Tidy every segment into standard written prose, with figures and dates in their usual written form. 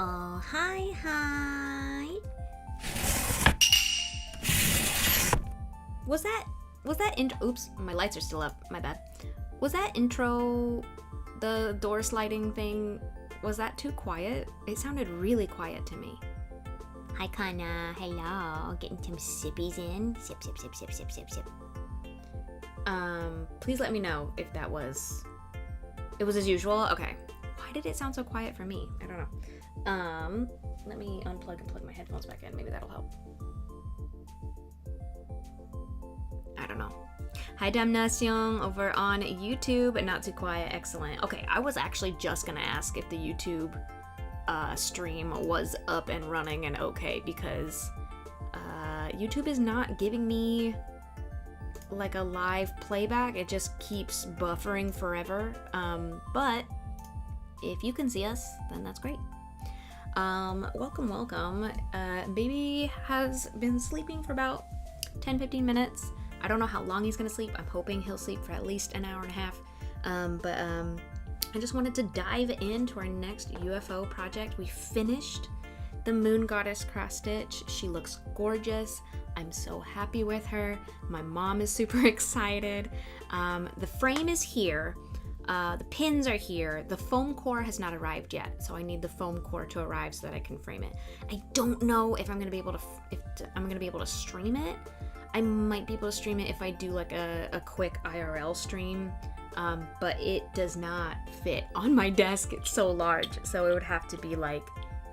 Hi. Was that intro? Oops, my lights are still up. My bad. Was that intro, the door sliding thing, was that too quiet? It sounded really quiet to me. Hi, Kana. Hello. Getting some sippies in. Sip. Please let me know if that was... It was as usual? Okay. Why did it sound so quiet for me? I don't know. Let me unplug and plug my headphones back in. Maybe that'll help. I don't know. Hi, Damnation over on YouTube. Not too quiet. Excellent. Okay, I was actually just gonna ask if the YouTube stream was up and running and okay, because YouTube is not giving me like a live playback. It just keeps buffering forever. But if you can see us, then that's great. Welcome. Baby has been sleeping for about 10-15 minutes. I don't know how long he's gonna sleep. I'm hoping he'll sleep for at least an hour and a half. I just wanted to dive into our next UFO project. We finished the Moon Goddess cross stitch. She looks gorgeous. I'm so happy with her. My mom is super excited. The frame is here. The pins are here. The foam core has not arrived yet, so I need the foam core to arrive so that I can frame it. I don't know if I'm gonna be able to stream it. I might be able to stream it if I do like a quick IRL stream, but it does not fit on my desk. It's so large, so it would have to be like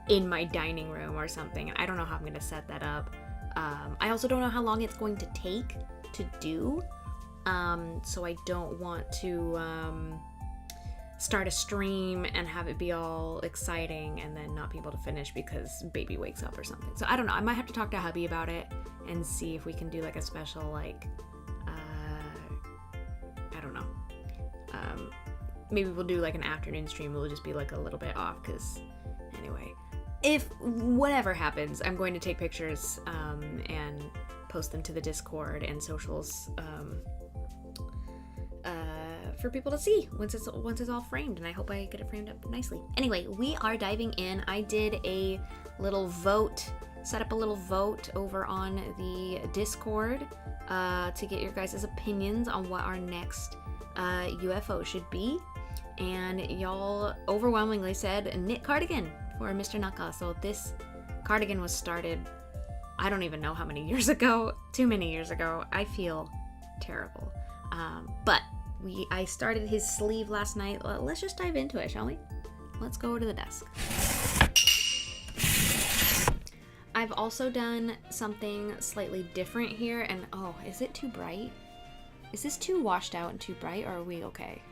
in my dining room or something, and I don't know how I'm gonna set that up. I also don't know how long it's going to take to do, so I don't want to start a stream and have it be all exciting and then not be able to finish because baby wakes up or something. So I don't know. I might have to talk to hubby about it and see if we can do like a special like I don't know. Maybe we'll do like an afternoon stream. We'll just be like a little bit off because anyway, if whatever happens, I'm going to take pictures and post them to the Discord and socials for people to see once it's all framed, and I hope I get it framed up nicely. Anyway, we are diving in. I did a little vote, set up a little vote over on the Discord to get your guys' opinions on what our next UFO should be, and y'all overwhelmingly said knit cardigan for Mr. Naka. So this cardigan was started, I don't even know how many years ago, too many years ago. I feel terrible. But I started his sleeve last night. Let's just dive into it, shall we? Let's go to the desk. I've also done something slightly different here, and oh, is it too bright? Is this too washed out and too bright, or are we okay?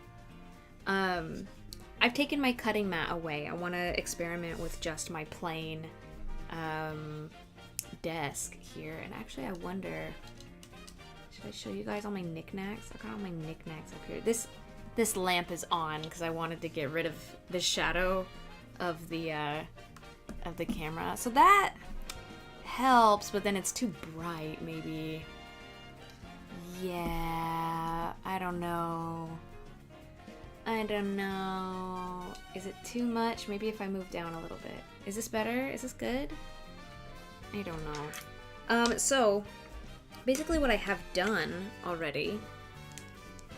I've taken my cutting mat away. I want to experiment with just my plain desk here, and actually I wonder, should I show you guys all my knickknacks? I got all my knickknacks up here. This lamp is on because I wanted to get rid of the shadow of the camera. So that helps, but then it's too bright, maybe. Yeah, I don't know. Is it too much? Maybe if I move down a little bit. Is this better? Is this good? I don't know. So basically what I have done already,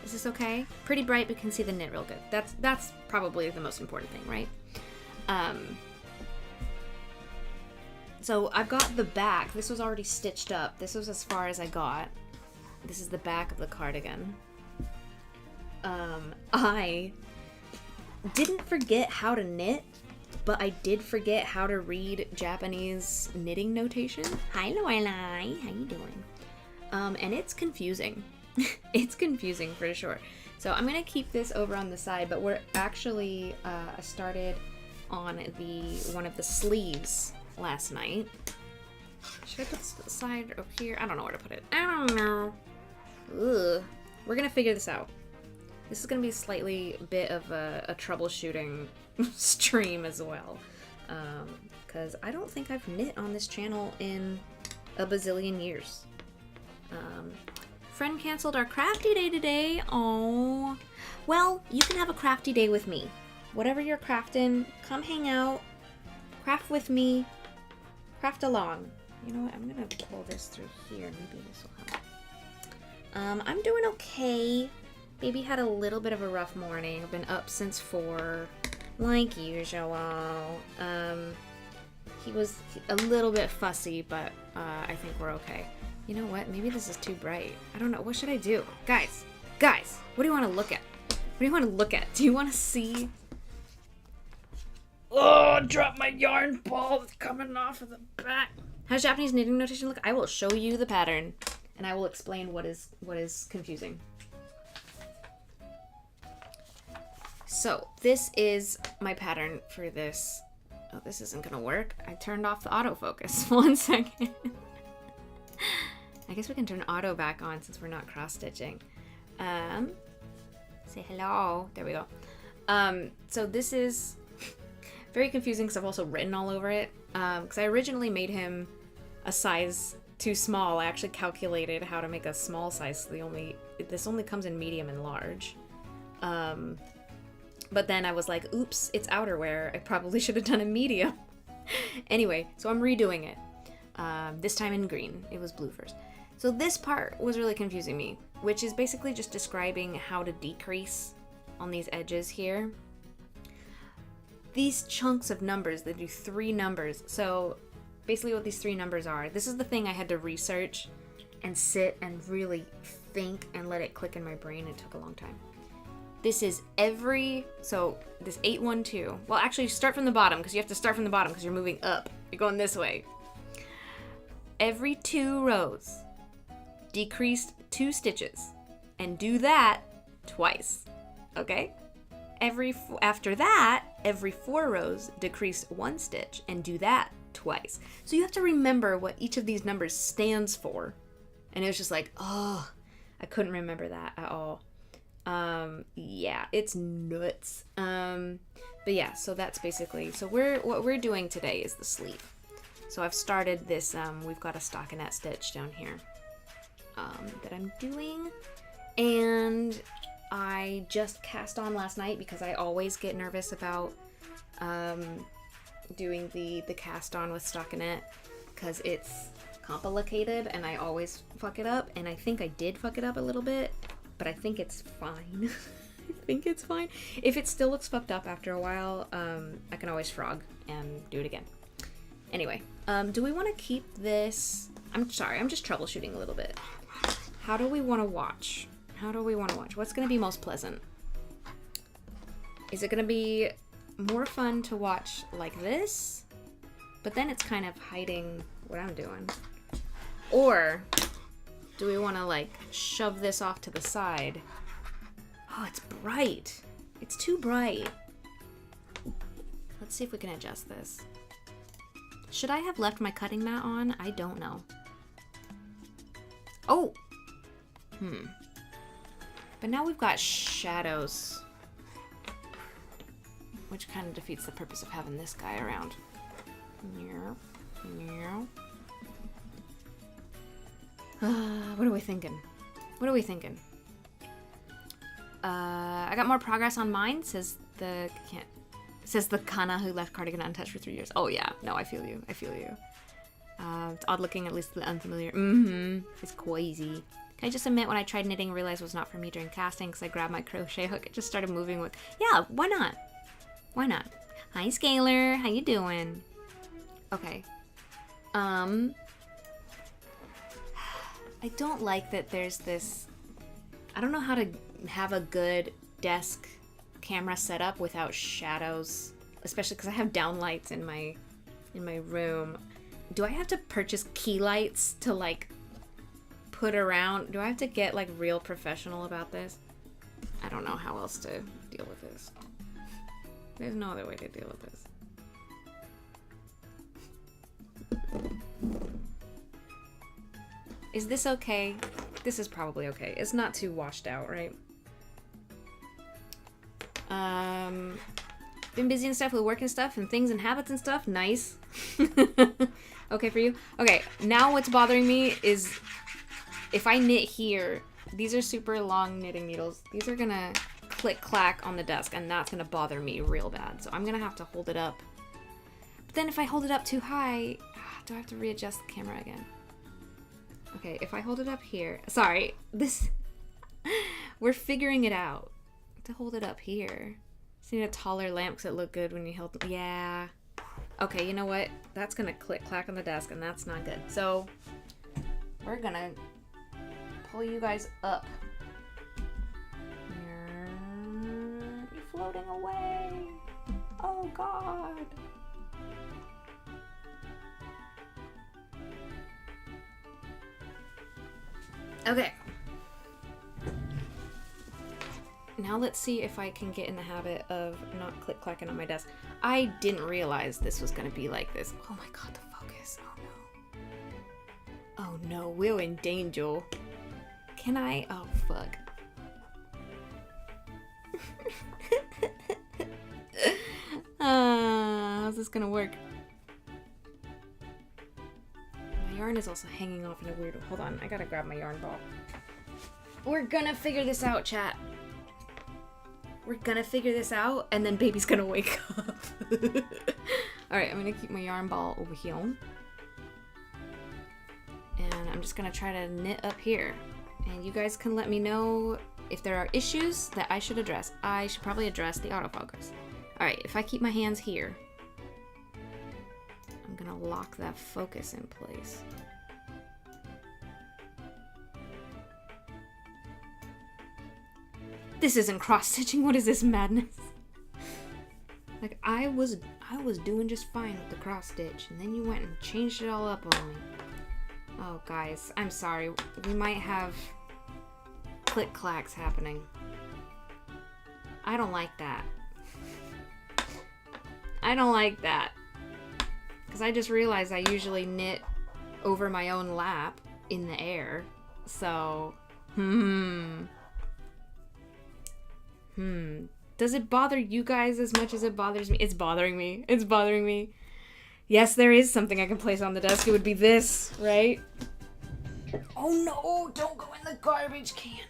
is this okay? Pretty bright, but can see the knit real good. That's probably the most important thing, right? So I've got the back. This was already stitched up. This was as far as I got. This is the back of the cardigan. I didn't forget how to knit, but I did forget how to read Japanese knitting notation. Hi, Lorelai. How you doing? And it's confusing. It's confusing for sure. So I'm gonna keep this over on the side, but we're actually started on one of the sleeves last night. Should I put this side over here? I don't know where to put it. I don't know. Ugh. We're gonna figure this out. This is gonna be a slightly bit of a troubleshooting stream as well, because I don't think I've knit on this channel in a bazillion years. Friend canceled our crafty day today. Oh, well, you can have a crafty day with me. Whatever you're crafting, come hang out. Craft with me. Craft along. You know what? I'm gonna pull this through here. Maybe this will help. I'm doing okay. Baby had a little bit of a rough morning. I've been up since 4, like usual. He was a little bit fussy, but I think we're okay. You know what? Maybe this is too bright. I don't know. What should I do? Guys, what do you want to look at? What do you want to look at? Do you want to see? Oh, drop my yarn ball that's coming off of the back. How's Japanese knitting notation look? I will show you the pattern, and I will explain what is confusing. So, this is my pattern for this. Oh, this isn't gonna work. I turned off the autofocus. 1 second. I guess we can turn auto back on since we're not cross-stitching. Say hello. There we go. So this is very confusing because I've also written all over it. Because I originally made him a size too small. I actually calculated how to make a small size. So this only comes in medium and large. But then I was like, oops, it's outerwear. I probably should have done a medium. Anyway, so I'm redoing it. This time in green. It was blue first. So this part was really confusing me, which is basically just describing how to decrease on these edges here. These chunks of numbers, they do 3 numbers. So basically what these 3 numbers are, this is the thing I had to research and sit and really think and let it click in my brain. It took a long time. This is so this 812, well actually start from the bottom because you have to start from the bottom because you're moving up. You're going this way. Every 2 rows, decrease 2 stitches and do that twice, okay? After that, every 4 rows, decrease 1 stitch and do that twice. So you have to remember what each of these numbers stands for. And it was just like, oh, I couldn't remember that at all. Yeah, it's nuts. But yeah, so that's basically, so what we're doing today is the sleeve. So I've started this, we've got a stockinette stitch down here, that I'm doing, and I just cast on last night because I always get nervous about, doing the cast on with stockinette because it's complicated and I always fuck it up, and I think I did fuck it up a little bit. But I think it's fine. I think it's fine. If it still looks fucked up after a while, I can always frog and do it again. Anyway, do we want to keep this? I'm sorry, I'm just troubleshooting a little bit. How do we want to watch? What's going to be most pleasant? Is it going to be more fun to watch like this? But then it's kind of hiding what I'm doing. Or do we want to like shove this off to the side? Oh, it's bright. It's too bright. Let's see if we can adjust this. Should I have left my cutting mat on? I don't know. Oh! But now we've got shadows, which kind of defeats the purpose of having this guy around. What are we thinking? I got more progress on mine, says the Kana who left cardigan untouched for 3 years. Oh yeah, no, I feel you. It's odd looking, at least the unfamiliar. It's crazy. Can I just admit when I tried knitting, I realized it was not for me during casting because I grabbed my crochet hook. It just started moving with, yeah, why not? Hi, Scalar, how you doing? Okay. I don't like that there's this, I don't know how to have a good desk camera setup without shadows, especially because I have downlights in my room. Do I have to purchase key lights to like put around? Do I have to get like real professional about this? I don't know how else to deal with this. There's no other way to deal with this. Is this okay? This is probably okay. It's not too washed out, right? Been busy and stuff with work and stuff and things and habits and stuff. Nice. Okay for you? Okay, now what's bothering me is if I knit here, these are super long knitting needles. These are gonna click clack on the desk and that's gonna bother me real bad. So I'm gonna have to hold it up. But then if I hold it up too high, do I have to readjust the camera again? Okay, if I hold it up here, sorry, we're figuring it out. To hold it up here. Just need a taller lamp because it looked good when you held it. Yeah. Okay, you know what? That's gonna clack on the desk and that's not good. So we're gonna pull you guys up. You're floating away. Oh God. Okay. Now let's see if I can get in the habit of not click-clacking on my desk. I didn't realize this was going to be like this. Oh my God, the focus. Oh no. Oh no, we're in danger. Can I? Oh fuck. How's this going to work? My yarn is also hanging off in a weird... Hold on, I gotta grab my yarn ball. We're gonna figure this out, chat. We're gonna figure this out, and then baby's gonna wake up. Alright, I'm gonna keep my yarn ball over here. And I'm just gonna try to knit up here. And you guys can let me know if there are issues that I should address. I should probably address the autofocus. Alright, if I keep my hands here, I'm gonna lock that focus in place. This isn't cross-stitching. What is this madness? Like, I was doing just fine with the cross-stitch, and then you went and changed it all up on me. Oh, guys, I'm sorry. We might have click-clacks happening. I don't like that. I don't like that. Because I just realized I usually knit over my own lap in the air. So, Does it bother you guys as much as it bothers me? It's bothering me. It's bothering me. Yes, there is something I can place on the desk. It would be this, right? Oh no, don't go in the garbage can.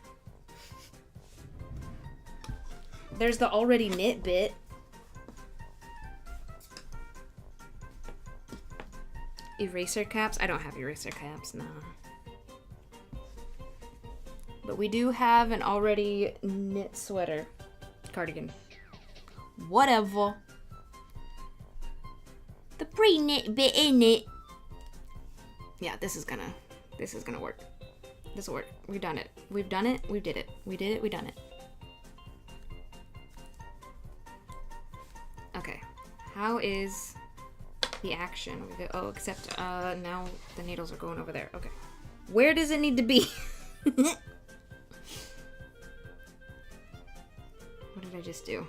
There's the already knit bit. Eraser caps? I don't have eraser caps, no. But we do have an already knit sweater. Cardigan. Whatever. The pre-knit bit in it. Yeah, this is gonna work. This will work. We've done it. We've done it. We did it. We did it. We done it. Okay. How is the action? Oh, except now the needles are going over there. Okay. Where does it need to be? What did I just do?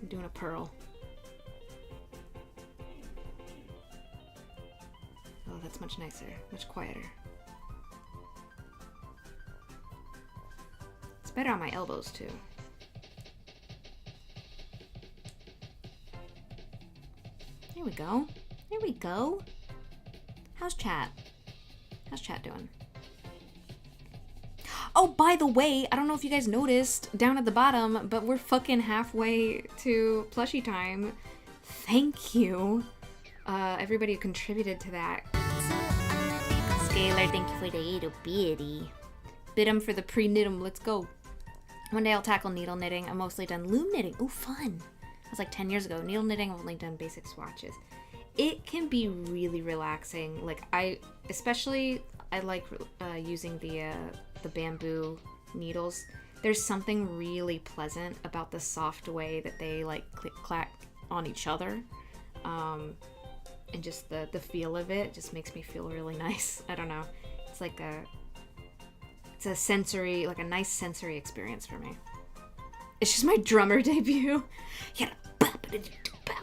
I'm doing a purl. Oh, that's much nicer. Much quieter. It's better on my elbows, too. There we go. There we go. How's chat? How's chat doing? Oh, by the way, I don't know if you guys noticed down at the bottom, but we're fucking halfway to plushie time. Thank you. Everybody who contributed to that. Scalar, thank you for the little bitty. Bid 'em for the pre-knit 'em. Let's go. One day I'll tackle needle knitting. I'm mostly done loom knitting. Ooh, fun. That was like 10 years ago. Needle knitting, I've only done basic swatches. It can be really relaxing. Like, I like using the bamboo needles. There's something really pleasant about the soft way that they like click-clack on each other. And just the feel of it just makes me feel really nice. I don't know. It's like it's a sensory, like a nice sensory experience for me. It's just my drummer debut. Yeah.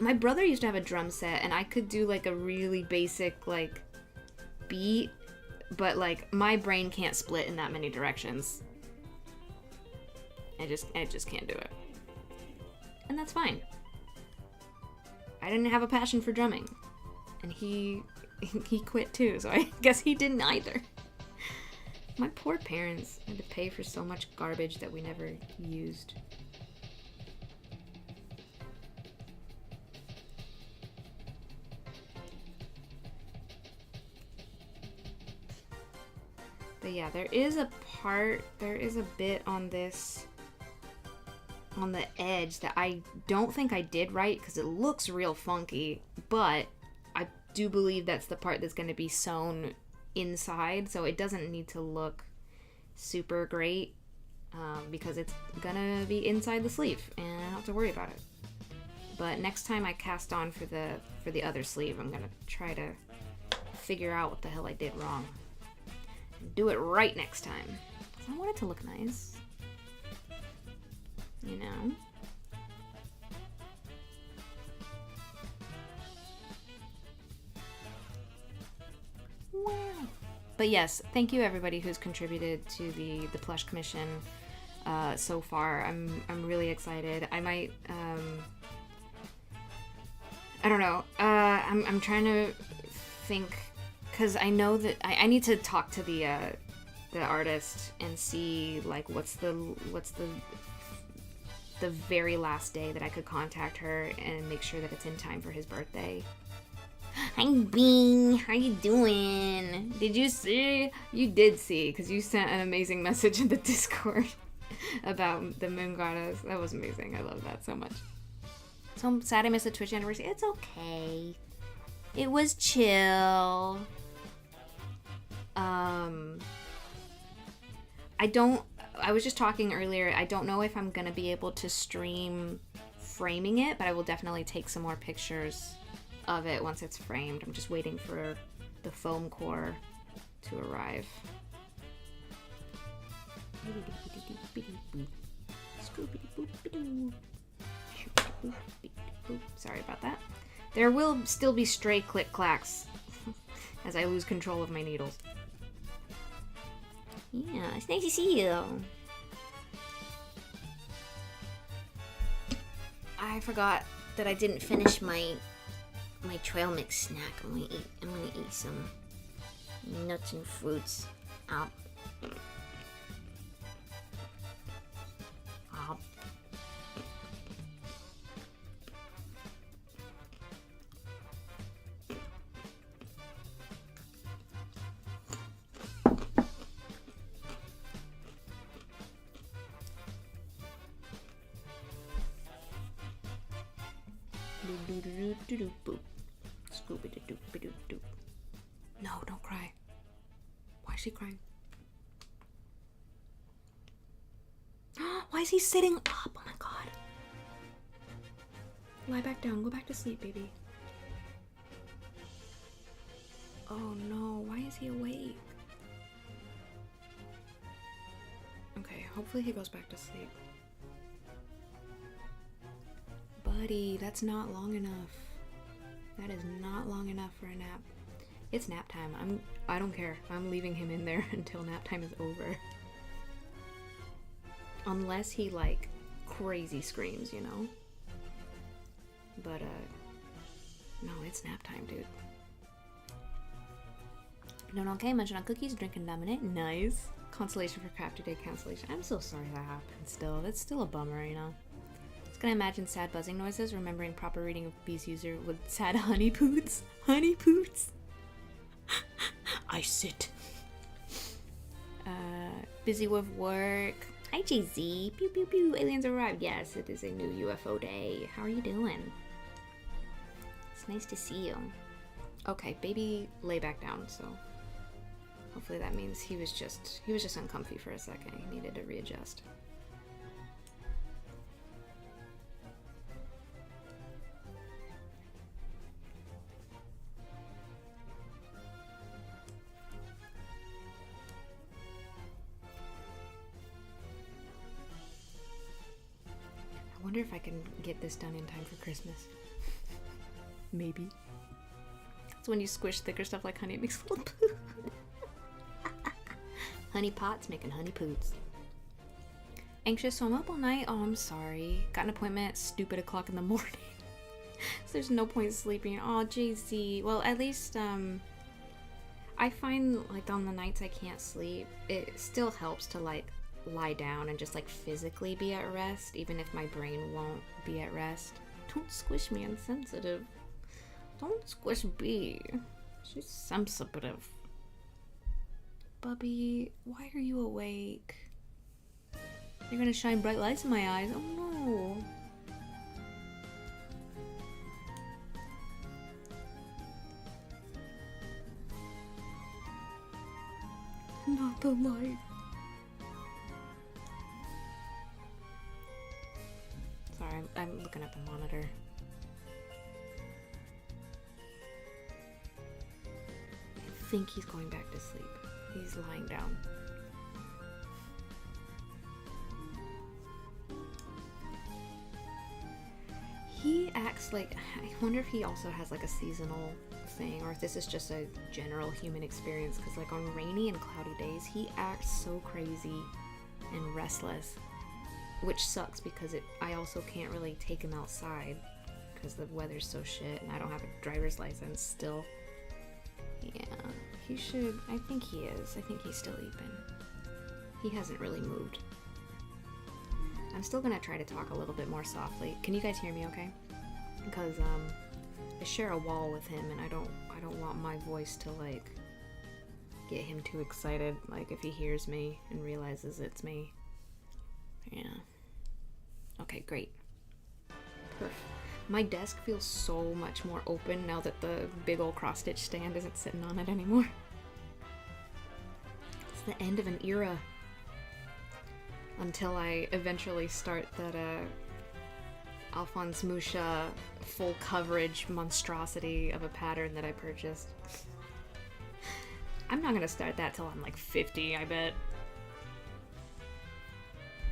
My brother used to have a drum set, and I could do like a really basic like beat, but like my brain can't split in that many directions. I just can't do it. And that's fine. I didn't have a passion for drumming. And he quit too, so I guess he didn't either. My poor parents had to pay for so much garbage that we never used. But yeah, there is a bit on this, on the edge that I don't think I did right because it looks real funky, but I do believe that's the part that's going to be sewn inside, so it doesn't need to look super great because it's gonna be inside the sleeve and I don't have to worry about it. But next time I cast on for the other sleeve, I'm gonna try to figure out what the hell I did wrong and do it right next time. I want it to look nice, you know. Wow. But yes, thank you everybody who's contributed to the plush commission so far. I'm really excited. I might I don't know. I'm trying to think, because I know that I need to talk to the artist and see like what's the very last day that I could contact her and make sure that it's in time for his birthday. Hi Bean, how you doing? Did you see? You did see, because you sent an amazing message in the Discord about the moon goddess. That was amazing. I love that so much. So I'm sad I missed the Twitch anniversary. It's okay. It was chill. I was just talking earlier, I don't know if I'm gonna be able to stream framing it, but I will definitely take some more pictures of it once it's framed. I'm just waiting for the foam core to arrive. Sorry about that. There will still be stray click clacks as I lose control of my needles. Yeah, it's nice to see you. I forgot that I didn't finish my trail mix snack. I'm gonna eat some nuts and fruits. Ow. Ow. No, don't cry. Why is she crying? Why is he sitting up? Oh my god. Lie back down. Go back to sleep, baby. Oh no. Why is he awake? Okay, hopefully he goes back to sleep. Buddy, that's not long enough. That is not long enough for a nap. It's nap time. I don't care. I'm leaving him in there until nap time is over. Unless he like crazy screams, you know? But no, it's nap time, dude. Doing okay, munching on cookies, drinking lemonade. Nice. Consolation for crafty day cancellation. I'm so sorry that happened still. That's still a bummer, you know? Gonna imagine sad buzzing noises, remembering proper reading of Bee's user with sad honey poots. Honey poots. I sit. Busy with work. Hi JZ. Pew pew pew. Aliens arrived. Yes, it is a new UFO day. How are you doing? It's nice to see you. Okay, baby, lay back down. So hopefully that means he was just uncomfy for a second. He needed to readjust. I wonder if I can get this done in time for Christmas. Maybe. It's when you squish thicker stuff like honey, it makes little poo. Honey pots making honey poots. Anxious, so I'm up all night. Oh, I'm sorry. Got an appointment at stupid o'clock in the morning. So there's no point sleeping. Oh, JC. Well, at least, I find, like, on the nights I can't sleep, it still helps to, like, lie down and just like physically be at rest, even if my brain won't be at rest. Don't squish me, I'm sensitive. Don't squish B. She's sensitive. Bubby, why are you awake? You're gonna shine bright lights in my eyes. Oh no. Not the light. Sorry, I'm looking at the monitor. I think he's going back to sleep. He's lying down. He acts like, I wonder if he also has like a seasonal thing, or if this is just a general human experience, because like on rainy and cloudy days he acts so crazy and restless, which sucks because I also can't really take him outside because the weather's so shit and I don't have a driver's license still. Yeah, he should. I think he is. I think he's still sleeping. He hasn't really moved. I'm still gonna try to talk a little bit more softly. Can you guys hear me okay? Because I share a wall with him and I don't want my voice to like get him too excited, like if he hears me and realizes it's me. Yeah. Okay, great. Perfect. My desk feels so much more open now that the big old cross-stitch stand isn't sitting on it anymore. It's the end of an era. Until I eventually start that Alphonse Musha full coverage monstrosity of a pattern that I purchased. I'm not gonna start that till I'm like 50, I bet.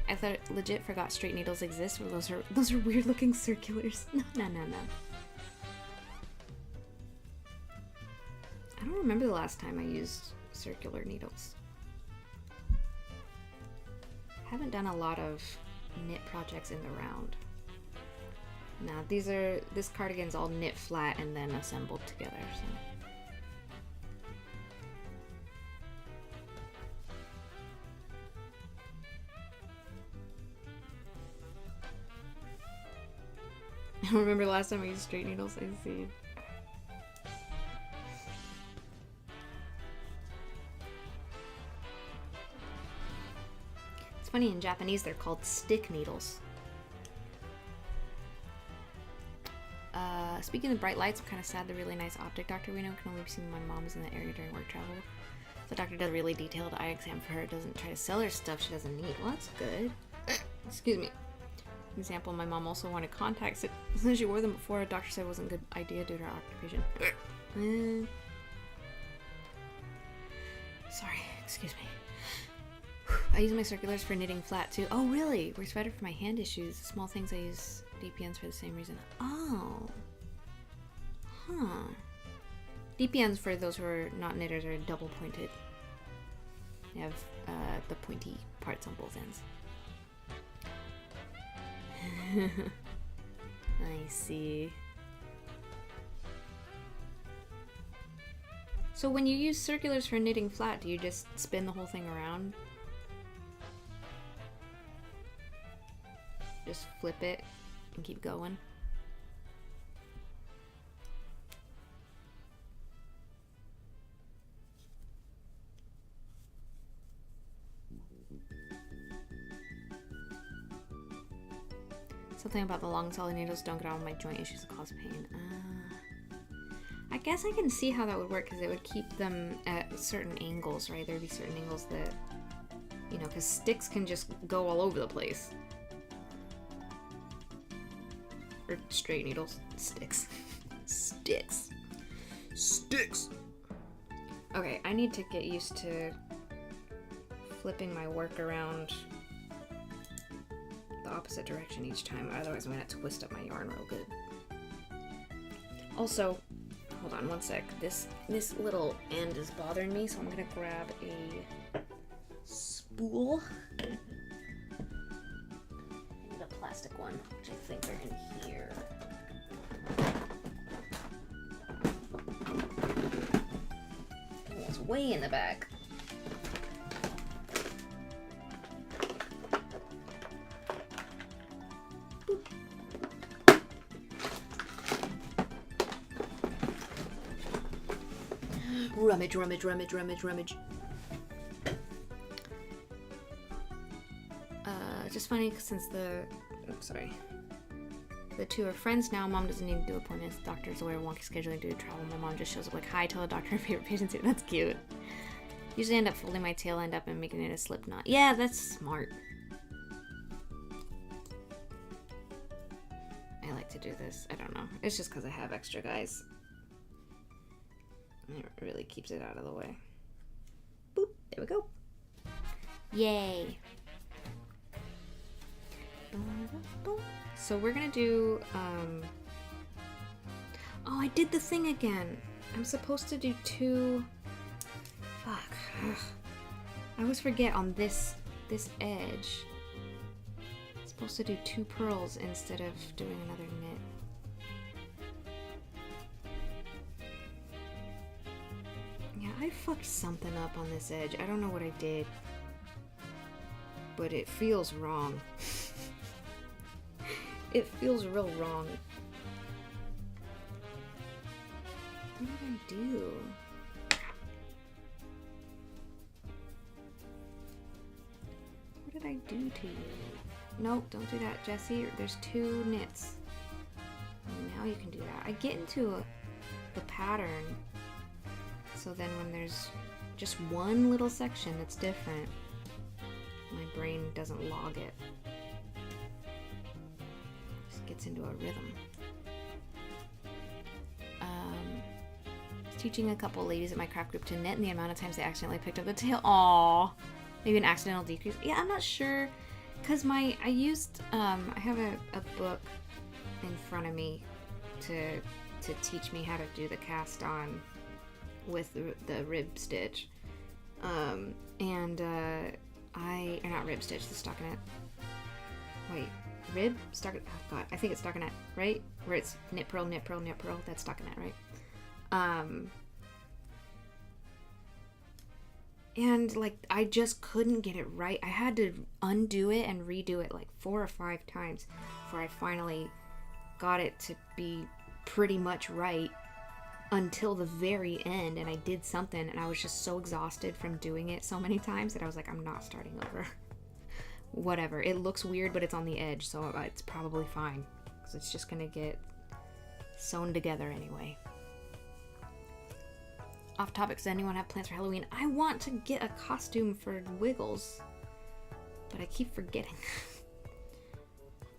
I thought legit forgot straight needles exist. Well, those are weird looking circulars. No. I don't remember the last time I used circular needles. Haven't done a lot of knit projects in the round. Now this cardigan's all knit flat and then assembled together, so. I don't remember the last time I used straight needles. I see. It's funny, in Japanese they're called stick needles. Speaking of bright lights, I'm kind of sad the really nice optic doctor we know can only be seen when my mom is in the area during work travel. The doctor does a really detailed eye exam for her, doesn't try to sell her stuff she doesn't need. Well, that's good. Excuse me. Example, my mom also wanted contacts. Since she wore them before, a doctor said it wasn't a good idea due to her occupation. Sorry, excuse me. I use my circulars for knitting flat too. Oh, really? Works better for my hand issues. Small things I use DPNs for the same reason. Oh. Huh. DPNs, for those who are not knitters, are double pointed. They have the pointy parts on both ends. I see. So when you use circulars for knitting flat, do you just spin the whole thing around? Just flip it and keep going? Something about the long solid needles don't get on my joint issues that cause pain. I guess I can see how that would work, because it would keep them at certain angles, right? There would be certain angles that, you know, because sticks can just go all over the place. Or straight needles. Sticks. Sticks. Sticks! Okay, I need to get used to flipping my work around the opposite direction each time, otherwise I'm gonna twist up my yarn real good. Also, hold on one sec. This little end is bothering me, so I'm gonna grab a spool. I need a plastic one, which I think are in here. Oh, it's way in the back. Rummage. It's just funny since the two are friends now. Mom doesn't need to do appointments. Doctor's aware of wonky scheduling due to travel. My mom just shows up like, hi, tell the doctor her favorite patient's here. That's cute. Usually end up folding my tail end up and making it a slip knot. Yeah, that's smart. I like to do this. I don't know. It's just because I have extra guys. It really keeps it out of the way. Boop. There we go. Yay. So we're gonna do, oh, I did the thing again. I'm supposed to do 2, fuck. Ugh. I always forget on this edge. I'm supposed to do 2 pearls instead of doing another knit. Yeah, I fucked something up on this edge. I don't know what I did, but it feels wrong. It feels real wrong. What did I do? What did I do to you? Nope, don't do that, Jessie. There's 2 knits. Now you can do that. I get into the pattern, so then when there's just one little section that's different, my brain doesn't log it. Gets into a rhythm. Teaching a couple ladies at my craft group to knit, and the amount of times they accidentally picked up the tail. Aww. Maybe an accidental decrease. Yeah, I'm not sure, because I have a book in front of me to teach me how to do the cast on with the rib stitch, or not rib stitch, the stockinette. Wait. Rib? Oh god, I think it's stockinette, right? Where it's knit, purl, knit, purl, knit, purl. That's stockinette, right? And like, I just couldn't get it right. I had to undo it and redo it like 4 or 5 times before I finally got it to be pretty much right until the very end. And I did something, and I was just so exhausted from doing it so many times that I was like, I'm not starting over. Whatever. It looks weird, but it's on the edge, so it's probably fine. Because it's just going to get sewn together anyway. Off topic, does anyone have plans for Halloween? I want to get a costume for Wiggles, but I keep forgetting.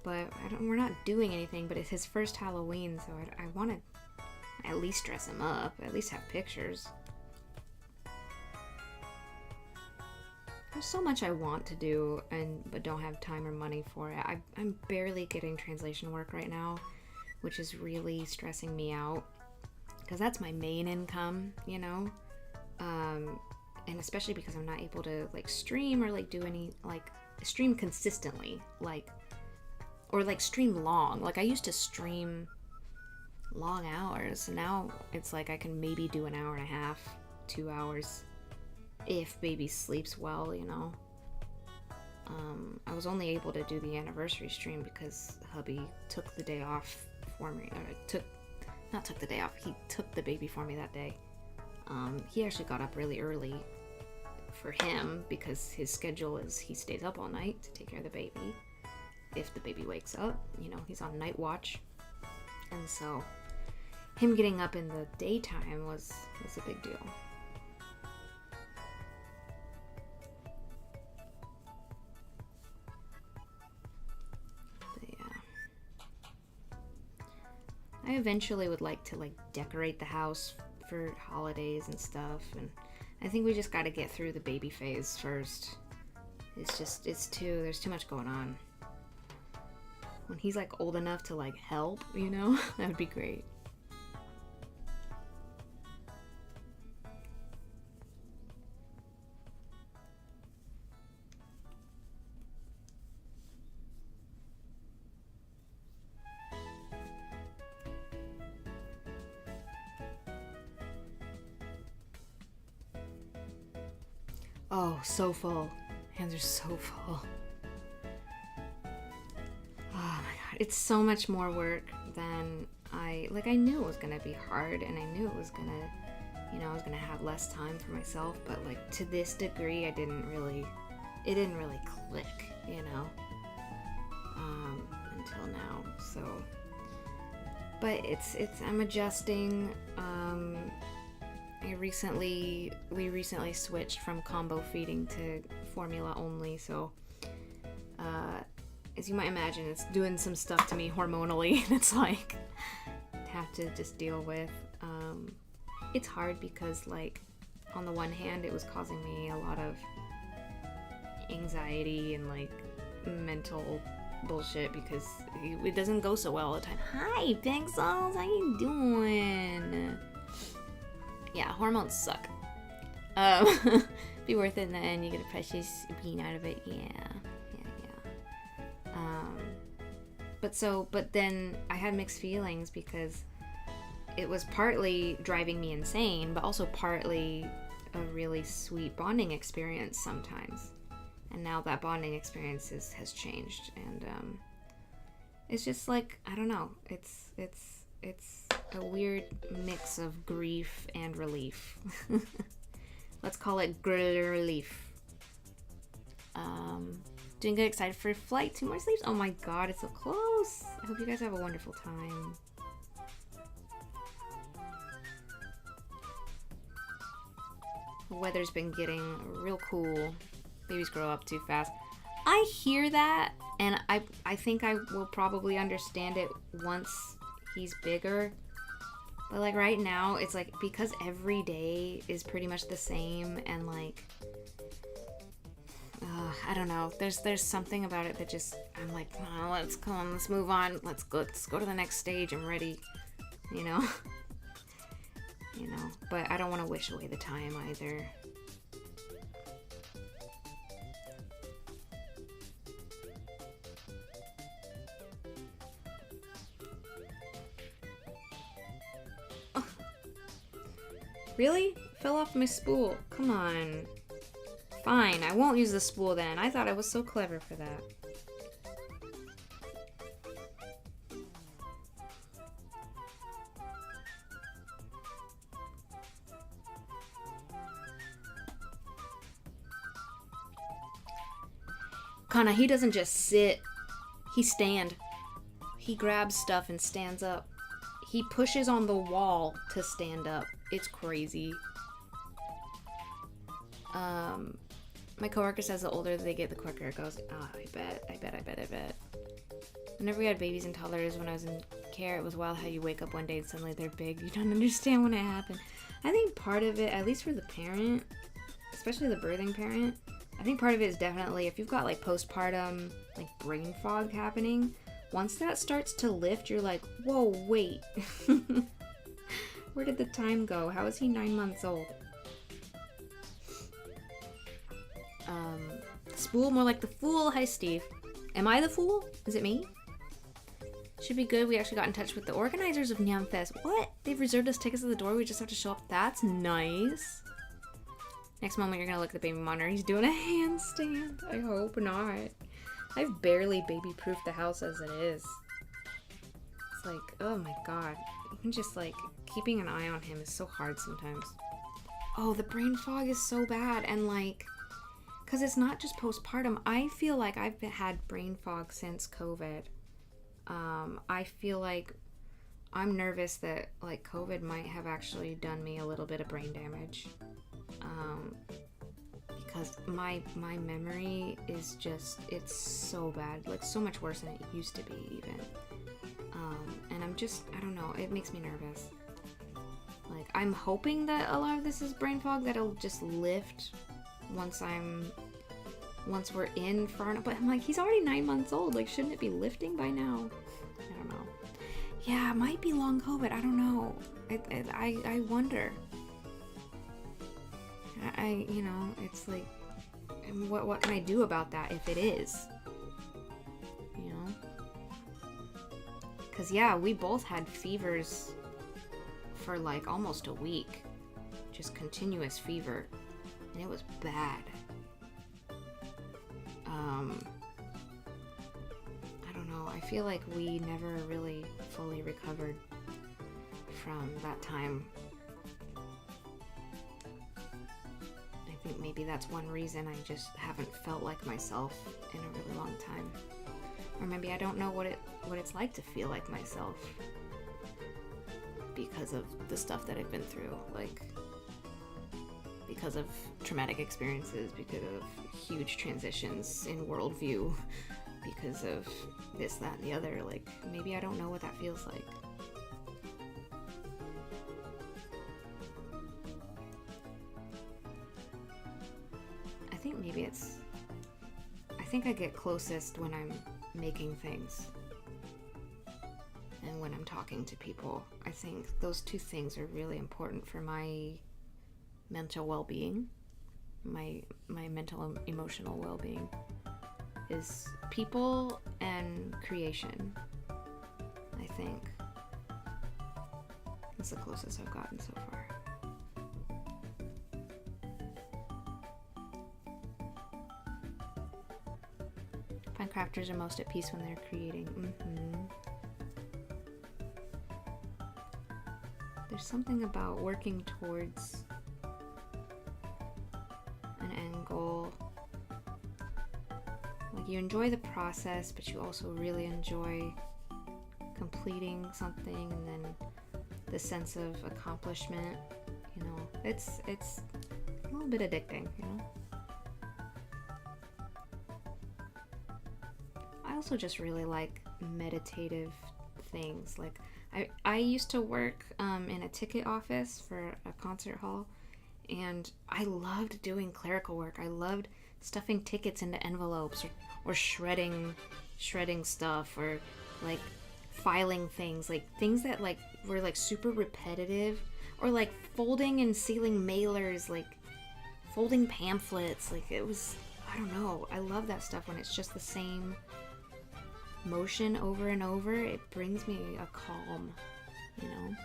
But we're not doing anything, but it's his first Halloween, so I want to at least dress him up, at least have pictures. There's so much I want to do, but don't have time or money for it. I'm barely getting translation work right now, which is really stressing me out, because that's my main income, you know? And especially because I'm not able to like stream or like do any, like stream consistently, or stream long. Like I used to stream long hours, and now it's like I can maybe do an hour and a half, 2 hours. If baby sleeps well, you know. I was only able to do the anniversary stream because hubby took the day off for me. Or he took the baby for me that day. He actually got up really early for him because his schedule is he stays up all night to take care of the baby. If the baby wakes up, you know, he's on night watch. And so him getting up in the daytime was a big deal. I eventually would like to decorate the house for holidays and stuff, and I think we just got to get through the baby phase first. There's too much going on. When he's old enough to help, you know, that would be great. Oh, so full. Hands are so full. Oh my god, it's so much more work than I knew it was gonna be hard, and I knew it was gonna, I was gonna have less time for myself, but to this degree, it didn't really click, you know. until now. So, but I'm adjusting. We recently switched from combo feeding to formula only, so as you might imagine, it's doing some stuff to me hormonally. It's like have to just deal with. It's hard because, like, on the one hand, it was causing me a lot of anxiety and like mental bullshit because it doesn't go so well all the time. Hi, Pixels, how you doing? Yeah, hormones suck. Be worth it in the end. You get a precious bean out of it. Yeah. But then I had mixed feelings because it was partly driving me insane, but also partly a really sweet bonding experience sometimes. And now that bonding experience has changed, and it's just like, I don't know. It's a weird mix of grief and relief. Let's call it relief. Doing good, excited for flight. 2 more sleeps. Oh my god, it's so close. I hope you guys have a wonderful time. The weather's been getting real cool. Babies grow up too fast. I hear that, and I think I will probably understand it once he's bigger. But like right now, it's like, because every day is pretty much the same, and like, I don't know. There's something about it that just, I'm like, oh, let's move on. Let's go to the next stage. I'm ready, you know. But I don't want to wish away the time either. Really? Fell off my spool. Come on. Fine, I won't use the spool then. I thought I was so clever for that. Kana, he doesn't just sit. He stand. He grabs stuff and stands up. He pushes on the wall to stand up. It's crazy. My coworker says the older they get, the quicker it goes. Oh, I bet. Whenever we had babies and toddlers when I was in care, it was wild how you wake up one day and suddenly they're big. You don't understand when it happened. I think part of it, at least for the parent, especially the birthing parent, I think part of it is definitely if you've got like postpartum, like brain fog happening, once that starts to lift, you're like, whoa, wait. Where did the time go? How is he 9 months old? Spool, more like the fool. Hi, Steve. Am I the fool? Is it me? Should be good. We actually got in touch with the organizers of Nyam Fest. What? They've reserved us tickets at the door. We just have to show up. That's nice. Next moment, you're gonna look at the baby monitor. He's doing a handstand. I hope not. I've barely baby-proofed the house as it is. It's like, oh my god. Even just like keeping an eye on him is so hard sometimes. Oh, the brain fog is so bad, and like, because it's not just postpartum. I feel like I've had brain fog since COVID. I feel like I'm nervous that like COVID might have actually done me a little bit of brain damage. Because my memory is just, it's so bad, like so much worse than it used to be even. And I'm just, I don't know, it makes me nervous. Like, I'm hoping that a lot of this is brain fog, that it'll just lift once we're in far enough. But I'm like, he's already 9 months old, like, shouldn't it be lifting by now? I don't know. Yeah, it might be long COVID, I don't know. I wonder. You know, it's like, what can I do about that if it is? You know? Because, yeah, we both had fevers for, like, almost a week. Just continuous fever. And it was bad. I don't know. I feel like we never really fully recovered from that time. I think maybe that's one reason I just haven't felt like myself in a really long time. Or maybe I don't know what it's like to feel like myself because of the stuff that I've been through, like because of traumatic experiences, because of huge transitions in worldview, because of this, that, and the other. Like, maybe I don't know what that feels like. I think maybe I think I get closest when I'm making things and when I'm talking to people. I think those two things are really important for my mental well-being, my mental and emotional well-being, is people and creation. I think that's the closest I've gotten so far. I find crafters are most at peace when they're creating. There's something about working towards an end goal. Like, you enjoy the process, but you also really enjoy completing something, and then the sense of accomplishment, you know, it's a little bit addicting, you know. I also just really like meditative things. Like, I used to work in a ticket office for a concert hall, and I loved doing clerical work. I loved stuffing tickets into envelopes, or shredding stuff, or like filing things, like things that like were like super repetitive, or like folding and sealing mailers, like folding pamphlets. Like, it was, I don't know, I love that stuff when it's just the same motion over and over. It brings me a calm, you know.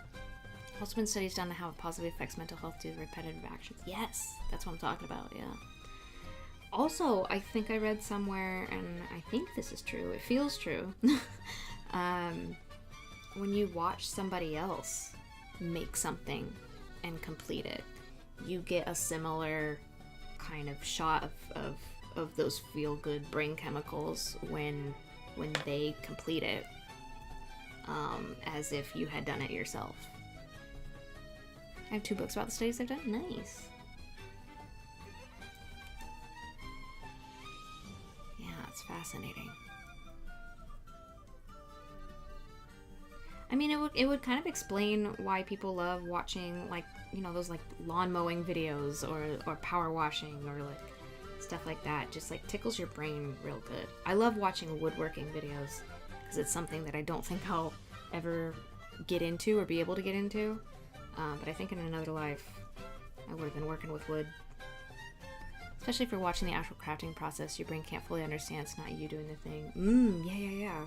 Also been studies done on how it positively affects mental health due to repetitive actions. Yes, that's what I'm talking about, yeah. Also, I think I read somewhere, and I think this is true, it feels true, when you watch somebody else make something and complete it, you get a similar kind of shot of those feel-good brain chemicals when they complete it, as if you had done it yourself. I have 2 books about the studies I've done. Nice. Yeah, it's fascinating. I mean, it would kind of explain why people love watching, like, you know, those like lawn mowing videos, or power washing, or like stuff like that. Just like tickles your brain real good. I love watching woodworking videos because it's something that I don't think I'll ever get into or be able to get into. But I think in another life, I would have been working with wood. Especially if you're watching the actual crafting process, your brain can't fully understand. It's not you doing the thing. Yeah.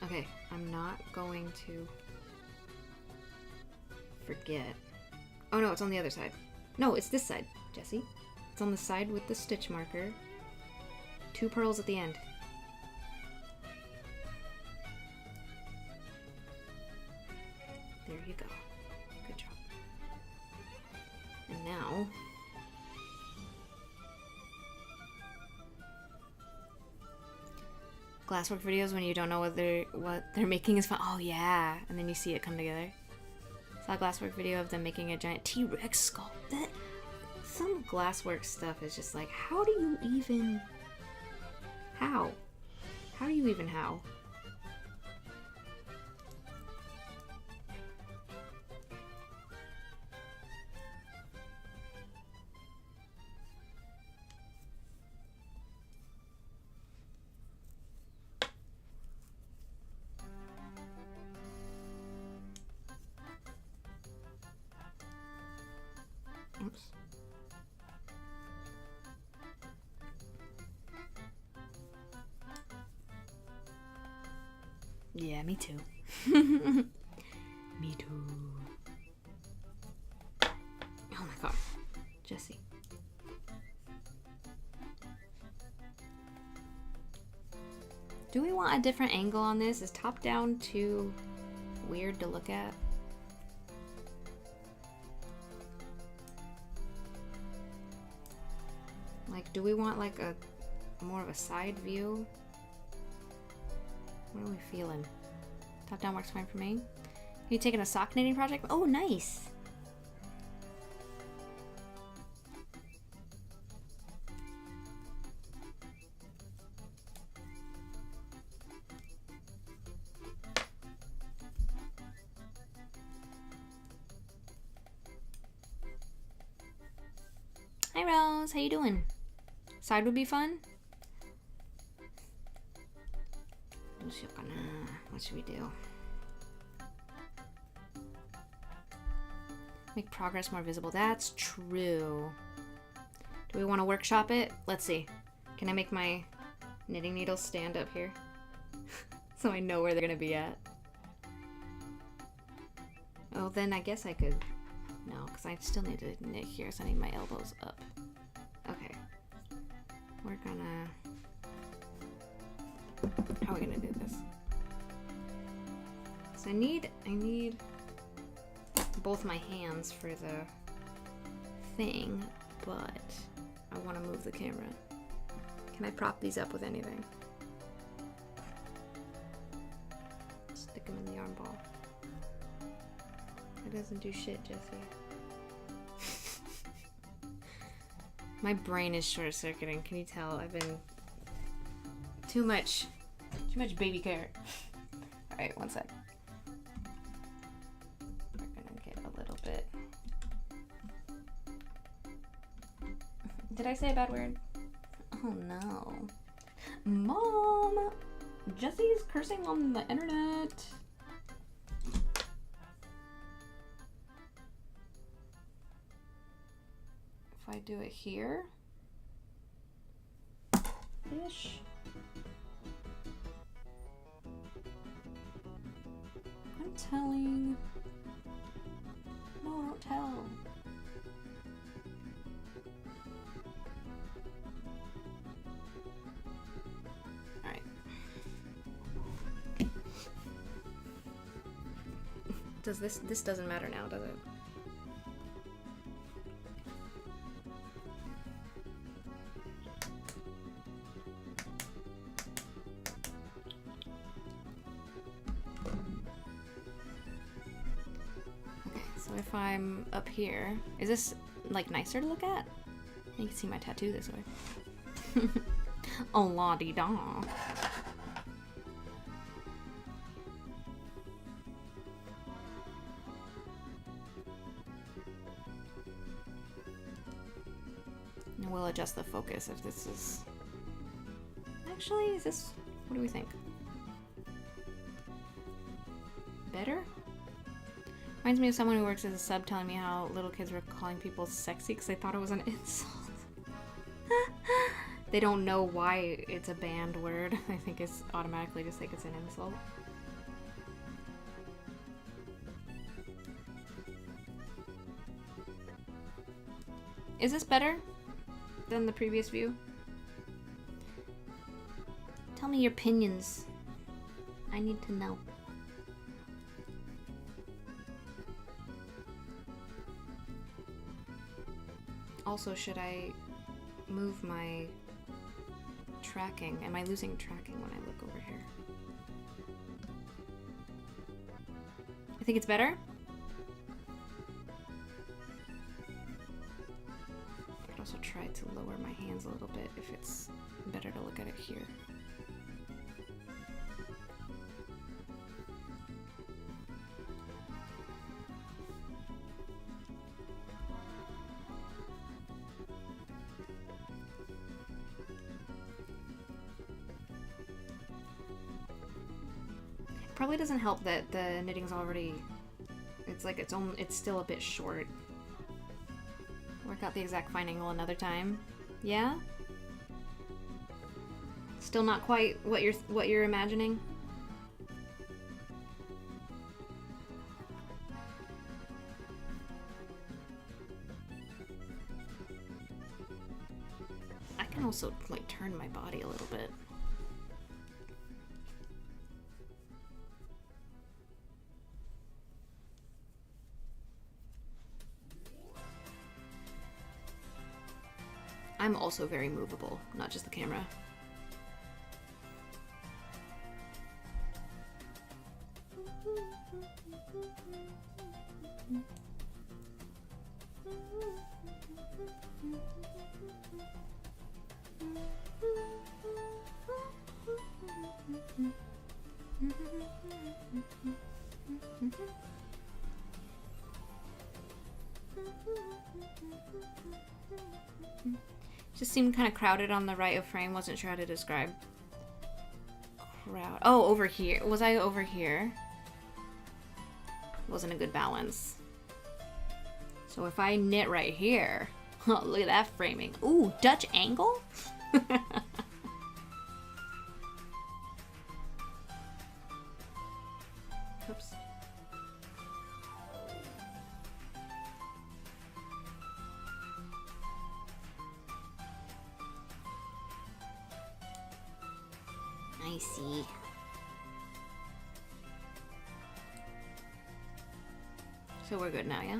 Okay, I'm not going to forget. Oh no, it's on the other side. No, it's this side, Jesse. It's on the side with the stitch marker. 2 pearls at the end. There you go. Good job. And now, glasswork videos when you don't know what they're making is fun. Oh yeah, and then you see it come together. Saw a glasswork video of them making a giant T-Rex sculpt. Some glasswork stuff is just like, how do you even? How? How do you even how? Oops. Yeah, me too. Me too. Oh my god. Jesse. Do we want a different angle on this? Is top down too weird to look at? Like, do we want like a more of a side view? What are we feeling? Top down works fine for me. You taking a sock knitting project? Oh, nice. Hi Rose, how you doing? Side would be fun. What should we do? Make progress more visible. That's true. Do we want to workshop it? Let's see. Can I make my knitting needles stand up here? So I know where they're gonna be at. Oh, then I guess I could... No, because I still need to knit here, so I need my elbows up. Okay. We're gonna... How are we gonna do this? So I need both my hands for the thing, but I want to move the camera. Can I prop these up with anything? Stick them in the arm ball. It doesn't do shit, Jesse. My brain is short-circuiting. Can you tell? I've been too much baby carrot. All right, one sec. We're gonna get a little bit. Did I say a bad word? Oh no, Mom! Jesse's cursing on the internet. If I do it here, ish. I'm telling. No, don't tell. Alright. Does this doesn't matter now, does it? If I'm up here, is this like nicer to look at? You can see my tattoo this way. Oh la di da. And we'll adjust the focus if this is... Actually, is this... What do we think? Better? Reminds me of someone who works as a sub telling me how little kids were calling people sexy because they thought it was an insult. They don't know why it's a banned word. I think it's automatically just think it's an insult. Is this better than the previous view? Tell me your opinions. I need to know. Also, should I move my tracking? Am I losing tracking when I look over here? I think it's better. I could also try to lower my hands a little bit if it's better to look at it here. Probably doesn't help that the knitting's already, it's like it's still a bit short. Work out the exact fine angle another time. Yeah? Still not quite what you're imagining? I can also like turn my body a little bit. I'm also very movable, not just the camera. Just seemed kind of crowded on the right of frame. Wasn't sure how to describe. Crowd. Oh, over here. Was I over here? Wasn't a good balance. So if I knit right here, oh, look at that framing. Ooh, Dutch angle? Oops. I see. So we're good now, yeah?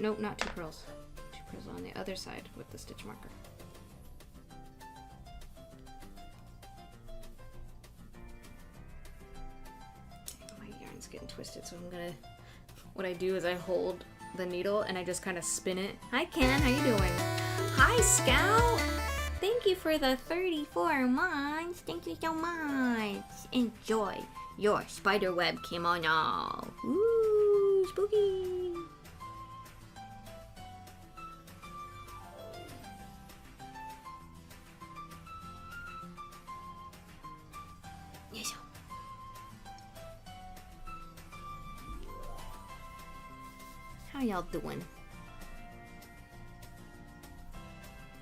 Nope, not 2 pearls. 2 pearls on the other side with the stitch marker. My yarn's getting twisted, so I'm gonna... What I do is I hold the needle and I just kind of spin it. Hi Ken, how you doing? Hi Scout! Thank you for the 34 months. Thank you so much. Enjoy your spider web kimono. Ooh, spooky. How y'all doing?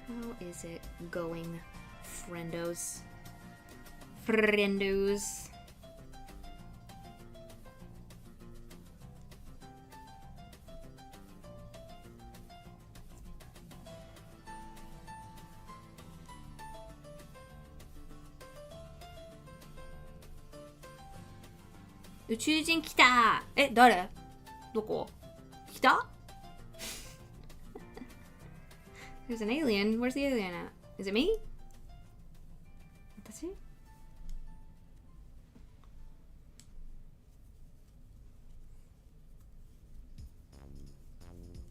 How is it going, friendos? Friendos.宇宙人来た。え、誰？どこ？来た？ There's an alien. Where's the alien at? Is it me? 私?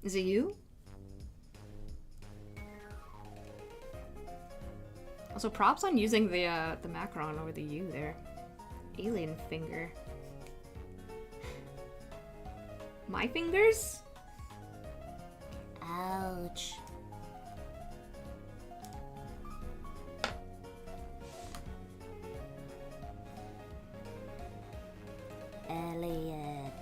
Is it you? Also, props on using the macron over the U there. Alien finger. My fingers? Ouch. Elliot.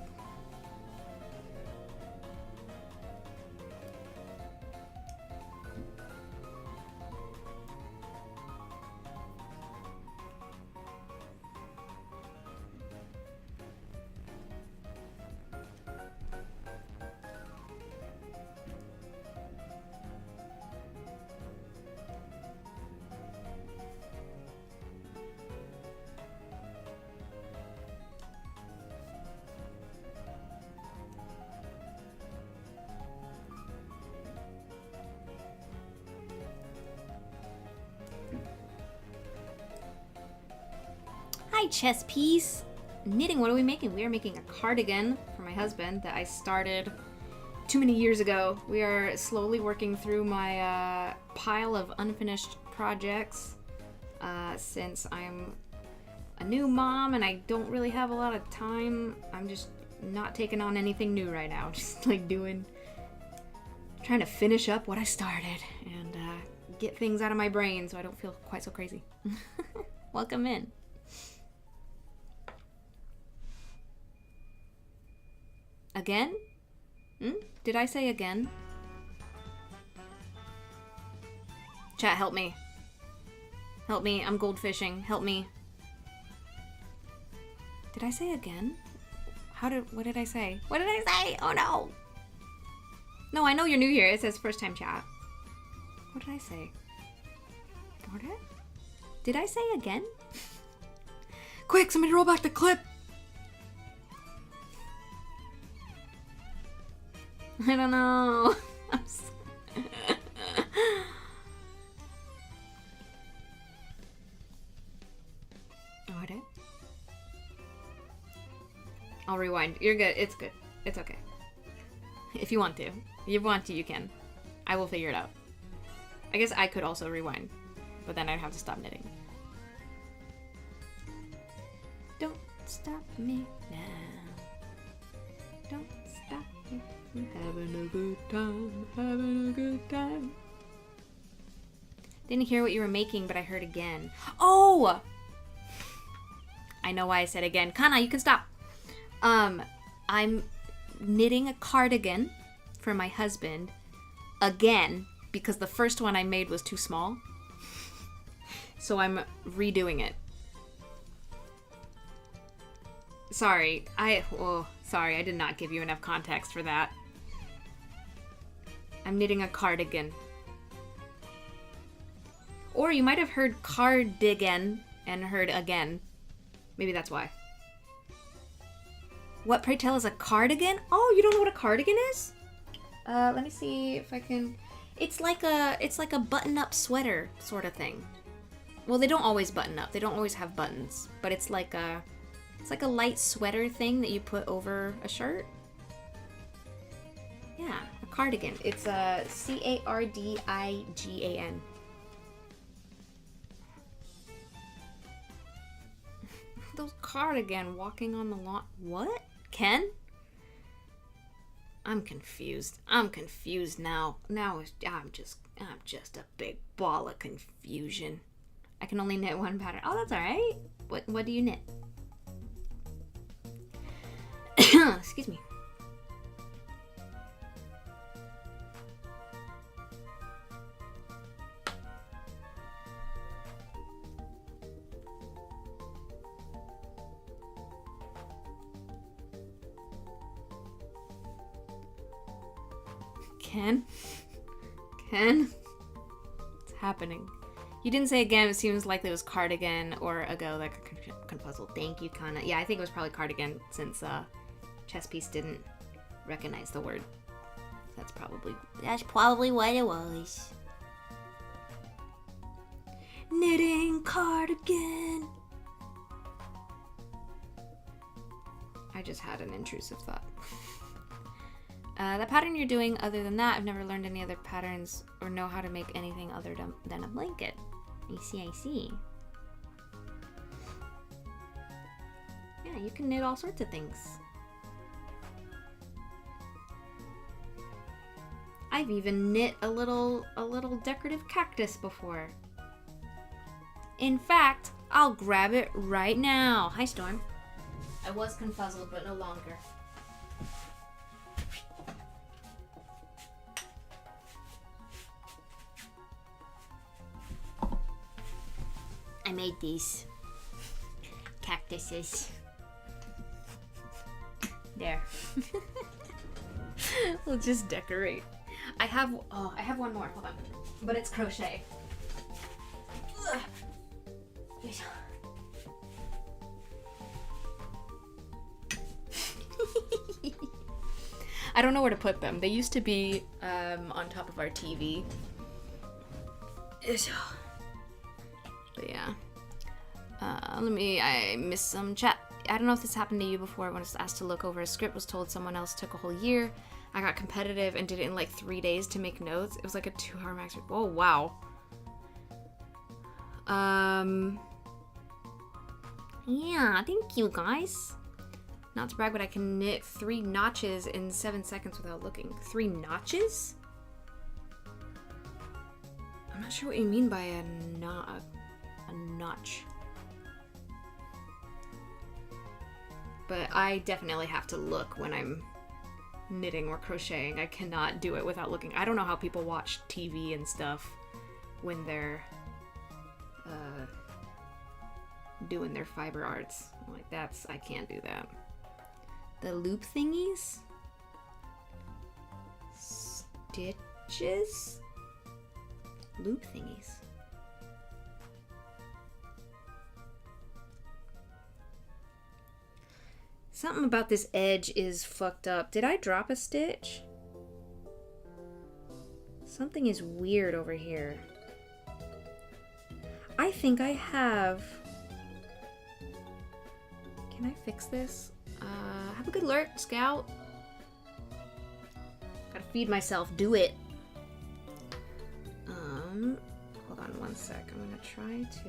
Hi, chess piece. Knitting, what are we making? We are making a cardigan for my husband that I started too many years ago. We are slowly working through my pile of unfinished projects since I'm a new mom and I don't really have a lot of time. I'm just not taking on anything new right now. Just like trying to finish up what I started and get things out of my brain so I don't feel quite so crazy. Welcome in. Again? Did I say again? Chat, help me. Help me, I'm goldfishing. Help me. Did I say again? What did I say? What did I say? Oh no! No, I know you're new here. It says first time chat. What did I say? Did I say again? Quick, somebody roll back the clip. I don't know. What? I'll rewind. You're good. It's good. It's okay. If you want to. You can. I will figure it out. I guess I could also rewind, but then I'd have to stop knitting. Don't stop me now. Don't stop me. Having a good time. Having a good time. Didn't hear what you were making, but I heard again. Oh! I know why I said again. Kana, you can stop. I'm knitting a cardigan for my husband again because the first one I made was too small. So I'm redoing it. Sorry, I did not give you enough context for that. I'm knitting a cardigan. Or you might have heard cardigan and heard again. Maybe that's why. What, pray tell, is a cardigan? Oh, you don't know what a cardigan is? Let me see if I can... It's like a button-up sweater sort of thing. Well, they don't always button up. They don't always have buttons. But it's like a light sweater thing that you put over a shirt. Yeah, a cardigan. It's a cardigan. Those cardigan walking on the lawn. What? Ken? I'm confused. I'm confused now. I'm just a big ball of confusion. I can only knit one pattern. Oh, that's all right. What do you knit? Excuse me. Ken? What's happening? You didn't say again. It seems likely it was cardigan or ago that confuzzled. Thank you, Kana. Yeah, I think it was probably cardigan since Chess Piece didn't recognize the word. That's probably what it was. Knitting cardigan. I just had an intrusive thought. The pattern you're doing, other than that, I've never learned any other patterns or know how to make anything other than a blanket. I see. Yeah, you can knit all sorts of things. I've even knit a little decorative cactus before. In fact, I'll grab it right now. Hi, Storm. I was confuzzled, but no longer. I made these cactuses. There. We'll just decorate. I have one more. Hold on. But it's crochet. Ugh. I don't know where to put them. They used to be on top of our TV. But yeah. I missed some chat. I don't know if this happened to you before. When I was asked to look over a script, was told someone else took a whole year. I got competitive and did it in like 3 days to make notes. It was like a 2-hour max. Oh, wow. Yeah, thank you guys. Not to brag, but I can knit 3 notches in 7 seconds without looking. 3 notches? I'm not sure what you mean by a notch. But I definitely have to look when I'm knitting or crocheting. I cannot do it without looking. I don't know how people watch TV and stuff when they're doing their fiber arts. Like, I can't do that. The loop thingies? stitches? Loop thingies. Something about this edge is fucked up. Did I drop a stitch? Something is weird over here. I think I have... Can I fix this? Have a good lurk, Scout. Gotta feed myself. Do it. Hold on one sec. I'm gonna try to...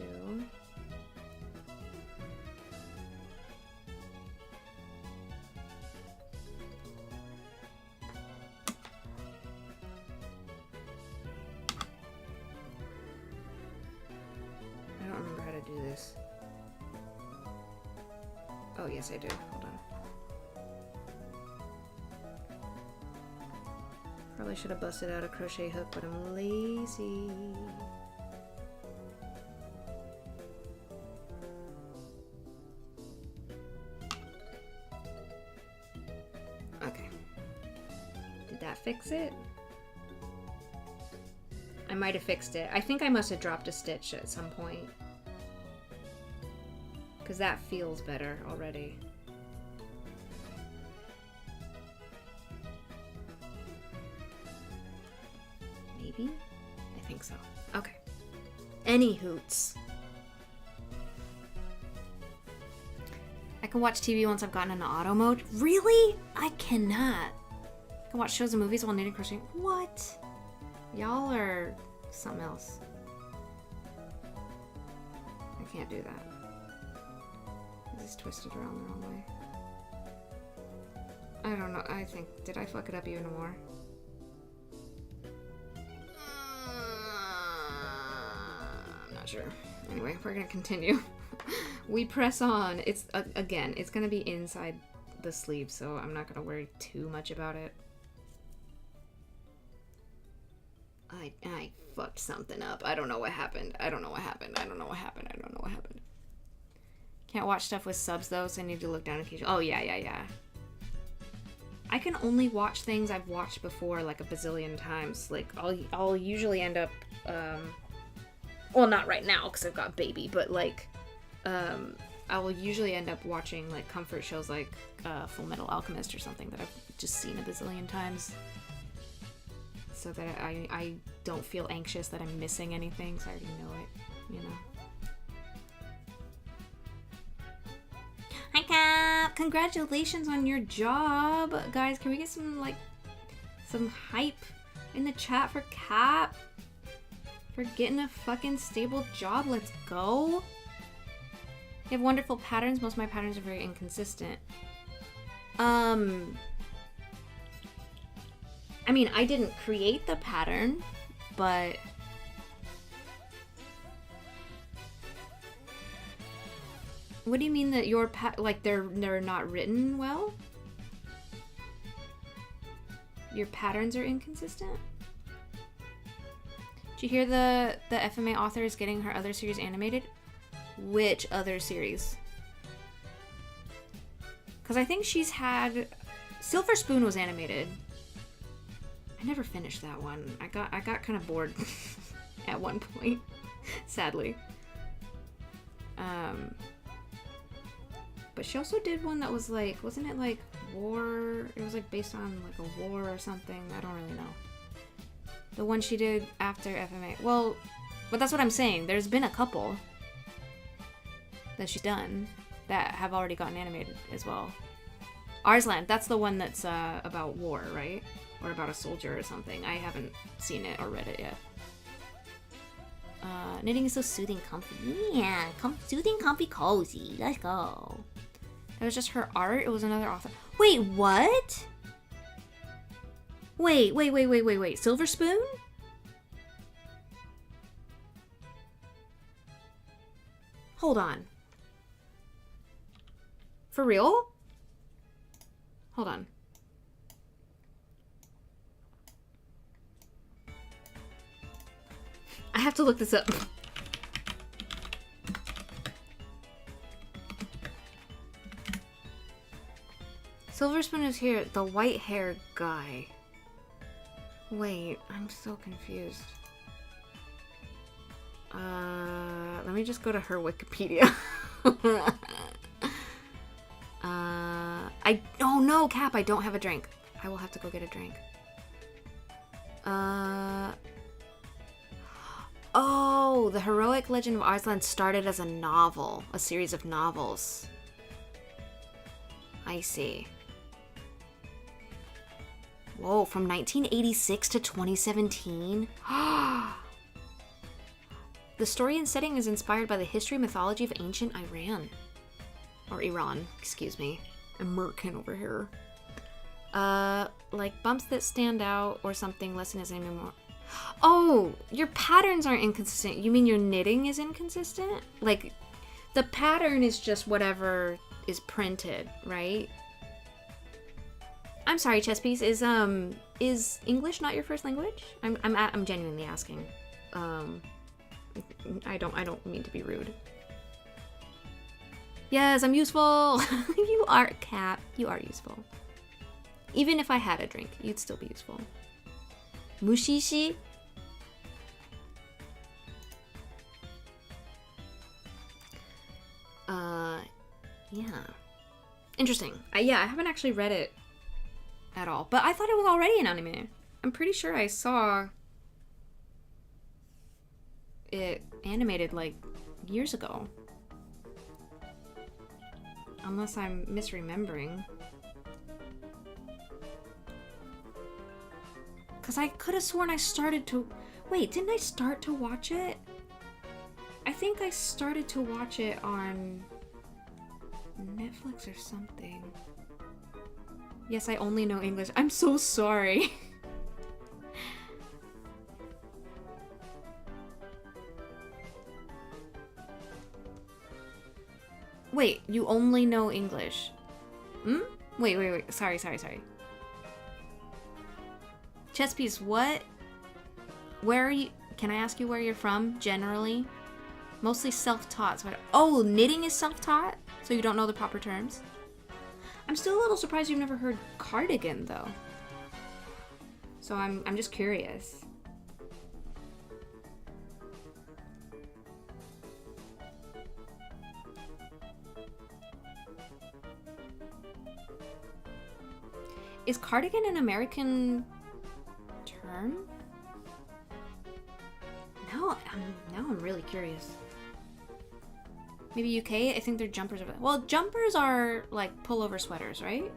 I don't remember how to do this. Oh, yes, I do. Hold on. Probably should have busted out a crochet hook, but I'm lazy. Okay. Did that fix it? I might have fixed it. I think I must have dropped a stitch at some point. Because that feels better already. Maybe? I think so. Okay. Any hoots. I can watch TV once I've gotten into auto mode. Really? I cannot. I can watch shows and movies while knitting crocheting. What? Y'all are something else. I can't do that. This is twisted around the wrong way. I don't know. I think... Did I fuck it up even more? I'm not sure. Anyway, we're gonna continue. We press on. It's, again, it's gonna be inside the sleeve, so I'm not gonna worry too much about it. I fucked something up. I don't know what happened. I don't know what happened. I don't know what happened. I don't know what happened. Can't watch stuff with subs though, so I need to look down occasionally. Oh, yeah. I can only watch things I've watched before like a bazillion times. Like, I'll usually end up, well, not right now because I've got baby, but like, I will usually end up watching like comfort shows like Full Metal Alchemist or something that I've just seen a bazillion times. So that I don't feel anxious that I'm missing anything, so I already know it, you know. Hi, Cap! Congratulations on your job! Guys, can we get some, like, some hype in the chat for Cap? For getting a fucking stable job, let's go! You have wonderful patterns. Most of my patterns are very inconsistent. I mean, I didn't create the pattern, but... What do you mean that your like they're not written well? Your patterns are inconsistent? Did you hear the FMA author is getting her other series animated? Which other series? Because I think she's had... Silver Spoon was animated. I never finished that one. I got kind of bored at one point, sadly. But she also did one that was like, wasn't it like war? It was like based on like a war or something. I don't really know. The one she did after FMA. Well, but that's what I'm saying. There's been a couple that she's done that have already gotten animated as well. Arslan, that's the one that's about war, right? Or about a soldier or something. I haven't seen it or read it yet. Knitting is so soothing, comfy. Yeah, soothing, comfy, cozy. Let's go. That was just her art? It was another author. Wait, what? Wait. Silver Spoon? Hold on. For real? Hold on. I have to look this up. Silver Spoon is here. The white hair guy. Wait, I'm so confused. Let me just go to her Wikipedia. Oh no, Cap, I don't have a drink. I will have to go get a drink. Oh, The Heroic Legend of Arslan started as a novel, a series of novels. I see. Whoa, from 1986 to 2017? The story and setting is inspired by the history and mythology of ancient Iran. Or Iran, excuse me. American over here. Like bumps that stand out or something, lesson is anymore. Oh, your patterns aren't inconsistent. You mean your knitting is inconsistent? Like, the pattern is just whatever is printed, right? I'm sorry, chess piece. Is English not your first language? I'm genuinely asking. I don't mean to be rude. Yes, I'm useful. You are, Cap. You are useful. Even if I had a drink, you'd still be useful. Mushishi? Yeah. Interesting. Yeah, I haven't actually read it at all, but I thought it was already an anime. I'm pretty sure I saw it animated like years ago. Unless I'm misremembering. Because I could have sworn I started to... Wait, didn't I start to watch it? I think I started to watch it on Netflix or something. Yes, I only know English. I'm so sorry. Wait, you only know English? Hmm? Wait. Sorry. Chess piece, what? Where are you? Can I ask you where you're from, generally? Mostly self-taught. So oh, knitting is self-taught? So you don't know the proper terms? I'm still a little surprised you've never heard cardigan, though. So I'm just curious. Is cardigan an American term? Now I'm really curious. Maybe UK? I think they're jumpers. Well, jumpers are like pullover sweaters, right?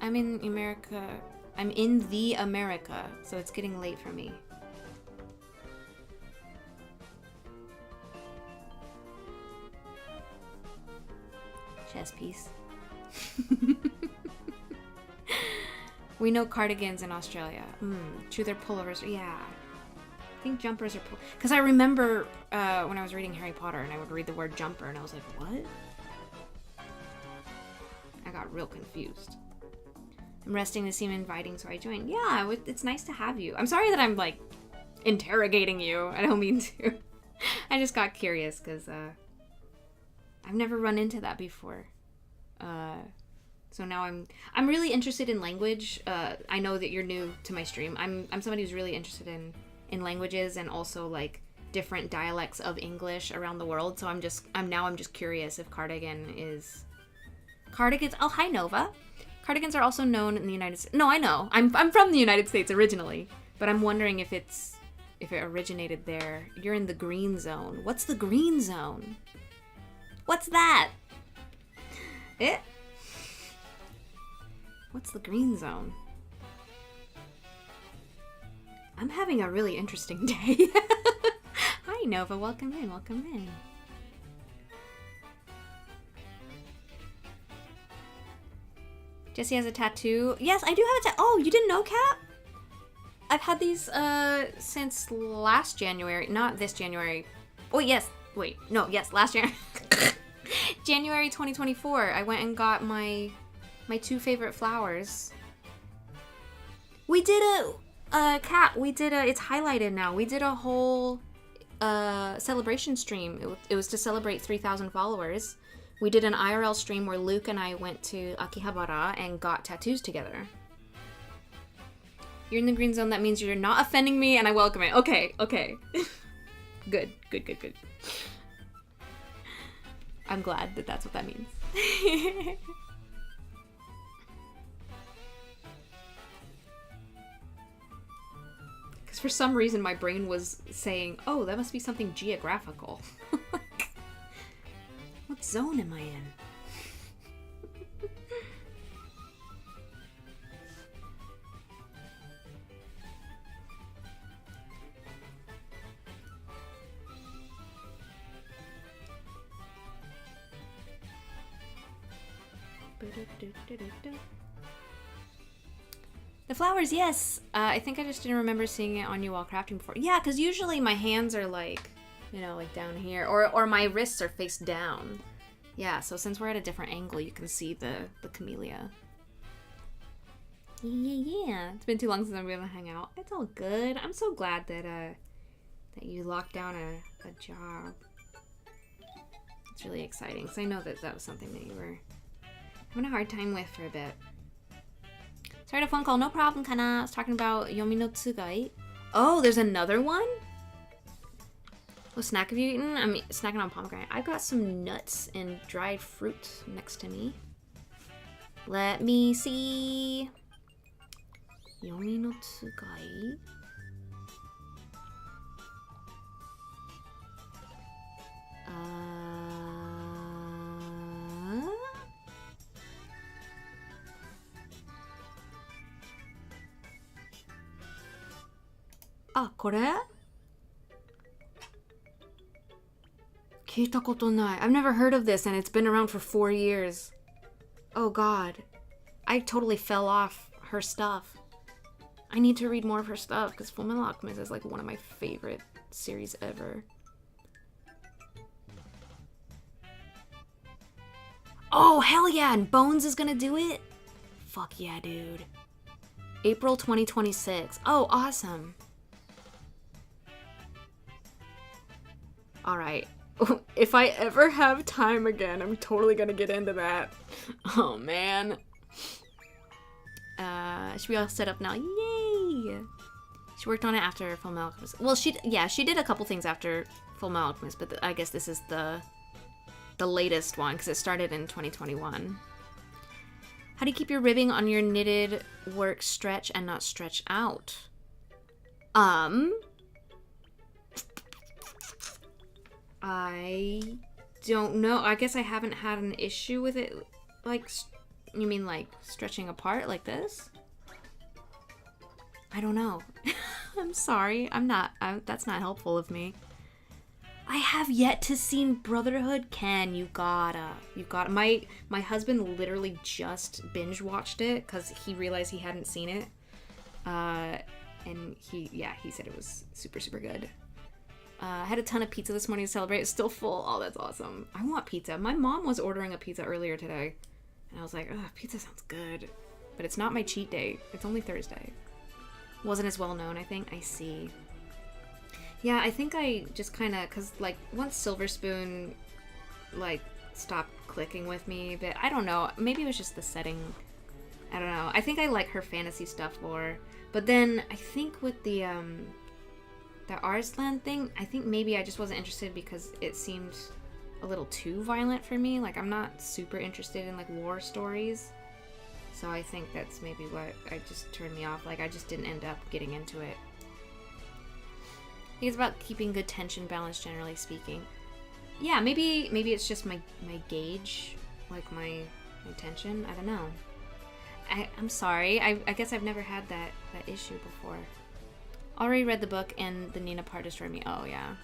I'm in America. I'm in the America, so it's getting late for me. Chess piece. We know cardigans in Australia. True, they're pullovers. Yeah. I think jumpers are... Because I remember when I was reading Harry Potter and I would read the word jumper and I was like, what? I got real confused. I'm resting to seem inviting, so I joined. Yeah, it's nice to have you. I'm sorry that I'm, like, interrogating you. I don't mean to. I just got curious because I've never run into that before. So now I'm really interested in language. I know that you're new to my stream. I'm somebody who's really interested in languages and also like different dialects of English around the world. So I'm just curious if cardigan is cardigans. Oh, hi Nova. Cardigans are also known in the United States. No, I know. I'm from the United States originally, but I'm wondering if it originated there. You're in the green zone. What's the green zone? What's that? What's the green zone? I'm having a really interesting day. Hi Nova, welcome in. Jessie has a tattoo. Yes, I do have a tattoo. Oh, you didn't know, Kat? I've had these since last January. Not this January. Oh, yes. Wait. No, yes, last January. January 2024. I went and got my two favorite flowers. We did Kat, it's highlighted now. We did a whole celebration stream. It was to celebrate 3,000 followers. We did an IRL stream where Luke and I went to Akihabara and got tattoos together. You're in the green zone. That means you're not offending me, and I welcome it. Okay. Good. I'm glad that that's what that means. Because for some reason my brain was saying, oh, that must be something geographical. What zone am I in? The flowers, yes. I think I just didn't remember seeing it on you while crafting before. Yeah, because usually my hands are like, you know, like down here, or my wrists are face down. Yeah, so since we're at a different angle, you can see the camellia. Yeah. It's been too long since I've been able to hang out. It's all good. I'm so glad that that you locked down a job. It's really exciting, because I know that that was something that you were having a hard time with for a bit. Sorry to phone call. No problem, Kana. I was talking about Yomi no Tsugai. Oh, there's another one? What snack have you eaten? I'm snacking on pomegranate. I've got some nuts and dried fruit next to me. Let me see. Yomi no Tsugai. Ah, これ? 聞いたことない. I've never heard of this, and it's been around for 4 years. Oh god. I totally fell off her stuff. I need to read more of her stuff, because Fullmetal Alchemist is like one of my favorite series ever. Oh, hell yeah, and Bones is gonna do it? Fuck yeah, dude. April 2026. Oh, awesome. Alright. If I ever have time again, I'm totally gonna get into that. Oh, man. Should we all set up now? Yay! She worked on it after Fullmetal Alchemist. Well, she did a couple things after Fullmetal Alchemist, but I guess this is the latest one, because it started in 2021. How do you keep your ribbing on your knitted work stretch and not stretch out? I don't know. I guess I haven't had an issue with it. Like, you mean like stretching apart like this? I don't know. I'm sorry. That's not helpful of me. I have yet to see Brotherhood. Ken, you gotta. My husband literally just binge watched it because he realized he hadn't seen it. And he said it was super, super good. I had a ton of pizza this morning to celebrate. It's still full. Oh, that's awesome. I want pizza. My mom was ordering a pizza earlier today. And I was like, ugh, pizza sounds good. But it's not my cheat day. It's only Thursday. Wasn't as well known, I think. I see. Yeah, I think I just kind of... Because, like, once Silver Spoon, like, stopped clicking with me. But I don't know. Maybe it was just the setting. I don't know. I think I like her fantasy stuff more. But then, I think with the Arslan thing, I think maybe I just wasn't interested because it seemed a little too violent for me. Like, I'm not super interested in, like, war stories. So I think that's maybe what just turned me off. Like, I just didn't end up getting into it. I think it's about keeping good tension balance, generally speaking. Yeah, maybe it's just my gauge, like my tension. I don't know. I'm sorry. I guess I've never had that issue before. Already read the book, and the Nina part destroyed me. Oh, yeah.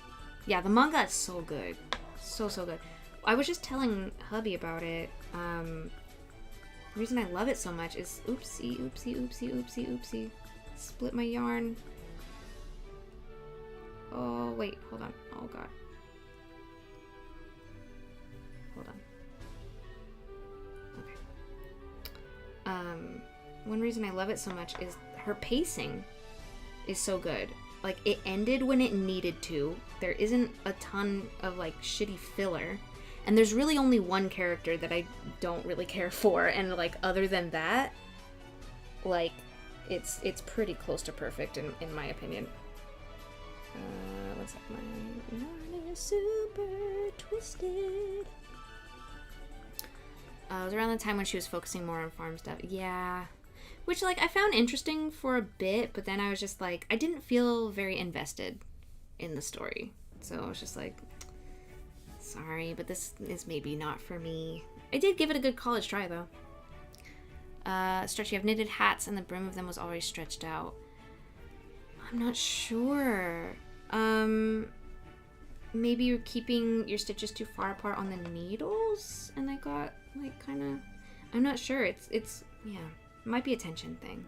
Yeah, the manga is so good. So good. I was just telling hubby about it. The reason I love it so much is... Oopsie. Split my yarn. Oh, wait. Hold on. Oh, God. Hold on. Okay. One reason I love it so much is her pacing is so good. Like, it ended when it needed to. There isn't a ton of, like, shitty filler. And there's really only one character that I don't really care for. And, like, other than that, like, it's pretty close to perfect in my opinion. Looks like my yarn is super twisted. It was around the time when she was focusing more on farm stuff. Yeah. Which, like, I found interesting for a bit, but then I was just like, I didn't feel very invested in the story. So I was just like, sorry, but this is maybe not for me. I did give it a good college try, though. Stretch, you have knitted hats, and the brim of them was already stretched out. I'm not sure. Maybe you're keeping your stitches too far apart on the needles, and I got, like, kind of... I'm not sure. It's yeah. It might be a tension thing.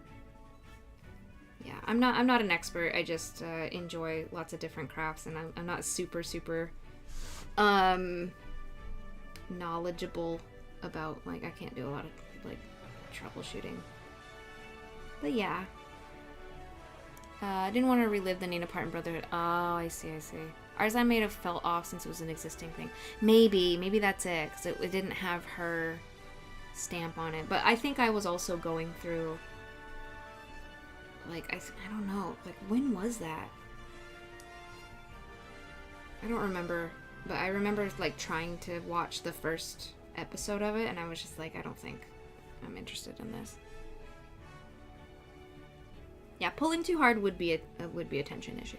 Yeah, I'm not an expert. I just enjoy lots of different crafts, and I'm not super knowledgeable about, like, I can't do a lot of, like, troubleshooting. But yeah. I didn't want to relive the Nina Parton Brotherhood. Oh, I see. Arzan may have fell off since it was an existing thing. Maybe that's it, because it didn't have her stamp on it. But I think I was also going through, like, I don't know, like, when was that? I don't remember, but I remember, like, trying to watch the first episode of it, and I was just like, I don't think I'm interested in this. Yeah, pulling too hard would be a tension issue.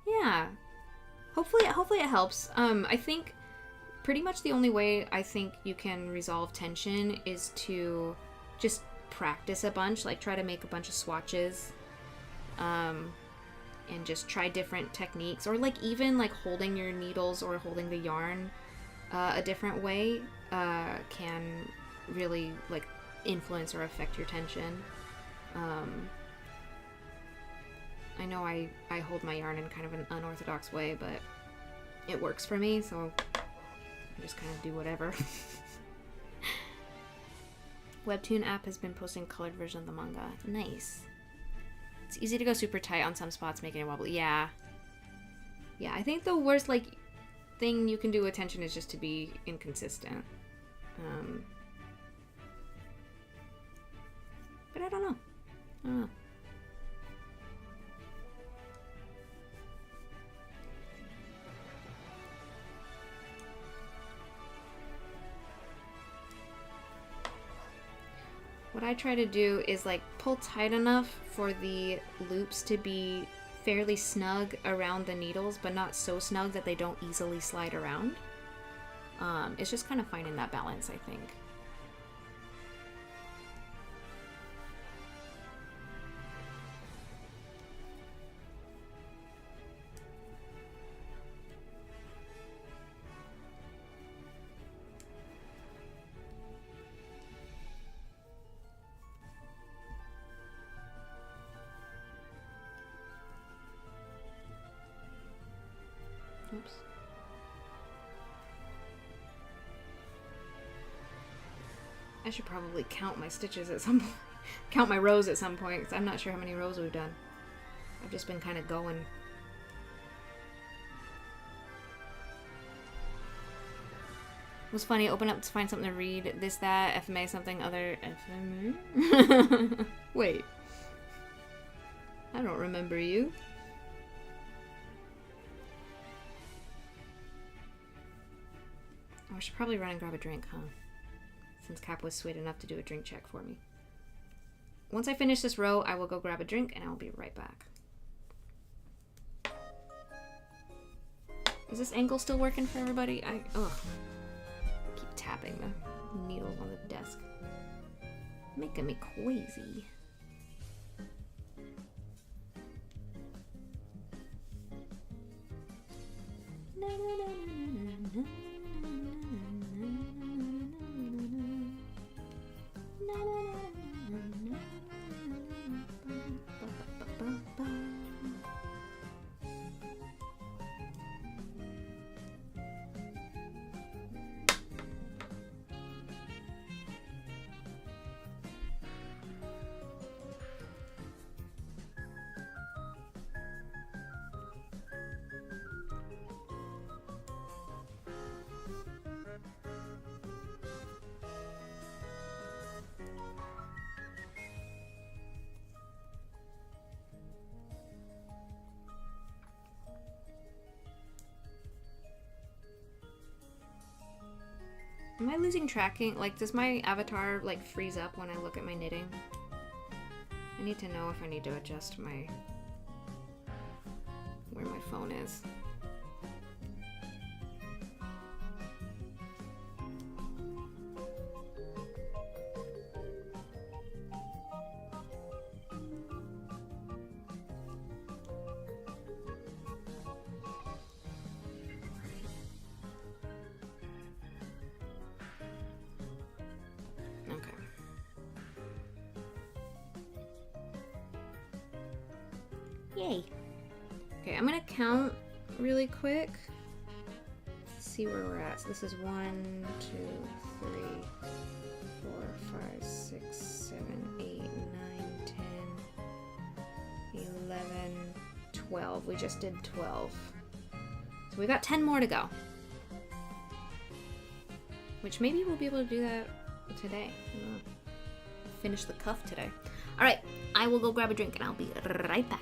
Yeah. Hopefully it helps. I think pretty much the only way I think you can resolve tension is to just practice a bunch, like try to make a bunch of swatches, and just try different techniques, or like even like holding your needles or holding the yarn a different way can really like influence or affect your tension. I know I hold my yarn in kind of an unorthodox way, but it works for me, so I just kind of do whatever. Webtoon app has been posting colored version of the manga. Nice. It's easy to go super tight on some spots, making it wobbly. Yeah. Yeah, I think the worst, like, thing you can do with tension is just to be inconsistent. But I don't know. What I try to do is like pull tight enough for the loops to be fairly snug around the needles, but not so snug that they don't easily slide around. It's just kind of finding that balance, I think. Oops. I should probably count my stitches at some point. Count my rows at some point, because I'm not sure how many rows we've done. I've just been kind of going. It was funny, open up to find something to read. This, that, FMA, something, other FMA? Wait. I don't remember you. Oh, I should probably run and grab a drink, huh? Since Cap was sweet enough to do a drink check for me. Once I finish this row, I will go grab a drink, and I will be right back. Is this angle still working for everybody? I keep tapping the needles on the desk. Making me crazy. Na, na, na, na, na. Am I losing tracking? Like, does my avatar, like, freeze up when I look at my knitting? I need to know if I need to adjust my... where my phone is. Yay. Okay, I'm gonna count really quick. Let's see where we're at. So this is 1, 2, 3, 4, 5, 6, 7, 8, 9, 10, 11, 12. We just did 12. So we got 10 more to go. Which maybe we'll be able to do that today. Finish the cuff today. Alright, I will go grab a drink and I'll be right back.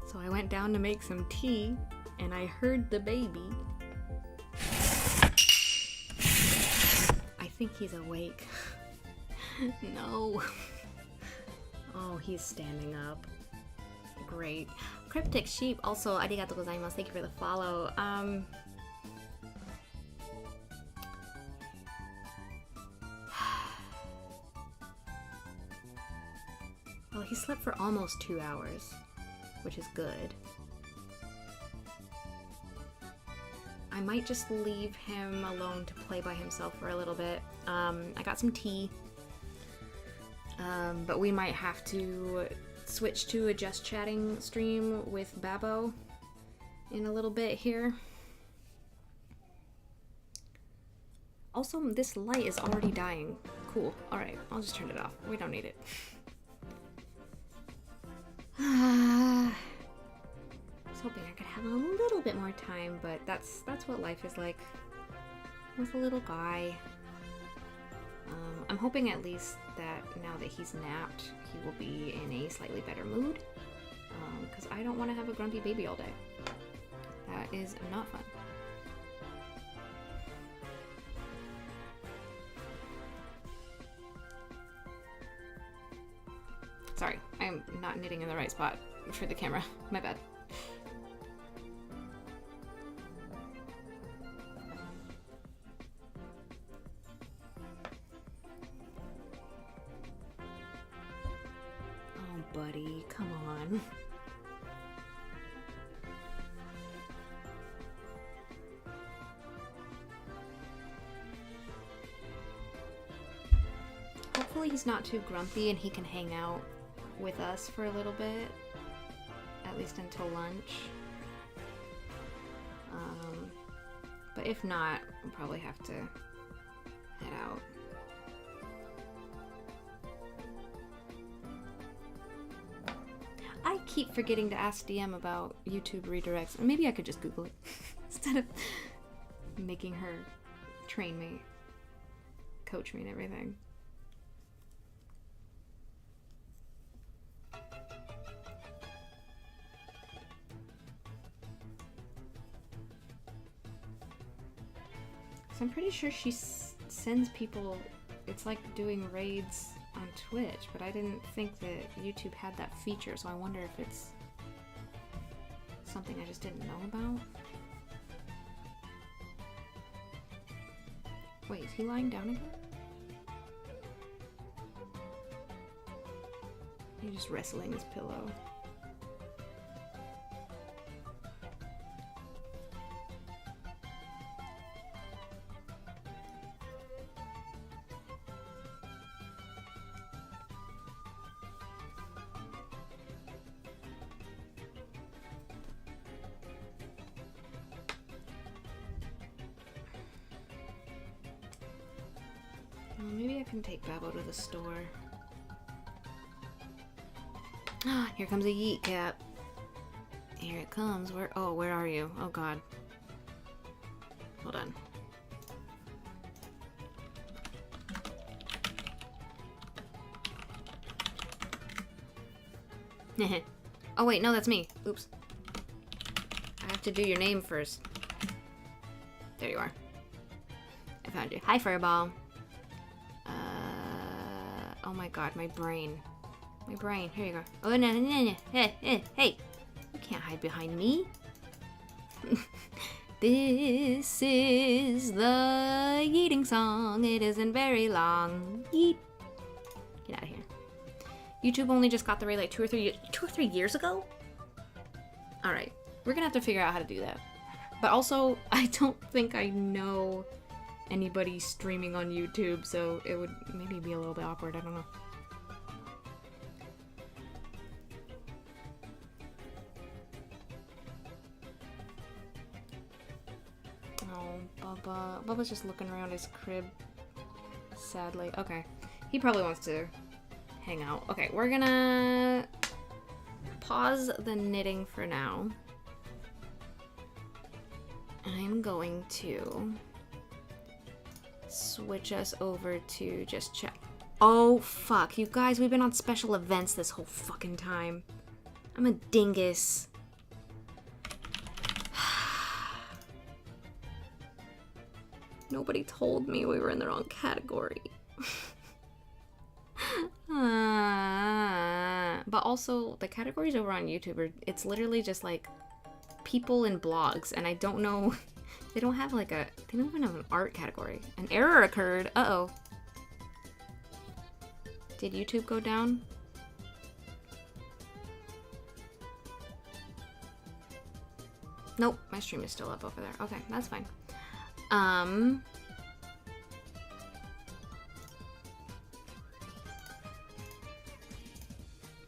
So I went down to make some tea, and I heard the baby. I think he's awake. No. Oh, he's standing up. Great. Cryptic Sheep, also, arigatou gozaimasu. Thank you for the follow. Well, he slept for almost 2 hours, which is good. I might just leave him alone to play by himself for a little bit. I got some tea, but we might have to switch to a just chatting stream with Babbo in a little bit here. Also, this light is already dying. Cool. Alright, I'll just turn it off. We don't need it. I was hoping I could have a little bit more time, but that's what life is like with a little guy. I'm hoping at least that now that he's napped, he will be in a slightly better mood. Because I don't want to have a grumpy baby all day. That is not fun. Sorry, I'm not knitting in the right spot for the camera. My bad. Oh, buddy, come on. Hopefully he's not too grumpy and he can hang out with us for a little bit, at least until lunch. But if not, we'll probably have to head out. I keep forgetting to ask DM about YouTube redirects. Maybe I could just Google it instead of making her train me, coach me and everything. I'm pretty sure she sends people, it's like doing raids on Twitch, but I didn't think that YouTube had that feature, so I wonder if it's something I just didn't know about. Wait, is he lying down again? He's just wrestling his pillow. Maybe I can take Babbo to the store. Ah, here comes a yeet cap. Here it comes. Where are you? Oh god. Hold on. Oh wait, no, that's me. Oops. I have to do your name first. There you are. I found you. Hi, Furball. Oh my god, my brain. My brain. Here you go. Oh, no, no, no. Hey. You can't hide behind me. This is the yeeting song. It isn't very long. Yeet. Get out of here. YouTube only just got the raid like 2 or 3 years ago? Alright. We're gonna have to figure out how to do that. But also, I don't think I know anybody streaming on YouTube, so it would maybe be a little bit awkward. I don't know. Oh, Bubba. Bubba's just looking around his crib sadly. Okay. He probably wants to hang out. Okay, we're gonna pause the knitting for now. I'm going to switch us over to just check. Oh, fuck. You guys, we've been on special events this whole fucking time. I'm a dingus. Nobody told me we were in the wrong category. But also, the categories over on YouTube it's literally just like people and blogs, and I don't know. They don't have like they don't even have an art category. An error occurred. Uh-oh. Did YouTube go down? Nope, my stream is still up over there. Okay, that's fine.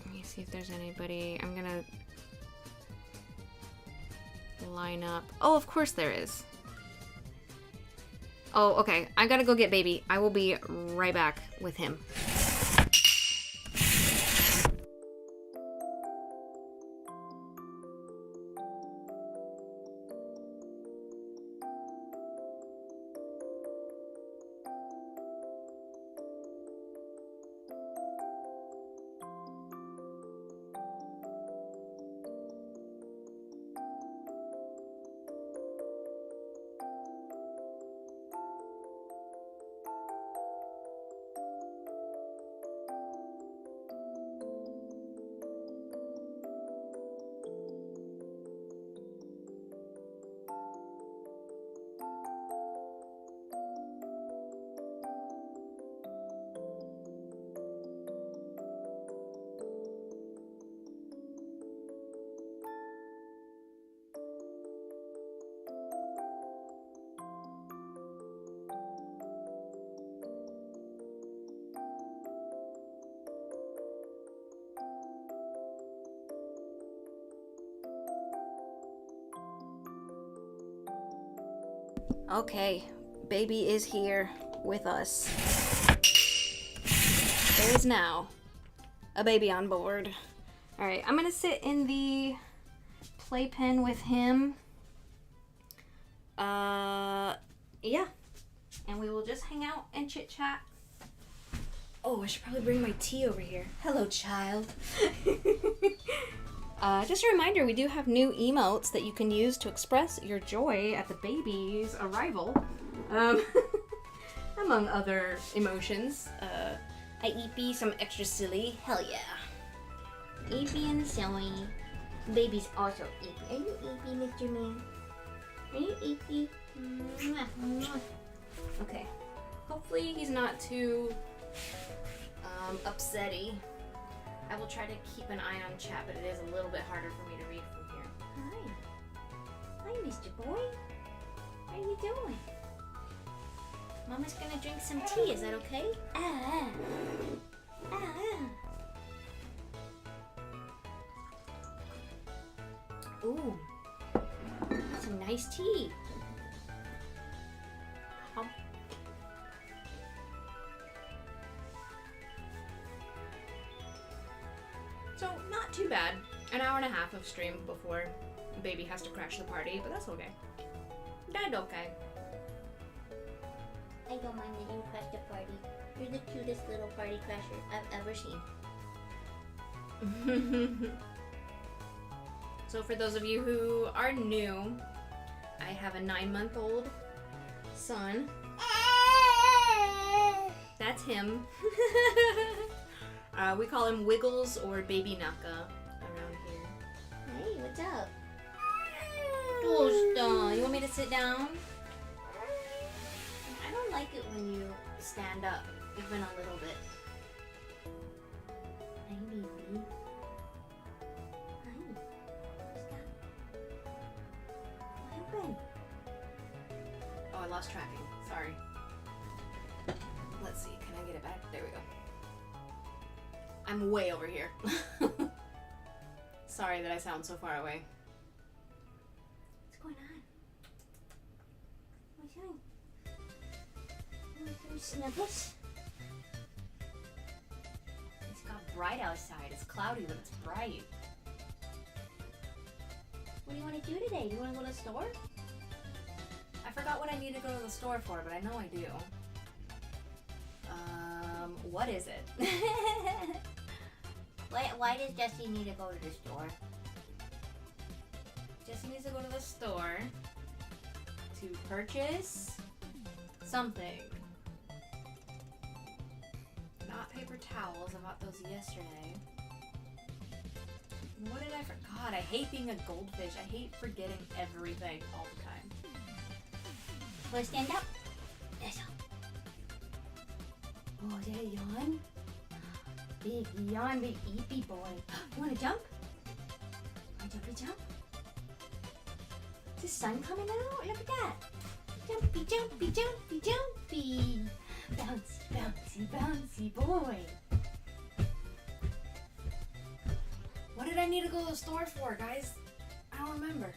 Let me see if there's anybody. I'm gonna line up. Oh, of course there is. Oh, okay. I gotta go get baby. I will be right back with him. Okay, baby is here with us. There is now a baby on board. Alright, I'm gonna sit in the playpen with him. Yeah. And we will just hang out and chit chat. Oh, I should probably bring my tea over here. Hello, child. Just a reminder, we do have new emotes that you can use to express your joy at the baby's arrival. Among other emotions. I eepy, some extra silly. Hell yeah. Eepy and silly. Baby's also eepy. Are you eepy, Mr. Man? Are you eepy? Mwah, mwah. Okay. Hopefully he's not too upsetty. I will try to keep an eye on chat, but it is a little bit harder for me to read from here. Hi. Hi, Mr. Boy. How are you doing? Mama's gonna drink some tea, is that okay? Ooh. That's some nice tea. So, not too bad. An hour and a half of stream before baby has to crash the party, but that's okay. That's okay. I don't mind that you crash the party. You're the cutest little party crasher I've ever seen. So for those of you who are new, I have a 9-month-old son. That's him. We call him Wiggles or Baby Naka around here. Hey, what's up? You want me to sit down? I don't like it when you stand up, even a little bit. Hey, baby. Hi. What happened? Oh, I lost tracking. Sorry. Let's see. Can I get it back? There we go. I'm way over here. Sorry that I sound so far away. What's going on? What's going on? Want some snuggles? It's got bright outside. It's cloudy, but it's bright. What do you want to do today? Do you want to go to the store? I forgot what I need to go to the store for, but I know I do. What is it? Why does Jesse need to go to the store? Jesse needs to go to the store to purchase something. Not paper towels. I bought those yesterday. What did I forget? God, I hate being a goldfish. I hate forgetting everything all the time. Want to stand up? Yes. Oh, is that a yawn? Big yawn, big eepy boy. You want to jump? Want to jumpy jump? Is the sun coming out? Look at that. Jumpy, jumpy, jumpy, jumpy. Bouncy, bouncy, bouncy boy. What did I need to go to the store for, guys? I don't remember.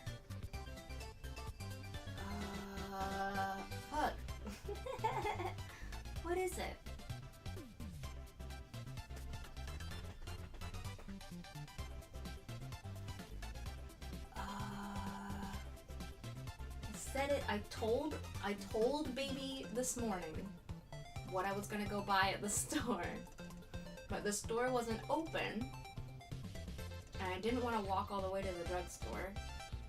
Fuck. said it. I told baby this morning what I was gonna go buy at the store, but the store wasn't open, and I didn't want to walk all the way to the drugstore,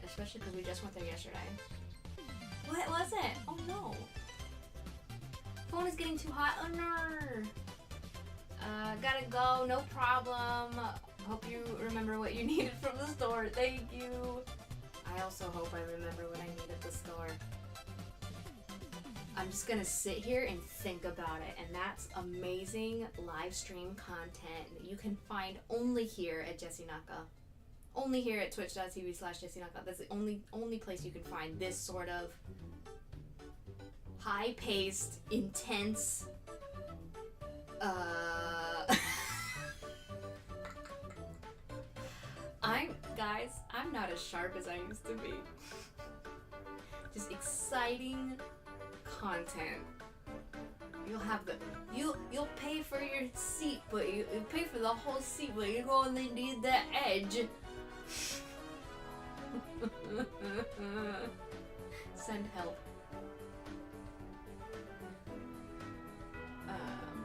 especially because we just went there yesterday. What was it? Oh no. Phone is getting too hot. Oh no. Gotta go. No problem. Hope you remember what you needed from the store. Thank you. I also hope I remember what I need at the store. I'm just gonna sit here and think about it, and that's amazing live stream content that you can find only here at Jessie Naka. Only here at twitch.tv/Jessie Naka. That's the only place you can find this sort of high-paced, intense, I'm not as sharp as I used to be. Just exciting content. You'll pay for your seat, but you pay for the whole seat, but you only need the edge. Send help.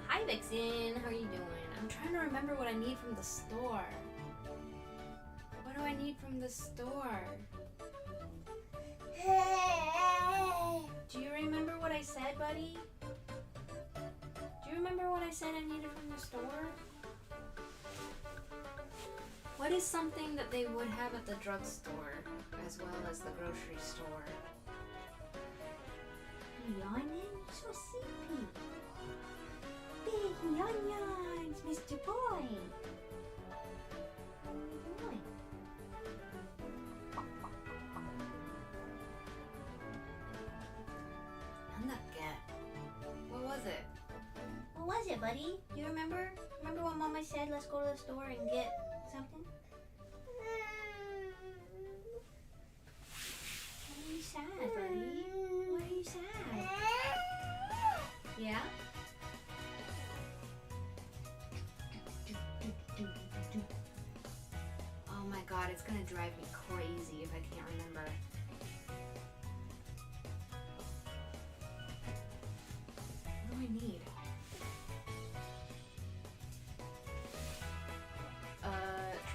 Hi Vixen, how are you doing? I'm trying to remember what I need from the store. What do I need from the store? Do you remember what I said, buddy? Do you remember what I said I needed from the store? What is something that they would have at the drugstore as well as the grocery store? Yawning? You're so sleepy. Big yawns, Mr. Boy. What are you doing? What was it? What was it, buddy? Do you remember? Remember what Mama said? Let's go to the store and get something? Why are you sad, buddy? Why are you sad? Yeah? Oh my god, it's gonna drive me crazy if I can't remember. What do I need?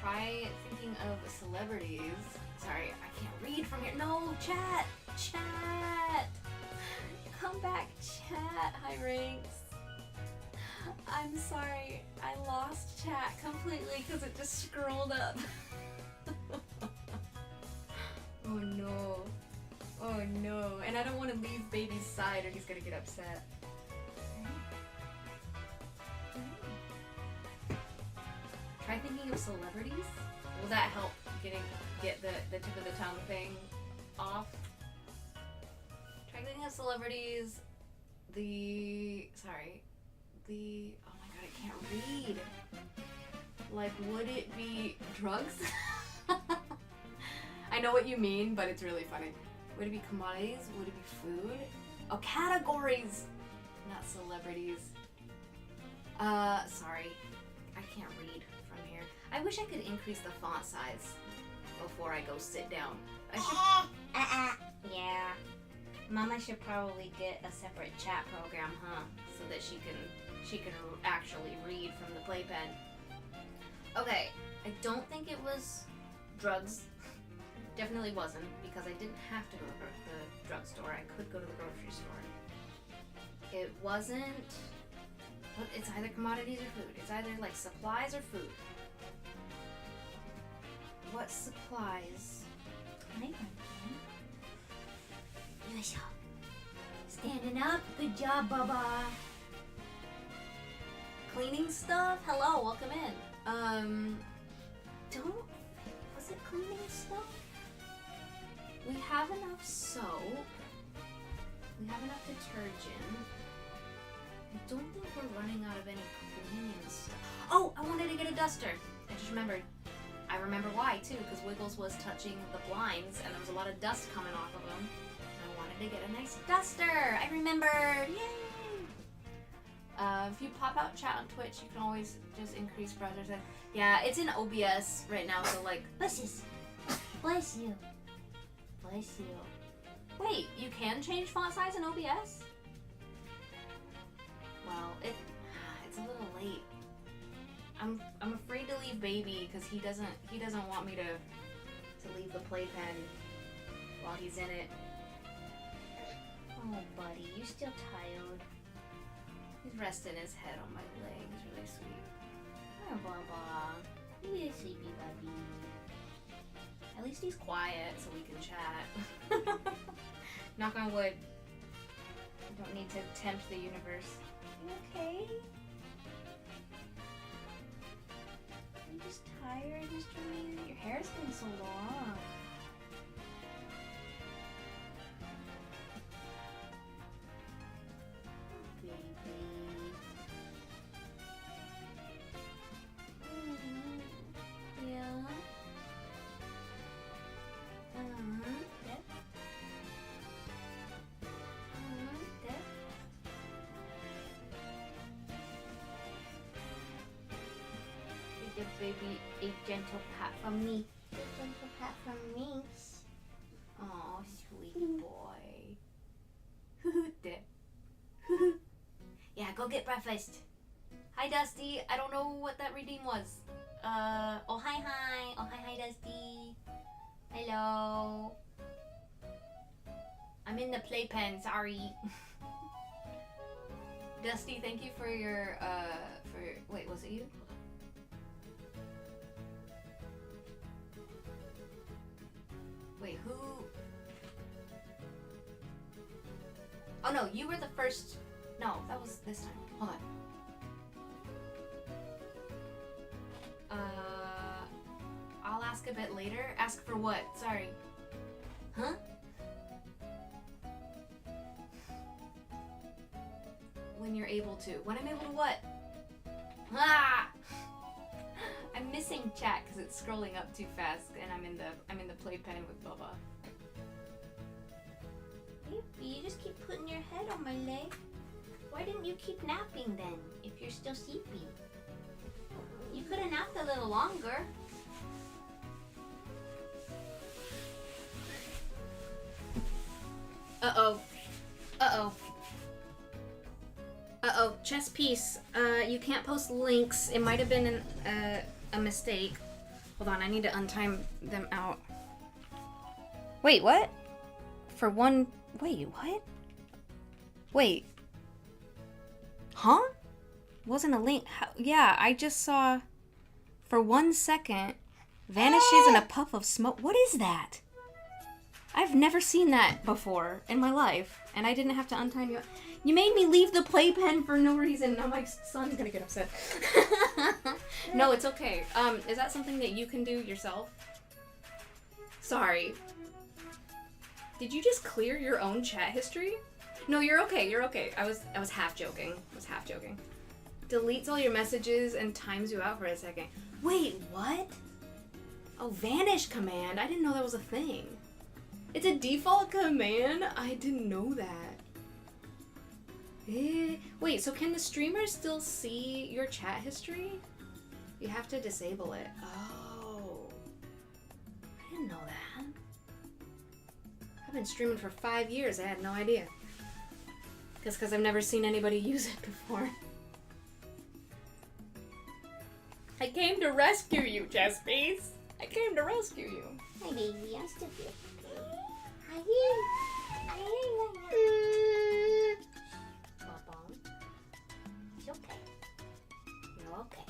Try thinking of celebrities. Sorry, I can't read from here. No, chat! Chat! Come back, chat. Hi, Ranks. I'm sorry. I lost chat completely because it just scrolled up. Oh no. Oh no. And I don't want to leave baby's side or he's gonna get upset. Try thinking of celebrities. Will that help get the tip of the tongue thing off? Try thinking of celebrities. Oh my god, I can't read. Like, would it be drugs? I know what you mean, but it's really funny. Would it be commodities? Would it be food? Oh, categories! Not celebrities. Sorry. I can't read from here. I wish I could increase the font size before I go sit down. I should... Yeah. Mama should probably get a separate chat program, huh? So that she can actually read from the playpen. Okay, I don't think it was drugs. Definitely wasn't, because I didn't have to go to the drugstore. I could go to the grocery store. It wasn't... It's either commodities or food. It's either like supplies or food. What supplies? Standing up. Good job, Bubba. Cleaning stuff? Hello, welcome in. Was it cleaning stuff? We have enough soap. We have enough detergent. I don't think we're running out of any cleaning stuff. Oh, I wanted to get a duster. I just remembered. I remember why, too, because Wiggles was touching the blinds, and there was a lot of dust coming off of them. I wanted to get a nice duster. I remembered. Yay! If you pop out chat on Twitch, you can always just increase browser size. Yeah, it's in OBS right now, so like... Bless you. Bless you. Bless you. Wait, you can change font size in OBS? Well, it's a little late. I'm afraid to leave baby because he doesn't want me to leave the playpen while he's in it. Oh, buddy, you still tired? He's resting his head on my leg. He's really sweet. Oh, Baba. He's a sleepy baby. At least he's quiet so we can chat. Knock on wood. I don't need to tempt the universe. You okay? Are you just tired, Mr. Man? Your hair's been so long. Give baby a gentle pat from me. A gentle pat from me. Oh, sweet boy. Yeah, go get breakfast. Hi, Dusty. I don't know what that redeem was. Oh, hi. Oh, hi, Dusty. Hello. I'm in the playpen, sorry. Dusty, thank you for your, wait, was it you? Wait, who? Oh no, you were the first. No, that was this time. Hold on. I'll ask a bit later. Ask for what? Sorry. Huh? When you're able to. When I'm able to what? Ah! I'm missing chat because it's scrolling up too fast, and I'm in the playpen with Bubba. Baby, you just keep putting your head on my leg. Why didn't you keep napping then, if you're still sleepy? You could have napped a little longer. Uh-oh. Uh-oh. Uh-oh. Chess piece. You can't post links. It might have been a mistake. Hold on, I need to untime them out. Wait, what? For one... Wait, what? Wait. Huh? Wasn't a link. How... Yeah, I just saw... For 1 second, vanishes in a puff of smoke. What is that? I've never seen that before in my life, and I didn't have to untime you. You made me leave the playpen for no reason. Now my son's gonna get upset. No, it's okay. Is that something that you can do yourself? Sorry. Did you just clear your own chat history? No, you're okay. You're okay. I was half joking. Deletes all your messages and times you out for a second. Wait, what? Oh, vanish command. I didn't know that was a thing. It's a default command? I didn't know that. Wait, so can the streamer still see your chat history? You have to disable it. Oh. I didn't know that. I've been streaming for 5 years. I had no idea. Just because I've never seen anybody use it before. I came to rescue you, Chesspies. I came to rescue you. Hi, baby. I'm still here. Hi. It's okay. You're okay.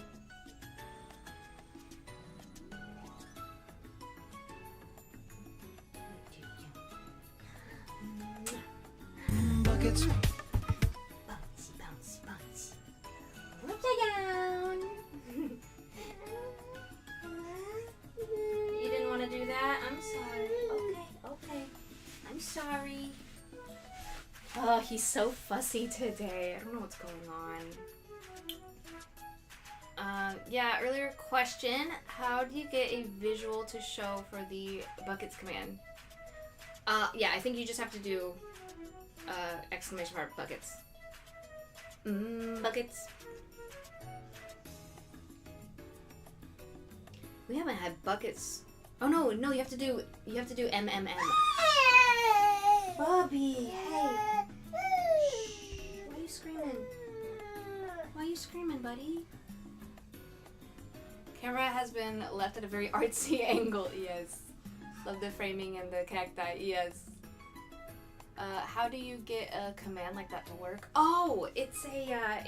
Buckets. Bouncy, bouncy, bouncy. Upside down. You didn't want to do that? I'm sorry. Okay. I'm sorry. Oh, he's so fussy today. I don't know what's going on. Yeah, earlier question. How do you get a visual to show for the buckets command? Yeah, I think you just have to do exclamation mark buckets. Buckets. We haven't had buckets. Oh no, you have to do MMM. Bubby, hey. Shh. Why are you screaming? Why are you screaming, buddy? Camera has been left at a very artsy angle. Yes. Love the framing and the cacti. Yes. How do you get a command like that to work? Oh, it's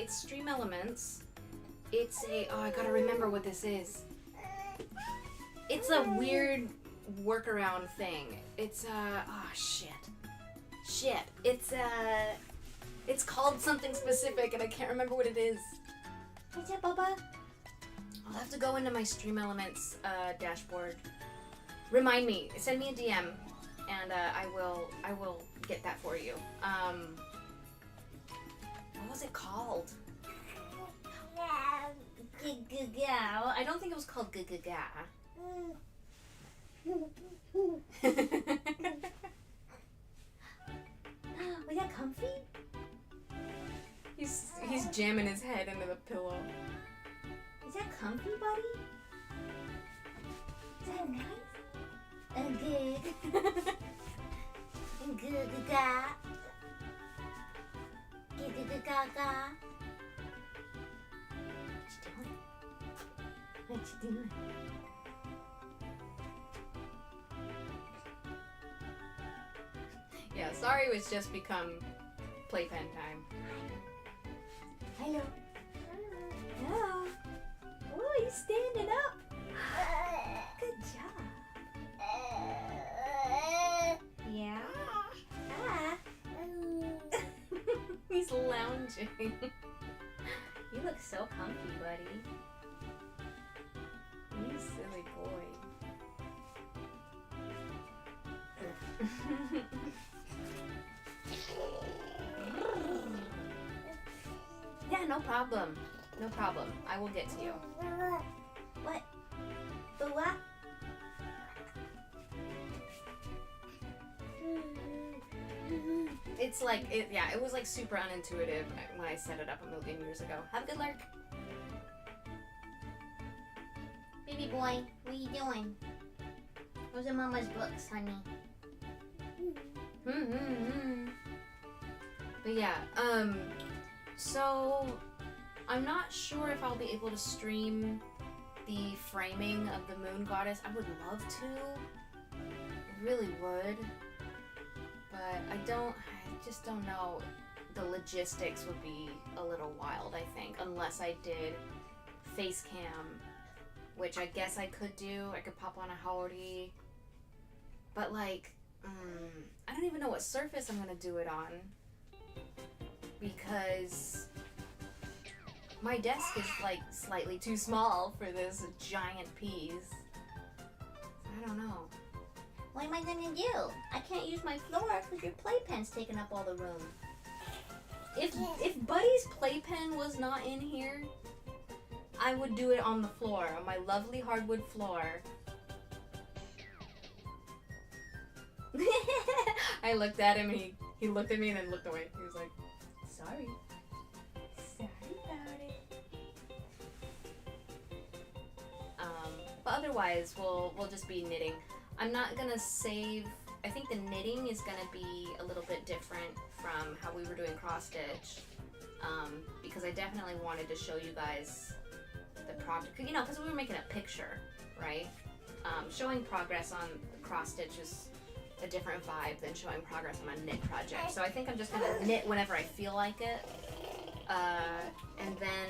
Stream Elements. Oh, I gotta remember what this is. It's a weird workaround thing. It's oh shit. It's called something specific and I can't remember what it is. What's up, Bubba? I'll have to go into my Stream Elements dashboard. Remind me. Send me a DM, and I will get that for you. What was it called? I don't think it was called Gaga. Was that comfy? He's jamming his head into the pillow. Is that comfy, buddy? Is that nice? Good. Good. What you doing? Yeah, sorry, it's just become playpen time. Hello. Hello. Oh, he's standing up. Good job. Yeah. Ah. He's lounging. You look so comfy, buddy. You silly boy. Yeah, no problem. No problem. I will get to you. What? The what? It's like, it was like super unintuitive when I set it up a million years ago. Have a good lurk. Baby boy, what are you doing? Those are Mama's books, honey. But yeah, so I'm not sure if I'll be able to stream the framing of the moon goddess. I would love to. I really would. But I just don't know. The logistics would be a little wild, I think, unless I did face cam, which I guess I could do. I could pop on a howdy. But like, I don't even know what surface I'm gonna do it on, because my desk is like slightly too small for this giant piece. I don't know. What am I gonna do? I can't use my floor because your playpen's taking up all the room. If Buddy's playpen was not in here, I would do it on the floor, on my lovely hardwood floor. I looked at him and he looked at me and then looked away. He was like, sorry. Sorry about it. But otherwise, we'll just be knitting. I'm not gonna save. I think the knitting is gonna be a little bit different from how we were doing cross stitch, because I definitely wanted to show you guys the project. You know, because we were making a picture, right? Showing progress on the cross stitch is a different vibe than showing progress on a knit project. So I think I'm just gonna knit whenever I feel like it, and then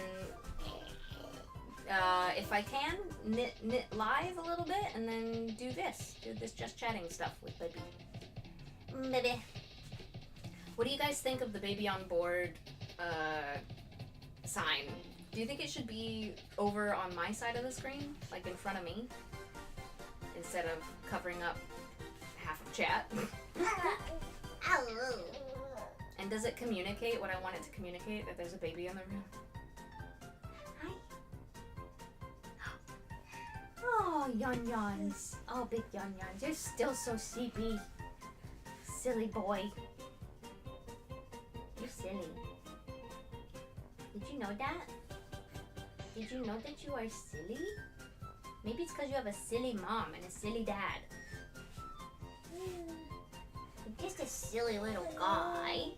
if I can, knit live a little bit, and then do this just chatting stuff with baby. Baby. What do you guys think of the baby on board sign? Do you think it should be over on my side of the screen, like in front of me, instead of covering up half of chat? And does it communicate what I want it to communicate, that there's a baby in the room? Oh, yon-yons. Oh, big yon-yons. You're still so sleepy. Silly boy. You're silly. Did you know that? Did you know that you are silly? Maybe it's because you have a silly mom and a silly dad. You're just a silly little guy.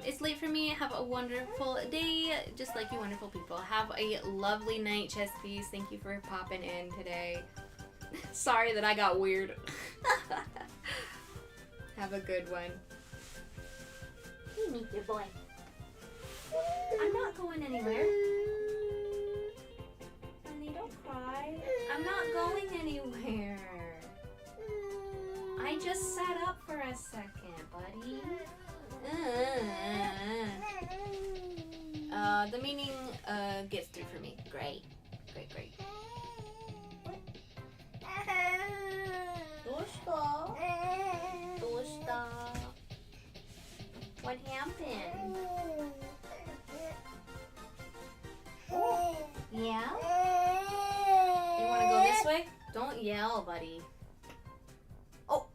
It's late for me. Have a wonderful day, just like you wonderful people. Have a lovely night, chess piece. Thank you for popping in today. Sorry that I got weird. Have a good one. You meet your boy. I'm not going anywhere. Honey, don't cry. I'm not going anywhere. I just sat up for a second, buddy. The meaning gets through for me. Great. Great. Dosta. What happened? Yeah? You want to go this way? Don't yell, buddy. Oh,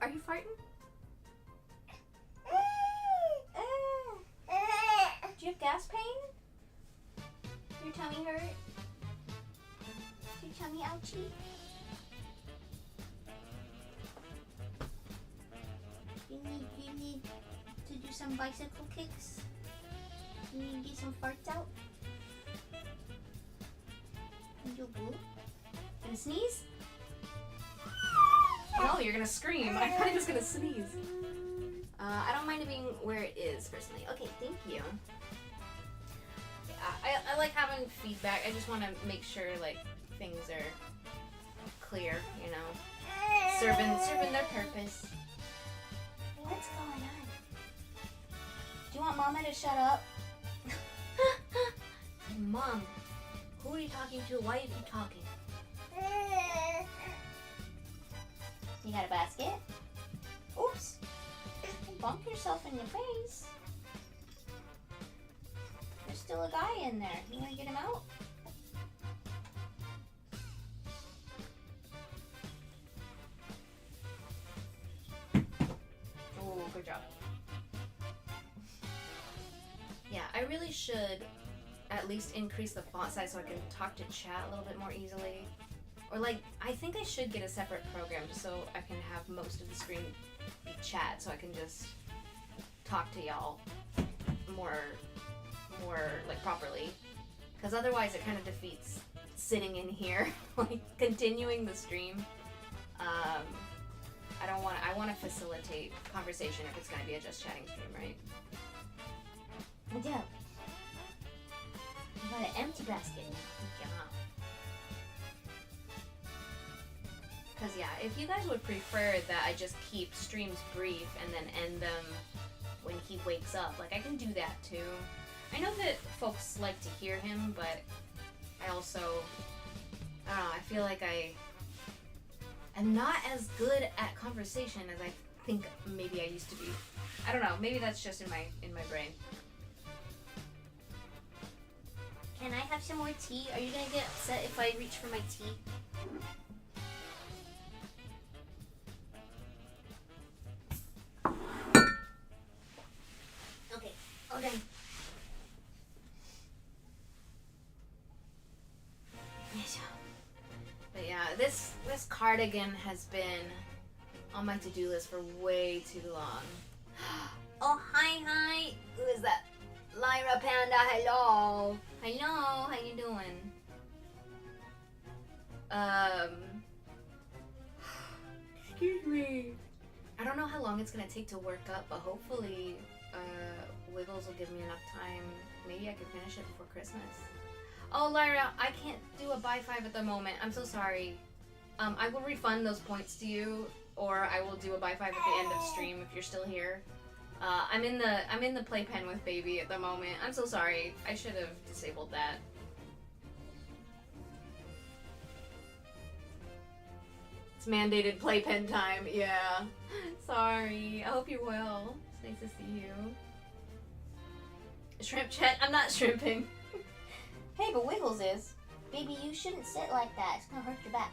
are you farting? Do you have gas pain? Your tummy hurt? Your tummy ouchie? You need to do some bicycle kicks? You need to get some farts out? You boo? Gonna sneeze? No, you're gonna scream. I thought he was gonna sneeze. I don't mind it being where it is, personally. Okay, thank you. Yeah, I like having feedback. I just want to make sure, like, things are clear, you know? Serving their purpose. What's going on? Do you want Mama to shut up? Mom, who are you talking to? Why are you talking? You got a basket? Oops. Bump yourself in the face. There's still a guy in there. You want to get him out? Oh, good job. Yeah, I really should at least increase the font size so I can talk to chat a little bit more easily. Or like, I think I should get a separate program just so I can have most of the screen be chat so I can just talk to y'all more like properly. Because otherwise it kind of defeats sitting in here, like continuing the stream. I want to facilitate conversation if it's going to be a just chatting stream, right? I do. You got an empty basket now. Good job. Because yeah, if you guys would prefer that I just keep streams brief and then end them when he wakes up, like I can do that too. I know that folks like to hear him, but I also, I don't know, I feel like I'm not as good at conversation as I think maybe I used to be. I don't know, maybe that's just in my brain. Can I have some more tea? Are you gonna get upset if I reach for my tea? Okay, okay. But yeah, this cardigan has been on my to-do list for way too long. Oh, hi. Who is that? Lyra Panda, hello. Hello, how you doing? Excuse me. I don't know how long it's gonna take to work up, but hopefully, Wiggles will give me enough time. Maybe I could finish it before Christmas. Oh, Lyra, I can't do a buy 5 at the moment. I'm so sorry. I will refund those points to you, or I will do a buy 5 at the end of stream if you're still here. I'm in the playpen with baby at the moment. I'm so sorry. I should have disabled that. It's mandated playpen time. Yeah. Sorry. I hope you're well. It's nice to see you. Shrimp chat? I'm not shrimping. Hey, but Wiggles is. Baby, you shouldn't sit like that. It's gonna hurt your back.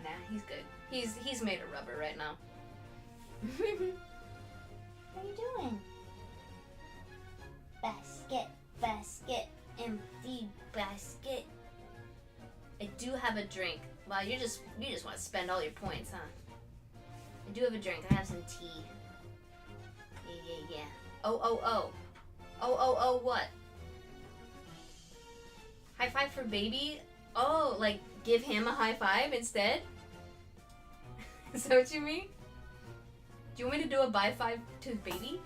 Nah, he's good. He's made of rubber right now. What are you doing? Basket, empty basket. I do have a drink. Wow, you just want to spend all your points, huh? I do have a drink. I have some tea. Yeah. Oh, what? High five for baby? Oh, like give him a high five instead? Is that what you mean? Do you want me to do a bye five to baby?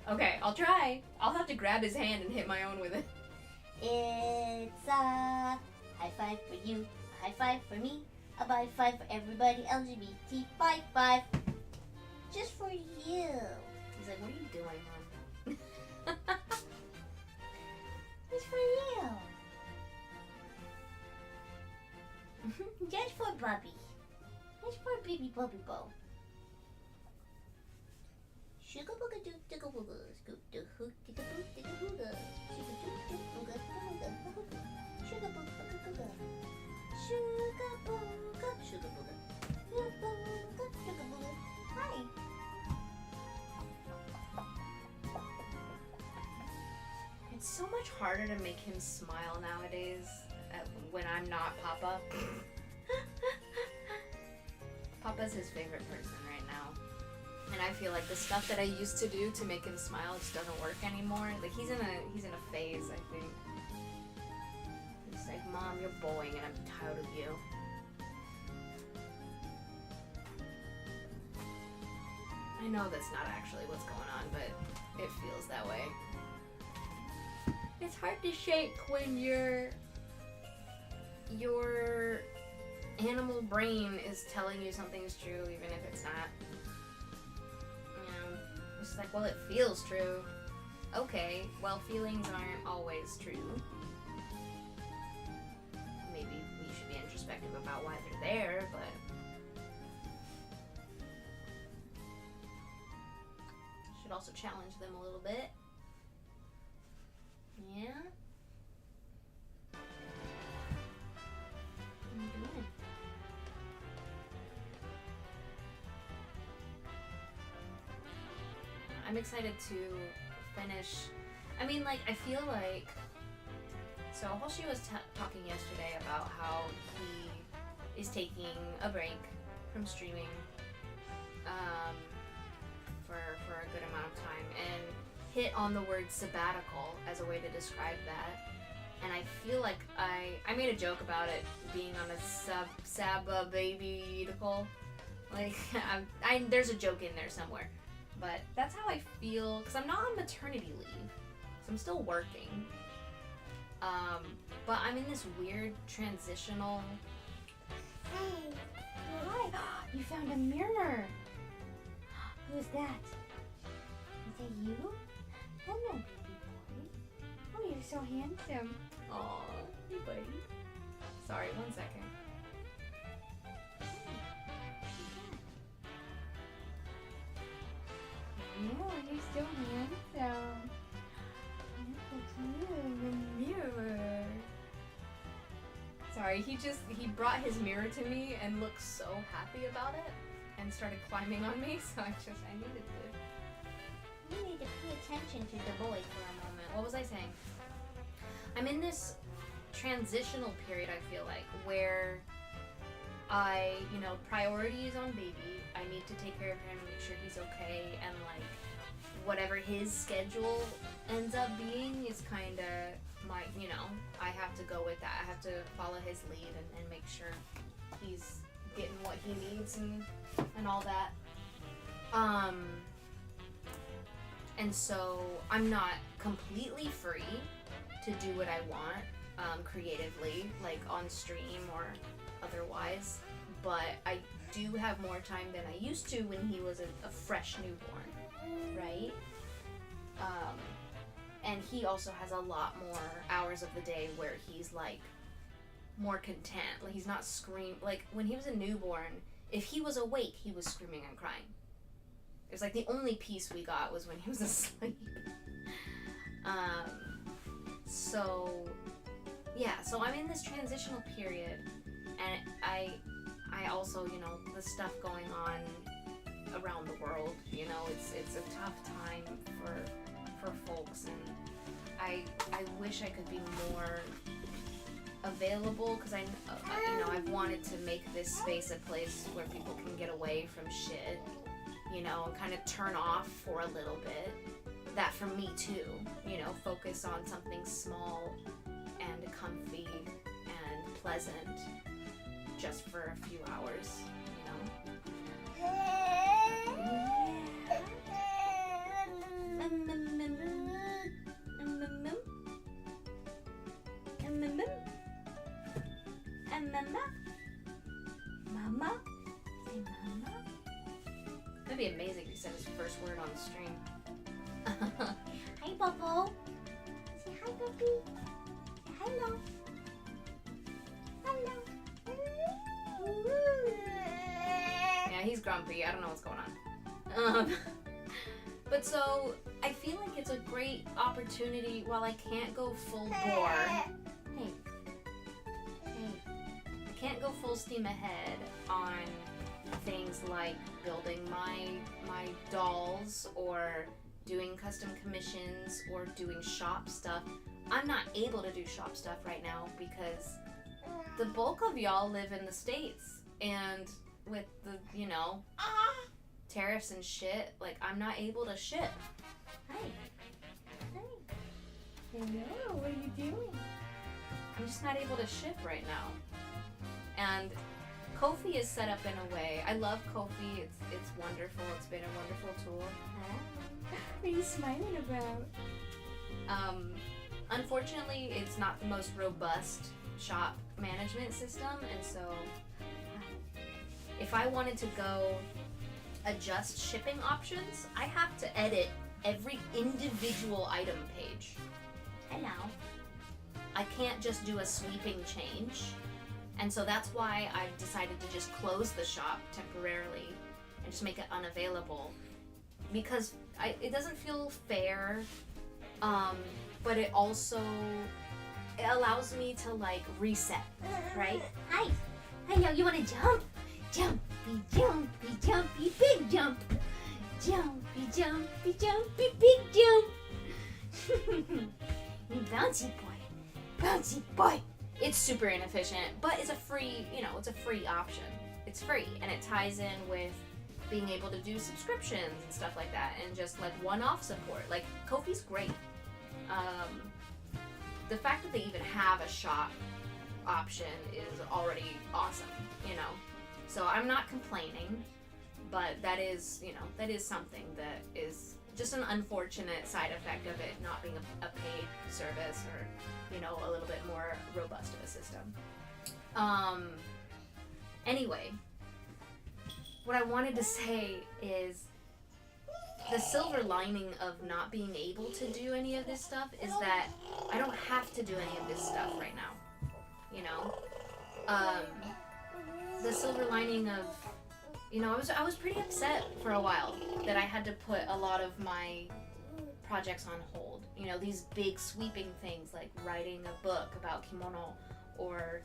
Okay, I'll try. I'll have to grab his hand and hit my own with it. It's a high five for you, a high five for me, a bye five for everybody, LGBT, bye five. Just for you. He's like, what are you doing, Mom? It's for you. Just for Bobby. Just for baby Bobby Bo. Sugar booga doo digga booga, scoop the hook digga boo digga booga, sugar doo doo booga booga booga, sugar booga booga, sugar booga, sugar booga, sugar booga, sugar booga. Hi. It's so much harder to make him smile nowadays when I'm not Papa. Papa's his favorite person right now. And I feel like the stuff that I used to do to make him smile just doesn't work anymore. Like he's in a phase, I think. He's like, Mom, you're boring and I'm tired of you. I know that's not actually what's going on, but it feels that way. It's hard to shake when your animal brain is telling you something's true even if it's not. It's like, well, it feels true. Okay, well, feelings aren't always true. Maybe we should be introspective about why they're there, but should also challenge them a little bit. Yeah? What are you doing? I'm excited to finish. I mean, like, I feel like. So, Hoshi was talking yesterday about how he is taking a break from streaming for a good amount of time and hit on the word sabbatical as a way to describe that. And I feel like I made a joke about it being on a sabbatical. Like, there's a joke in there somewhere. But that's how I feel, because I'm not on maternity leave, so I'm still working. But I'm in this weird transitional... Hey, hi, you found a mirror. Who's that? Is that you? Hello, baby boy. Oh, you're so handsome. Aw, hey buddy. Sorry, 1 second. Oh, you're so handsome. Look at you, the mirror. Sorry, he brought his mirror to me and looked so happy about it and started climbing on me, so I needed to. You need to pay attention to the boy for a moment. What was I saying? I'm in this transitional period, I feel like, where priorities on baby. I need to take care of him, make sure he's okay, and like whatever his schedule ends up being is kind of my, I have to go with that. I have to follow his lead and make sure he's getting what he needs and all that. And so I'm not completely free to do what I want creatively, like on stream or otherwise, but I do have more time than I used to when he was a fresh newborn, right? And he also has a lot more hours of the day where he's like more content. Like he's not like when he was a newborn, if he was awake, he was screaming and crying. It was like the only peace we got was when he was asleep. So I'm in this transitional period, and I also, the stuff going on around the world, it's a tough time for folks, and I wish I could be more available, because I've wanted to make this space a place where people can get away from shit, and kind of turn off for a little bit. That for me too, focus on something small and comfy and pleasant just for a few hours, Mama? Say mama? That'd be amazing if you said his first word on the stream. Hi, Popo. Say hi, puppy. Say hello. Hello. Yeah, he's grumpy. I don't know what's going on. But so, I feel like it's a great opportunity while I can't go full bore. Hey. I can't go full steam ahead on things like building my dolls or doing custom commissions or doing shop stuff. I'm not able to do shop stuff right now because the bulk of y'all live in the States, and with the, tariffs and shit, like, I'm not able to ship. Hi. Hello, what are you doing? I'm just not able to ship right now. And Ko-fi is set up in a way. I love Ko-fi. It's wonderful. It's been a wonderful tool. What are you smiling about? Unfortunately, it's not the most robust shop management system, and so if I wanted to go adjust shipping options, I have to edit every individual item page. Hello. I can't just do a sweeping change. And so that's why I've decided to just close the shop temporarily and just make it unavailable. Because it doesn't feel fair, but it also allows me to, like, reset, right? Hi. Hello, you wanna jump? Jumpy, jumpy, jumpy, big jump. Jumpy, jumpy, jumpy, big jump. You bouncy boy. Bouncy boy. It's super inefficient, but it's a free, it's a free option. It's free, and it ties in with being able to do subscriptions and stuff like that, and just, like, one-off support. Like, Ko-fi's great. The fact that they even have a shop option is already awesome, So I'm not complaining, but that is something that is just an unfortunate side effect of it not being a paid service, or, a little bit more robust of a system. Anyway, what I wanted to say is the silver lining of not being able to do any of this stuff is that I don't have to do any of this stuff right now, the silver lining of, I was pretty upset for a while that I had to put a lot of my projects on hold. These big sweeping things like writing a book about kimono, or,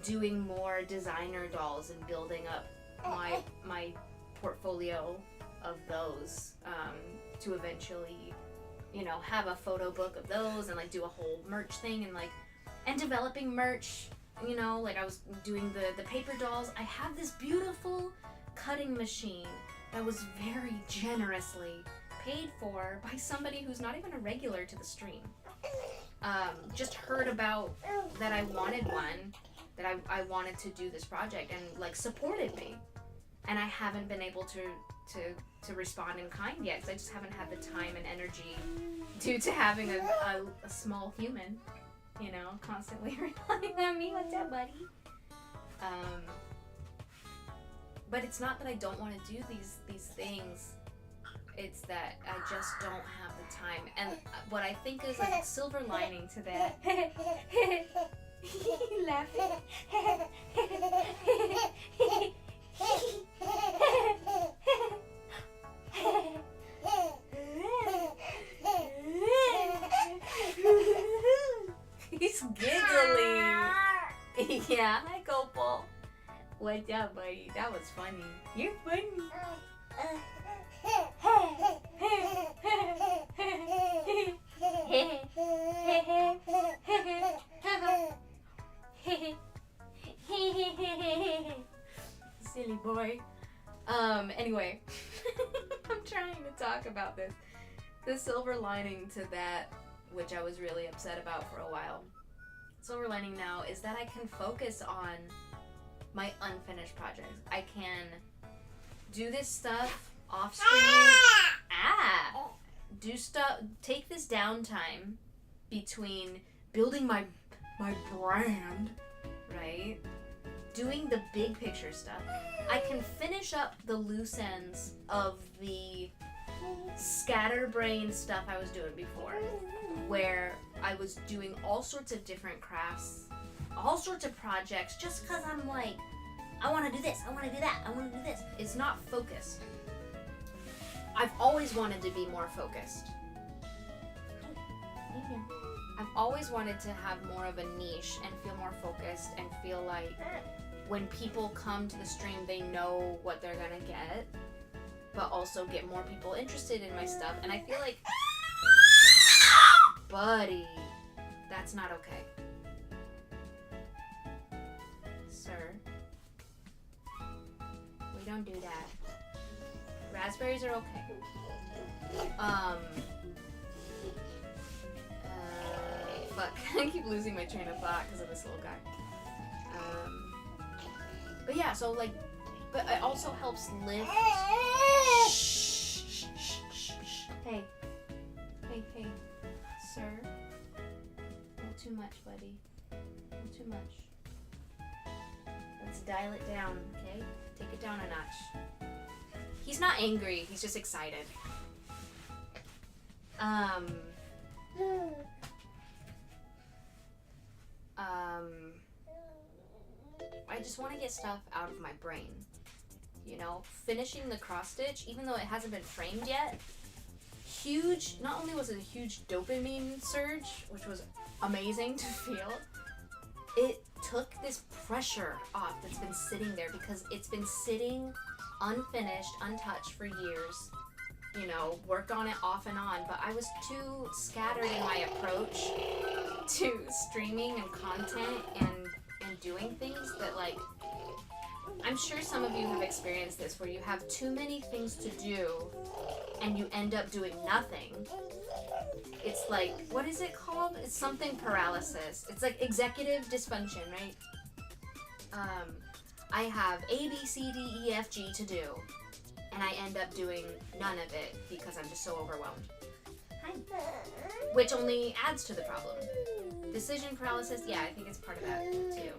doing more designer dolls and building up my portfolio of those, to eventually, have a photo book of those and, like, do a whole merch thing, and developing merch. Like, I was doing the paper dolls. I have this beautiful cutting machine that was very generously paid for by somebody who's not even a regular to the stream. Just heard about that I wanted one, that I wanted to do this project, and, like, supported me. And I haven't been able to respond in kind yet, because I just haven't had the time and energy due to having a small human, constantly relying on me. What's up, buddy? But it's not that I don't want to do these things. It's that I just don't have the time. And what I think is a silver lining to that. Laughing. He's giggling. Yeah, hi, Copal. What's up, buddy? That was funny. You're funny. Silly boy. Anyway, I'm trying to talk about this. The silver lining to that, which I was really upset about for a while. Silver lining now is that I can focus on my unfinished projects. I can do this stuff off screen. Do stuff. Take this downtime between building my brand, right? Doing the big picture stuff. I can finish up the loose ends of the scatterbrain stuff I was doing before, where I was doing all sorts of different crafts, all sorts of projects, just because I'm like, I want to do this, I want to do that, I want to do this. It's not focused. I've always wanted to be more focused. I've always wanted to have more of a niche and feel more focused and feel like when people come to the stream, they know what they're gonna get, but also get more people interested in my stuff. And I feel like, buddy, that's not okay. Sir, we don't do that. Raspberries are okay. Fuck, I keep losing my train of thought because of this little guy. But yeah, so like, but it also helps lift. Shh, shh, shh, shh, shh. Hey, sir. A little too much, buddy. A little too much. Let's dial it down, okay? Take it down a notch. He's not angry. He's just excited. I just want to get stuff out of my brain. You know, finishing the cross stitch, even though it hasn't been framed yet, huge, not only was it a huge dopamine surge, which was amazing to feel, it took this pressure off that's been sitting there because it's been sitting unfinished, untouched for years. You know, worked on it off and on, but I was too scattered in my approach to streaming and content and doing things that, like, I'm sure some of you have experienced this where you have too many things to do and you end up doing nothing. It's like, what is it called? It's something paralysis. It's like executive dysfunction, right? I have A, B, C, D, E, F, G to do, and I end up doing none of it because I'm just so overwhelmed. Which only adds to the problem. Decision paralysis, yeah, I think it's part of that too.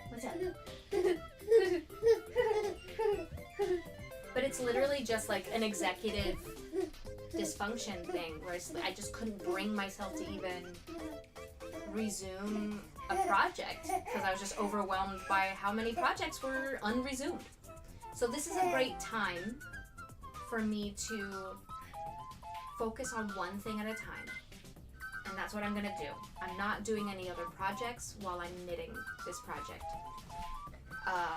What's up? But it's literally just like an executive dysfunction thing where I just couldn't bring myself to even resume a project because I was just overwhelmed by how many projects were unresumed. So this is a great time for me to focus on one thing at a time. And that's what I'm gonna do. I'm not doing any other projects while I'm knitting this project.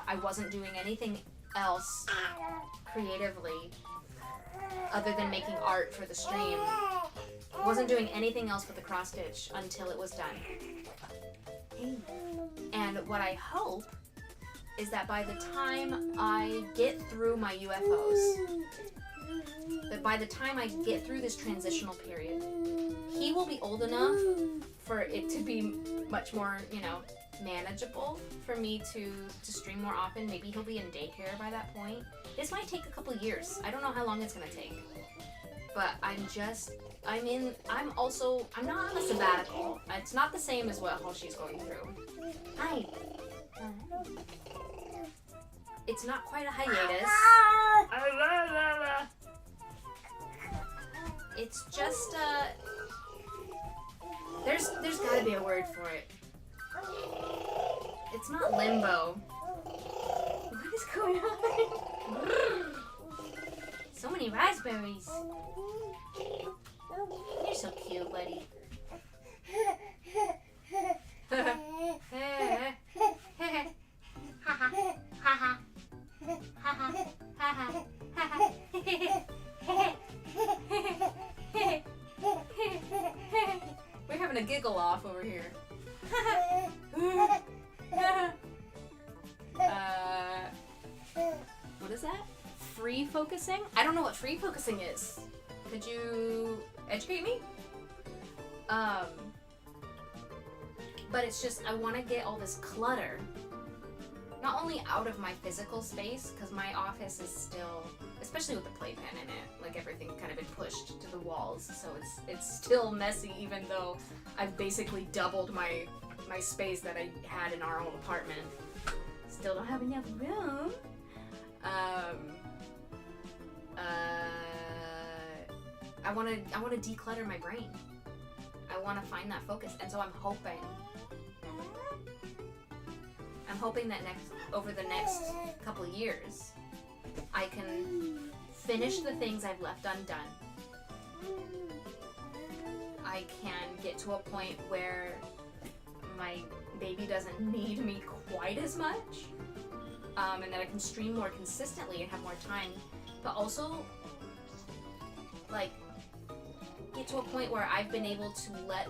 I wasn't doing anything else creatively other than making art for the stream. Wasn't doing anything else with the cross stitch until it was done. And what I hope is that by the time I get through my UFOs, that by the time I get through this transitional period, he will be old enough for it to be much more, you know, manageable for me to stream more often. Maybe he'll be in daycare by that point. This might take a couple years. I don't know how long it's gonna take. But I'm not on a sabbatical. It's not the same as what Halsey's going through. Hi. It's not quite a hiatus. It's just there's gotta be a word for it. It's not limbo. What is going on? So many raspberries. You're so cute, buddy. We're having a giggle off over here. was that? Free focusing? I don't know what free focusing is. Could you educate me? But it's just, I want to get all this clutter, not only out of my physical space, because my office is still, especially with the playpen in it, like everything kind of been pushed to the walls, so it's still messy, even though I've basically doubled my space that I had in our old apartment. Still don't have enough room. I want to declutter my brain. I want to find that focus, and so I'm hoping that over the next couple of years, I can finish the things I've left undone. I can get to a point where my baby doesn't need me quite as much, and that I can stream more consistently and have more time, but also like get to a point where I've been able to let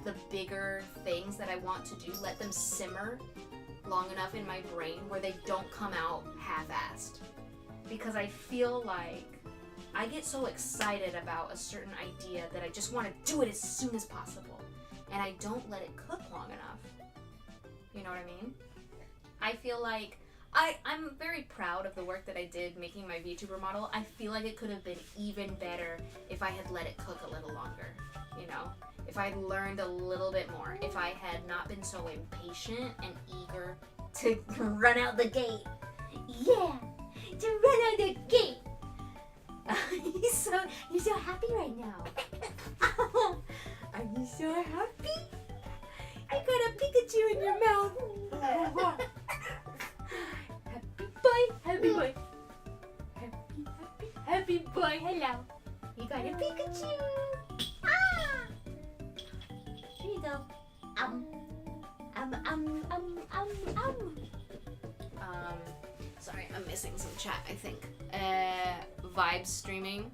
the bigger things that I want to do, let them simmer long enough in my brain where they don't come out half-assed. Because I feel like I get so excited about a certain idea that I just want to do it as soon as possible, and I don't let it cook long enough. You know what I mean? I feel like I'm very proud of the work that I did making my VTuber model. I feel like it could have been even better if I had let it cook a little longer, you know? If I had learned a little bit more, if I had not been so impatient and eager to run out the gate. Yeah, to run out the gate. You're so happy right now. Are you so happy? I got a Pikachu in your mouth. Happy boy. Happy boy. Hello. You got a Pikachu. Ah! Here you go. Sorry, I'm missing some chat, I think. Vibe streaming.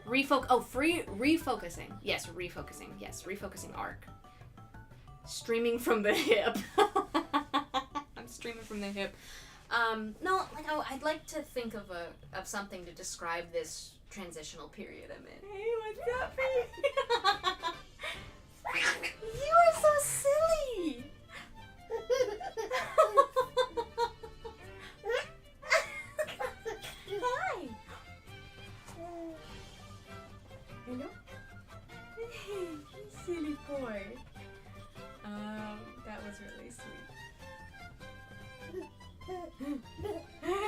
Refocusing. Yes, refocusing. Yes, refocusing arc. Streaming from the hip. I'm streaming from the hip. No, like I'd like to think of something to describe this transitional period I'm in. Hey, what's up, baby? You are so silly. Hi. Hello. Silly boy. That was really sweet. Hello.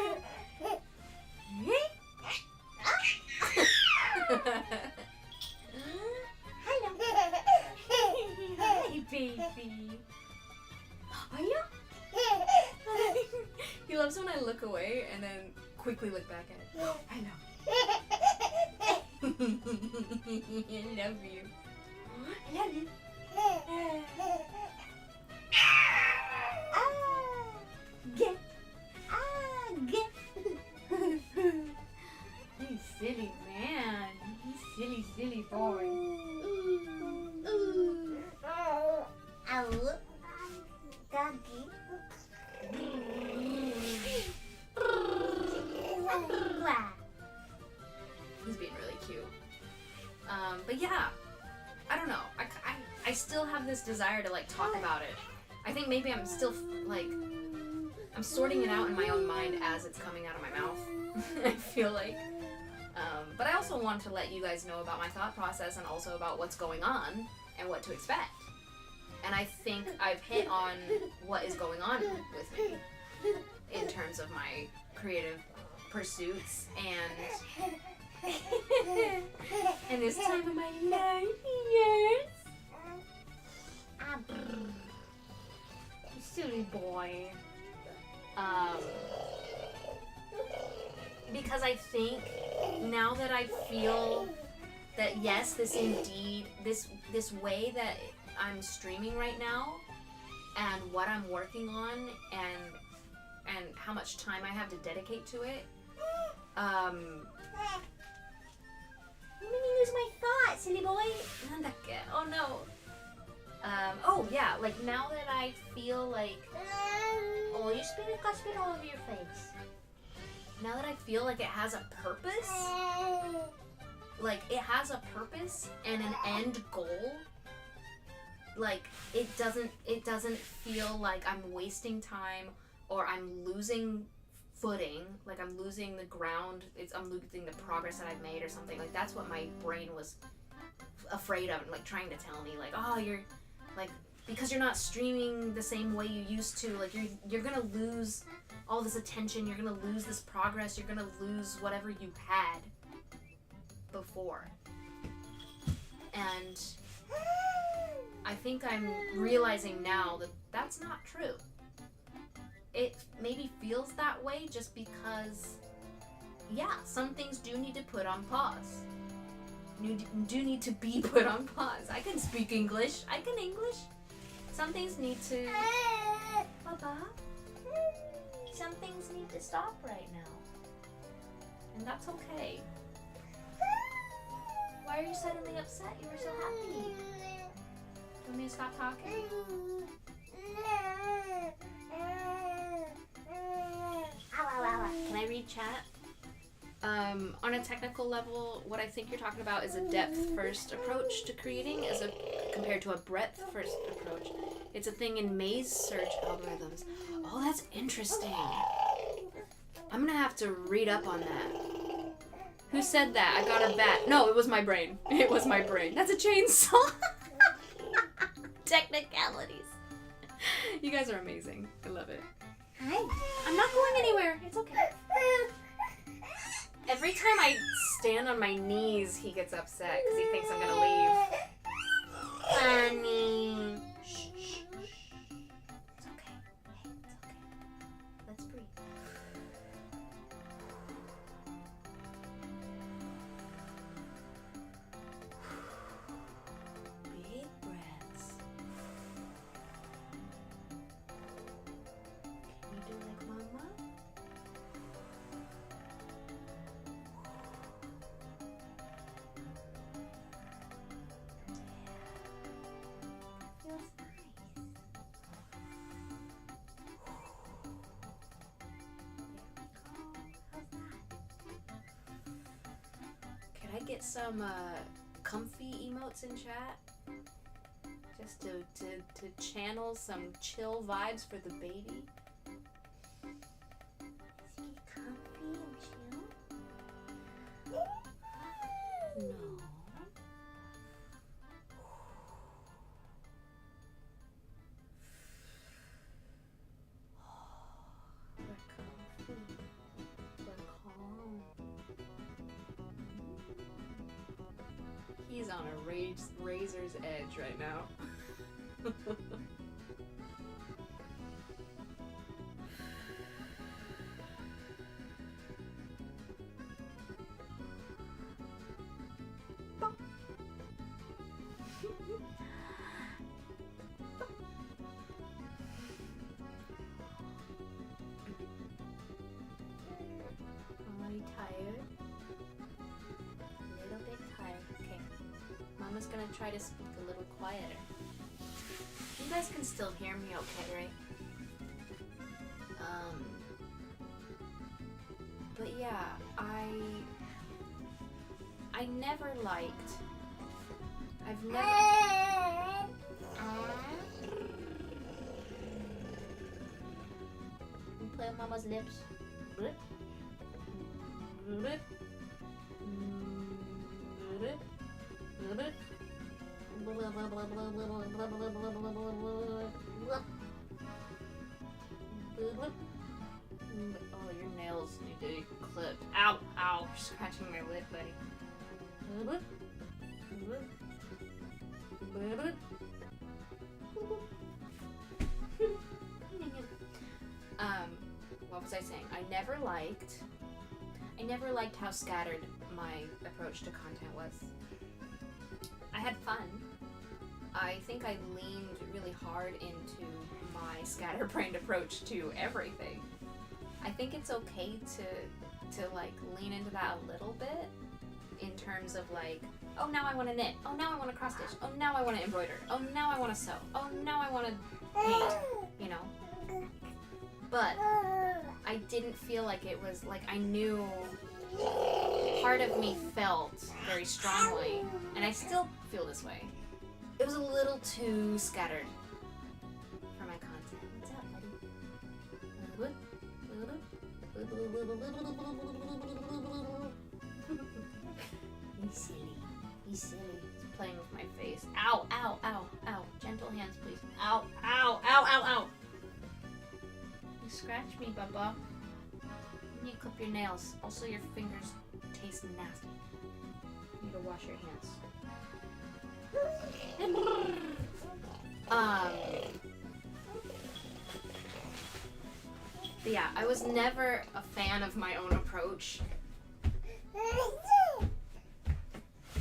Hi, baby. Are you? He loves when I look away and then quickly look back at it. Hello. I love you. I love you. Get. Get. You silly man. You silly boy. Ow. Doggy. He's being really cute. But yeah, I don't know. I still have this desire to like talk about it. I think maybe I'm still like I'm sorting it out in my own mind as it's coming out of my mouth. I feel like. But I also want to let you guys know about my thought process and also about what's going on and what to expect. And I think I've hit on what is going on with me in terms of my creative pursuits and and this time of my life, yes. You silly boy. Because I think now that I feel that yes, this way that I'm streaming right now and what I'm working on and how much time I have to dedicate to it. You made me lose my thought, silly boy. Oh no. Oh yeah, like now that I feel like Oh, you got spit all over your face. now that I feel like it has a purpose, like it has a purpose and an end goal, like it doesn't feel like I'm wasting time or I'm losing footing, like I'm losing the ground, I'm losing the progress that I've made or something. Like that's what my brain was afraid of, like trying to tell me, like, oh, you're like, because you're not streaming the same way you used to, like you're gonna lose all this attention, you're gonna lose this progress, you're gonna lose whatever you had before. And I think I'm realizing now that that's not true. It maybe feels that way just because, yeah, some things do need to put on pause. Do need to be put on pause. I can speak English. I can English. Some things need to... Papa? Some things need to stop right now. And that's okay. Why are you suddenly upset? You were so happy. You want me to stop talking? Can I read chat? On a technical level, what I think you're talking about is a depth-first approach to creating compared to a breadth-first approach. It's a thing in maze search algorithms. Oh, that's interesting. I'm gonna have to read up on that. Who said that? I got a bat. No, it was my brain. It was my brain. That's a chainsaw. Technicalities. You guys are amazing. I love it. Hi. I'm not going anywhere. It's okay. Every time I stand on my knees, he gets upset because he thinks I'm gonna leave. Honey. Shh, shh, shh. It's okay. Hey, it's okay. Let's breathe. Big breaths. Can you do like mama? Feels nice. How's that? Can I get some comfy emotes in chat? Just to channel some chill vibes for the baby. Is he comfy and chill? No. We're comfy. We're calm. He's on a razor's edge right now. Are you tired? A little bit tired. Okay. Mama's gonna try to speak a little quieter. You guys can still hear me okay, right? But yeah, I never liked. I've never. You play with Mama's lips. Blip. Blip. Blip. Blip. Oh, your nails need to be clipped. Ow, ow, you're scratching my lip, buddy. What was I saying? I never liked how scattered my approach to content was. I had fun. I think I leaned really hard into my scatterbrained approach to everything. I think it's okay to like lean into that a little bit in terms of like, oh, now I want to knit. Oh, now I want to cross stitch. Oh, now I want to embroider. Oh, now I want to sew. Oh, now I want to paint, you know. But I didn't feel like it was, like, I knew part of me felt very strongly, and I still feel this way. It was a little too scattered for my content. What's up, buddy? He's silly. He's silly. He's playing with my face. Ow, ow, ow, ow. Gentle hands, please. Ow, ow, ow, ow, ow. You scratch me, Bubba. You clip your nails. Also, your fingers taste nasty. You need to wash your hands. But yeah, I was never a fan of my own approach.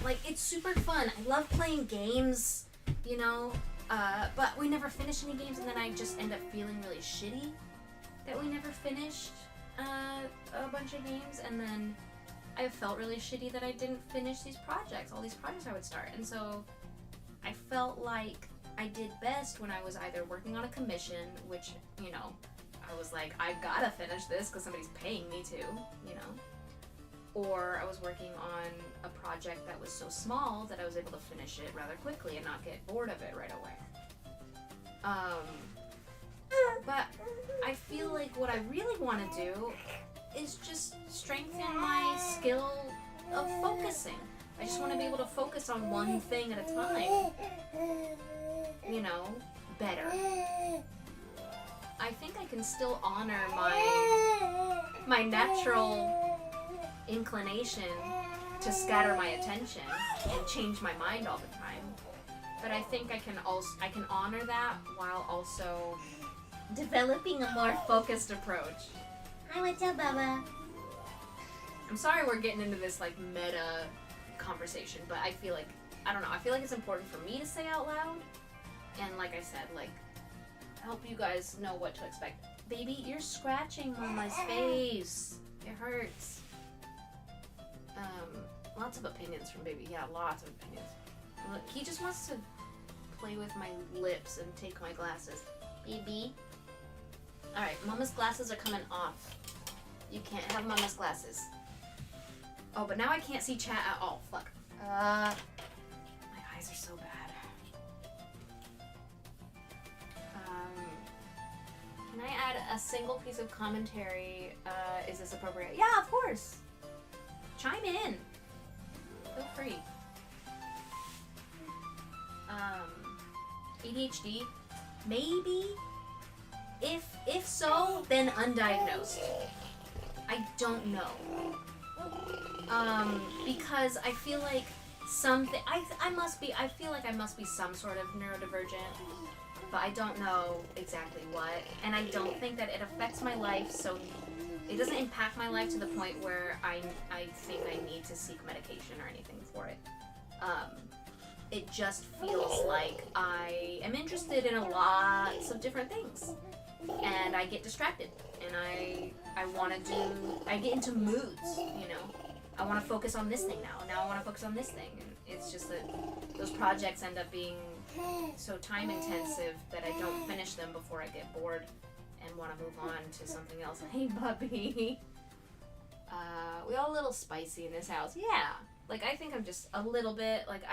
Like, it's super fun. I love playing games, you know, but we never finish any games, and then I just end up feeling really shitty that we never finished a bunch of games, and then I felt really shitty that I didn't finish these projects, all these projects I would start, and so I felt like I did best when I was either working on a commission, which, you know, I was like, I gotta finish this because somebody's paying me to, you know, or I was working on a project that was so small that I was able to finish it rather quickly and not get bored of it right away. But I feel like what I really want to do is just strengthen my skill of focusing. I just want to be able to focus on one thing at a time, you know, better. I think I can still honor my natural inclination to scatter my attention and change my mind all the time. But I think I can honor that while also developing a more focused approach. Hi, what's up, Bubba? I'm sorry we're getting into this like meta conversation, but I feel like, I don't know, I feel like it's important for me to say out loud, and like I said, like, help you guys know what to expect. Baby, you're scratching Mama's face. It hurts. Lots of opinions from Baby. Yeah, lots of opinions. Look, he just wants to play with my lips and take my glasses. Baby. Alright, Mama's glasses are coming off. You can't have Mama's glasses. Oh, but now I can't see chat at all. Fuck. My eyes are so bad. Can I add a single piece of commentary? Is this appropriate? Yeah, of course. Chime in. Feel free. ADHD? Maybe? If so, then undiagnosed. I don't know. Because I feel like something, I feel like I must be some sort of neurodivergent, but I don't know exactly what, and I don't think that it affects my life, so it doesn't impact my life to the point where I think I need to seek medication or anything for it. It just feels like I am interested in lots of different things, and I get distracted, and I get into moods, you know. I want to focus on this thing now I want to focus on this thing, and it's just that those projects end up being so time intensive that I don't finish them before I get bored and want to move on to something else. Hey, puppy. We all a little spicy in this house. Yeah. Like, I think I'm just a little bit, like,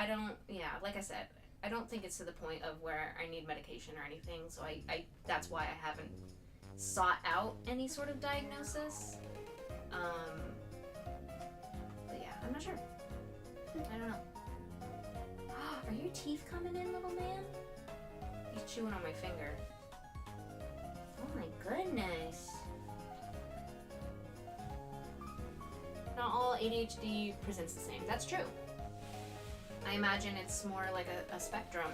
like I said, I don't think it's to the point of where I need medication or anything, so I that's why I haven't sought out any sort of diagnosis. But yeah, I'm not sure. I don't know. Are your teeth coming in, little man? He's chewing on my finger. Oh my goodness. Not all ADHD presents the same. That's true. I imagine it's more like a spectrum.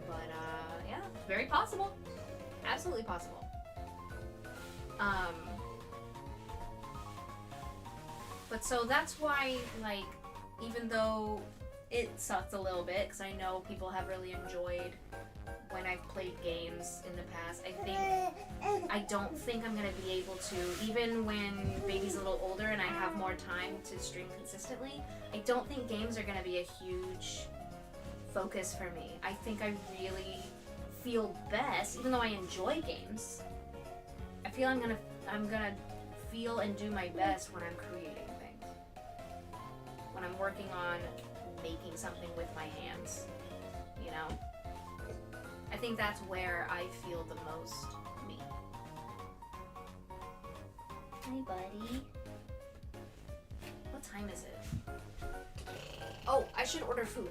But, yeah, very possible. Absolutely possible. But so that's why, like, even though it sucks a little bit, because I know people have really enjoyed when I've played games in the past, I don't think I'm going to be able to, even when Baby's a little older and I have more time to stream consistently, I don't think games are going to be a huge focus for me. I think I really feel best, even though I enjoy games, I feel I'm gonna feel and do my best when I'm creating things. When I'm working on making something with my hands, you know? I think that's where I feel the most me. Hi, buddy. What time is it? Oh, I should order food.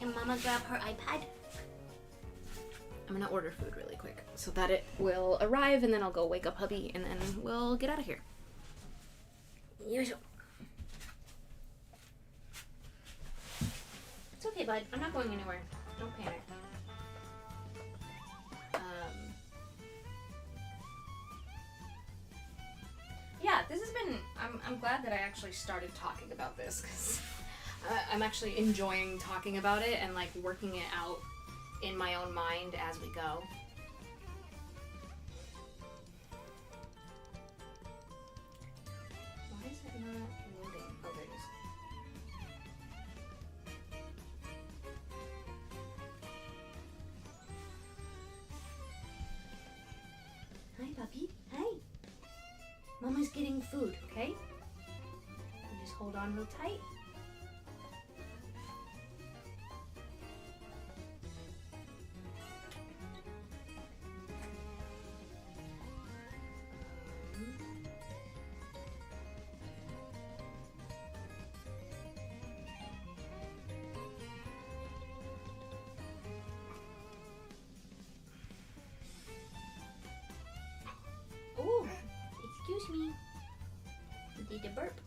Can Mama grab her iPad? I'm gonna order food really quick so that it will arrive, and then I'll go wake up hubby, and then we'll get out of here. It's okay, bud. I'm not going anywhere. Don't panic. Yeah, this has been. I'm glad that I actually started talking about this because I'm actually enjoying talking about it and like working it out in my own mind as we go. Why is it not loading? Oh, there it is. Hi, puppy. Hi. Mama's getting food, okay? You just hold on real tight. Oh, excuse me. You did a burp.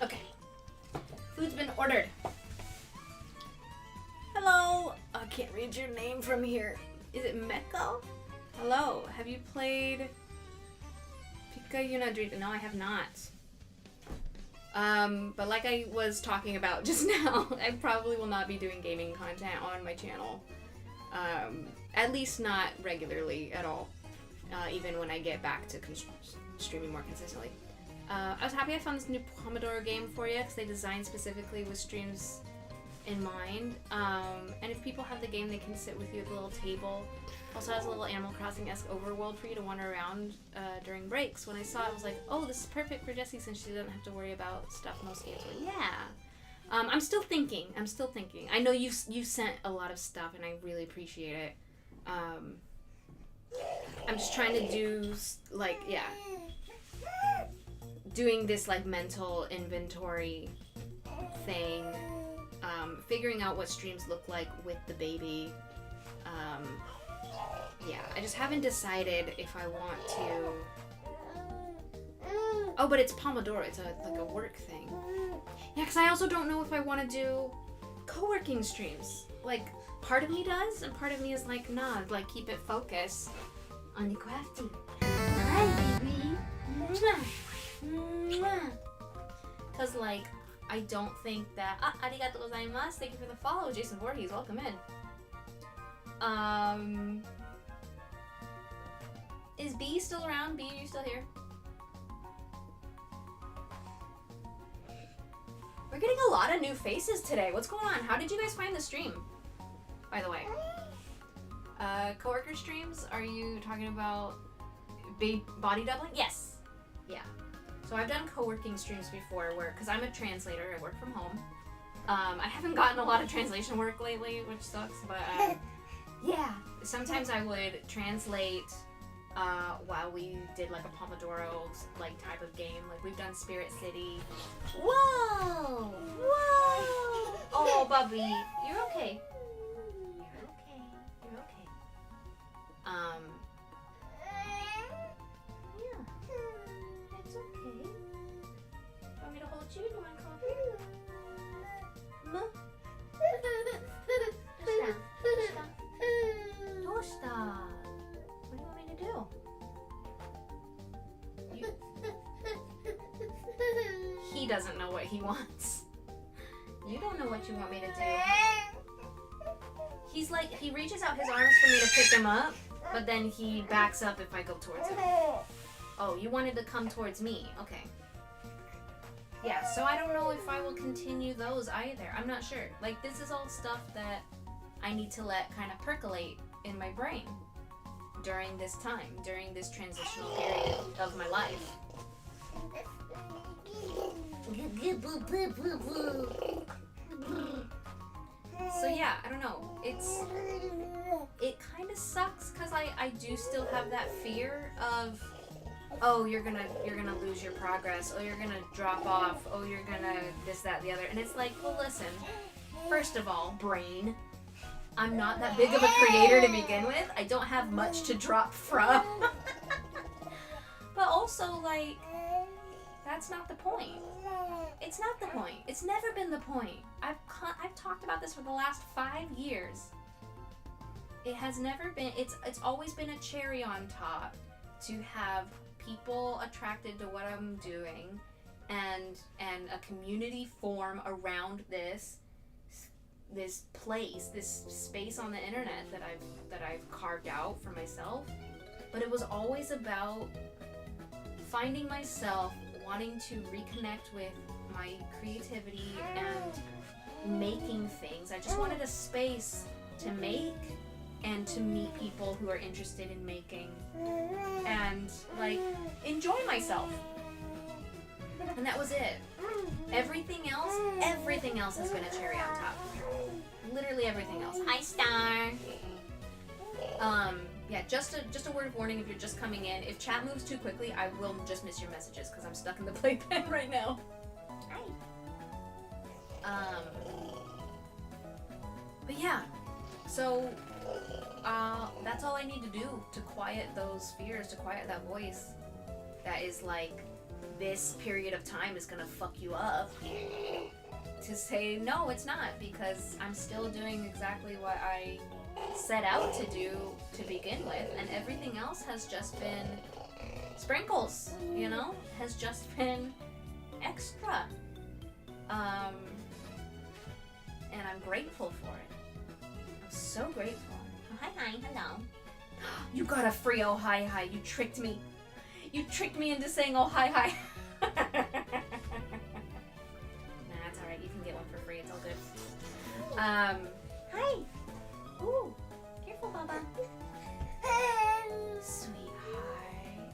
Okay. Food's been ordered. Hello. I can't read your name from here. Is it Meko? Hello. Have you played Pika Yunadrita? No, I have not. But like I was talking about just now, I probably will not be doing gaming content on my channel. At least not regularly at all. Even when I get back to streaming more consistently. I was happy I found this new Pomodoro game for you because they designed specifically with streams in mind. And if people have the game, they can sit with you at the little table. Also has a little Animal Crossing-esque overworld for you to wander around during breaks. When I saw it, I was like, oh, this is perfect for Jessie since she doesn't have to worry about stuff most games. But yeah. I'm still thinking. I know you've sent a lot of stuff, and I really appreciate it. I'm just trying to do, like, yeah. Doing this, like, mental inventory thing. Figuring out what streams look like with the baby. Yeah, I just haven't decided if I want to... Oh, but it's Pomodoro. It's like a work thing. Yeah, because I also don't know if I want to do co-working streams. Like, part of me does, and part of me is like, nah, like, keep it focused on the crafting. Hi, baby. Because, like, I don't think that... arigatou gozaimasu. Thank you for the follow, Jason Voorhees. Welcome in. Is B still around? B, are you still here? We're getting a lot of new faces today. What's going on? How did you guys find the stream? By the way. Coworker streams? Are you talking about body doubling? Yes. Yeah. So I've done co-working streams before where, because I'm a translator, I work from home. I haven't gotten a lot of translation work lately, which sucks, but yeah. Sometimes I would translate while we did like a Pomodoro like type of game. Like we've done Spirit City. Whoa! Whoa! Oh, Bubby, you're okay. You're okay. You're okay. Yeah. It's okay. Want me to hold you? Do you want coffee? Ma? Dosta. What do you want me to do? He doesn't know what he wants. You don't know what you want me to do. He's like, he reaches out his arms for me to pick him up, But then he backs up if I go towards him. Oh, you wanted to come towards me. Okay. Yeah, so I don't know if I will continue those either. I'm not sure. Like, this is all stuff that I need to let kind of percolate in my brain during this time, during this transitional period of my life. So yeah, I don't know. It kind of sucks because I do still have that fear of, oh, you're gonna lose your progress, oh, you're gonna drop off, oh, you're gonna this, that, the other. And it's like, well, listen, first of all, brain, I'm not that big of a creator to begin with. I don't have much to drop from. But also, like, that's not the point. It's not the point. It's never been the point. I've talked about this for the last 5 years. It has never been, it's always been a cherry on top to have people attracted to what I'm doing and a community form around this place, this space on the internet that I've carved out for myself. But it was always about finding myself, wanting to reconnect with my creativity and making things. I just wanted a space to make and to meet people who are interested in making and, like, enjoy myself. And that was it. Everything else has been a cherry on top. Literally everything else. Hi, Star. Yeah, just a word of warning if you're just coming in. If chat moves too quickly, I will just miss your messages because I'm stuck in the playpen right now. Hi. But yeah, so that's all I need to do to quiet those fears, to quiet that voice that is like, this period of time is gonna fuck you up. To say, no, it's not, because I'm still doing exactly what I set out to do to begin with, and everything else has just been sprinkles, you know? Has just been extra. And I'm grateful for it. I'm so grateful. Oh, hi, hello. You got a free oh hi. You tricked me. You tricked me into saying oh hi. Nah, it's alright. You can get one for free. It's all good. Hi. Ooh, careful, Baba. Sweetheart.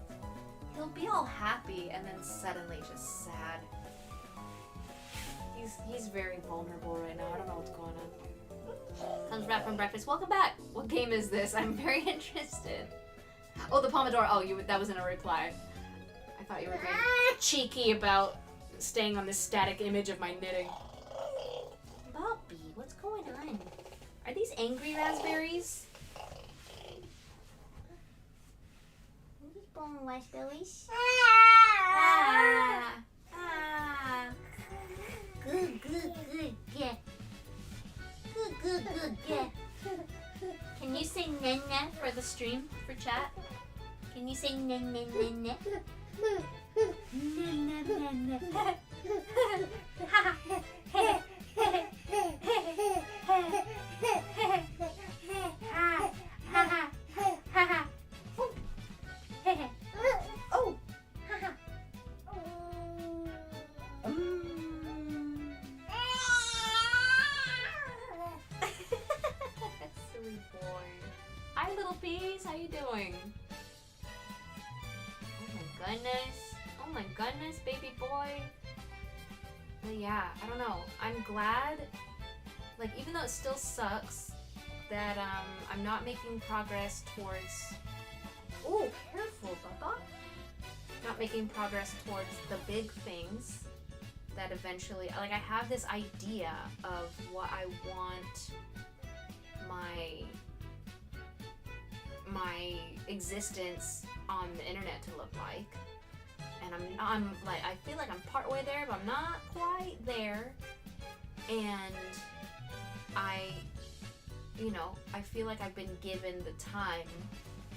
He'll be all happy and then suddenly just sad. He's very vulnerable right now. I don't know what's going on. Comes back from breakfast. Welcome back. What game is this? I'm very interested. Oh, the Pomodoro. Oh, that wasn't a reply. I thought you were being cheeky about staying on this static image of my knitting. Bobby, what's going on? Are these angry raspberries? Raspberries. Ah. Good, yeah. Good, yeah. Can you say nana for the stream, for chat? Can you say nana? Oh. Silly boy. Hi, little peas. How you doing? Oh my goodness, baby boy. But yeah, I don't know. I'm glad, like, even though it still sucks that I'm not making progress towards, oh, careful, Bubba. Not making progress towards the big things that eventually, like, I have this idea of what I want my existence on the internet to look like. And I'm like, I feel like I'm partway there, but I'm not quite there. And I feel like I've been given the time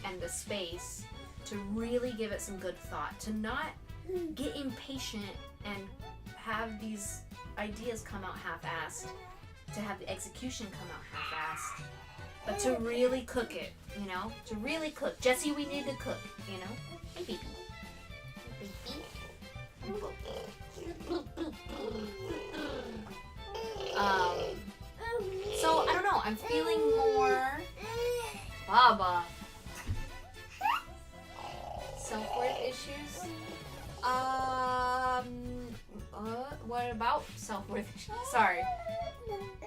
and the space to really give it some good thought, to not get impatient and have these ideas come out half-assed, to have the execution come out half-assed, but to really cook it, you know? To really cook. Jesse, we need to cook, you know? Hey, baby. So, I don't know. I'm feeling more... Baba. Self-worth issues? What about self-worth issues? Sorry.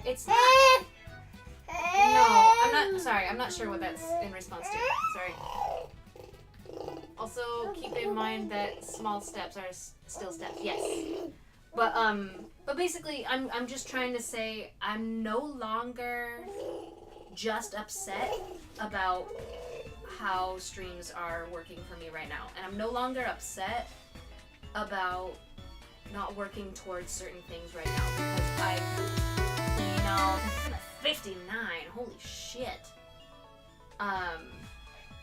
It's not... No, I'm not sure what that's in response to. Sorry. Also, keep in mind that small steps are still steps. Yes. But basically, I'm just trying to say I'm no longer just upset about how streams are working for me right now. And I'm no longer upset about not working towards certain things right now because I'm 59. Holy shit.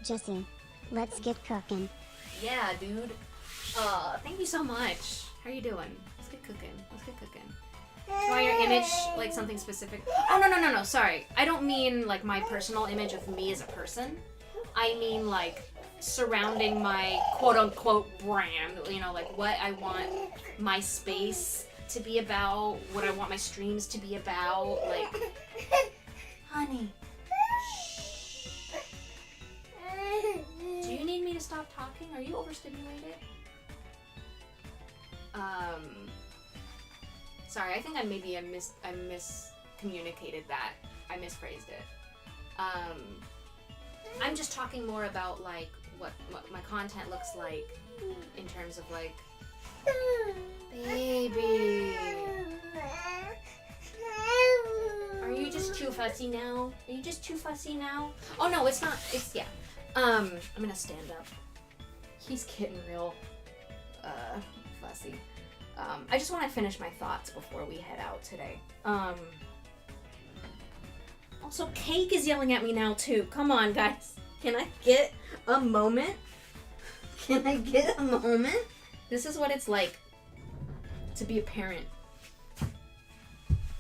Jesse, let's get cooking. Yeah, dude. Thank you so much. How are you doing? Let's get cooking. Why your image, like something specific? Oh, no. Sorry. I don't mean like my personal image of me as a person. I mean like surrounding my quote-unquote brand. You know, like what I want my space to be about, what I want my streams to be about. Like, honey. Shh. Do you need me to stop talking? Are you overstimulated? Sorry, I think I miscommunicated that. I misphrased it. I'm just talking more about like what my content looks like in terms of like, baby. Are you just too fussy now? Oh no, it's not. It's yeah. I'm gonna stand up. He's getting real fussy. I just want to finish my thoughts before we head out today. Also, Cake is yelling at me now too. Come on, guys. Can I get a moment? This is what it's like to be a parent.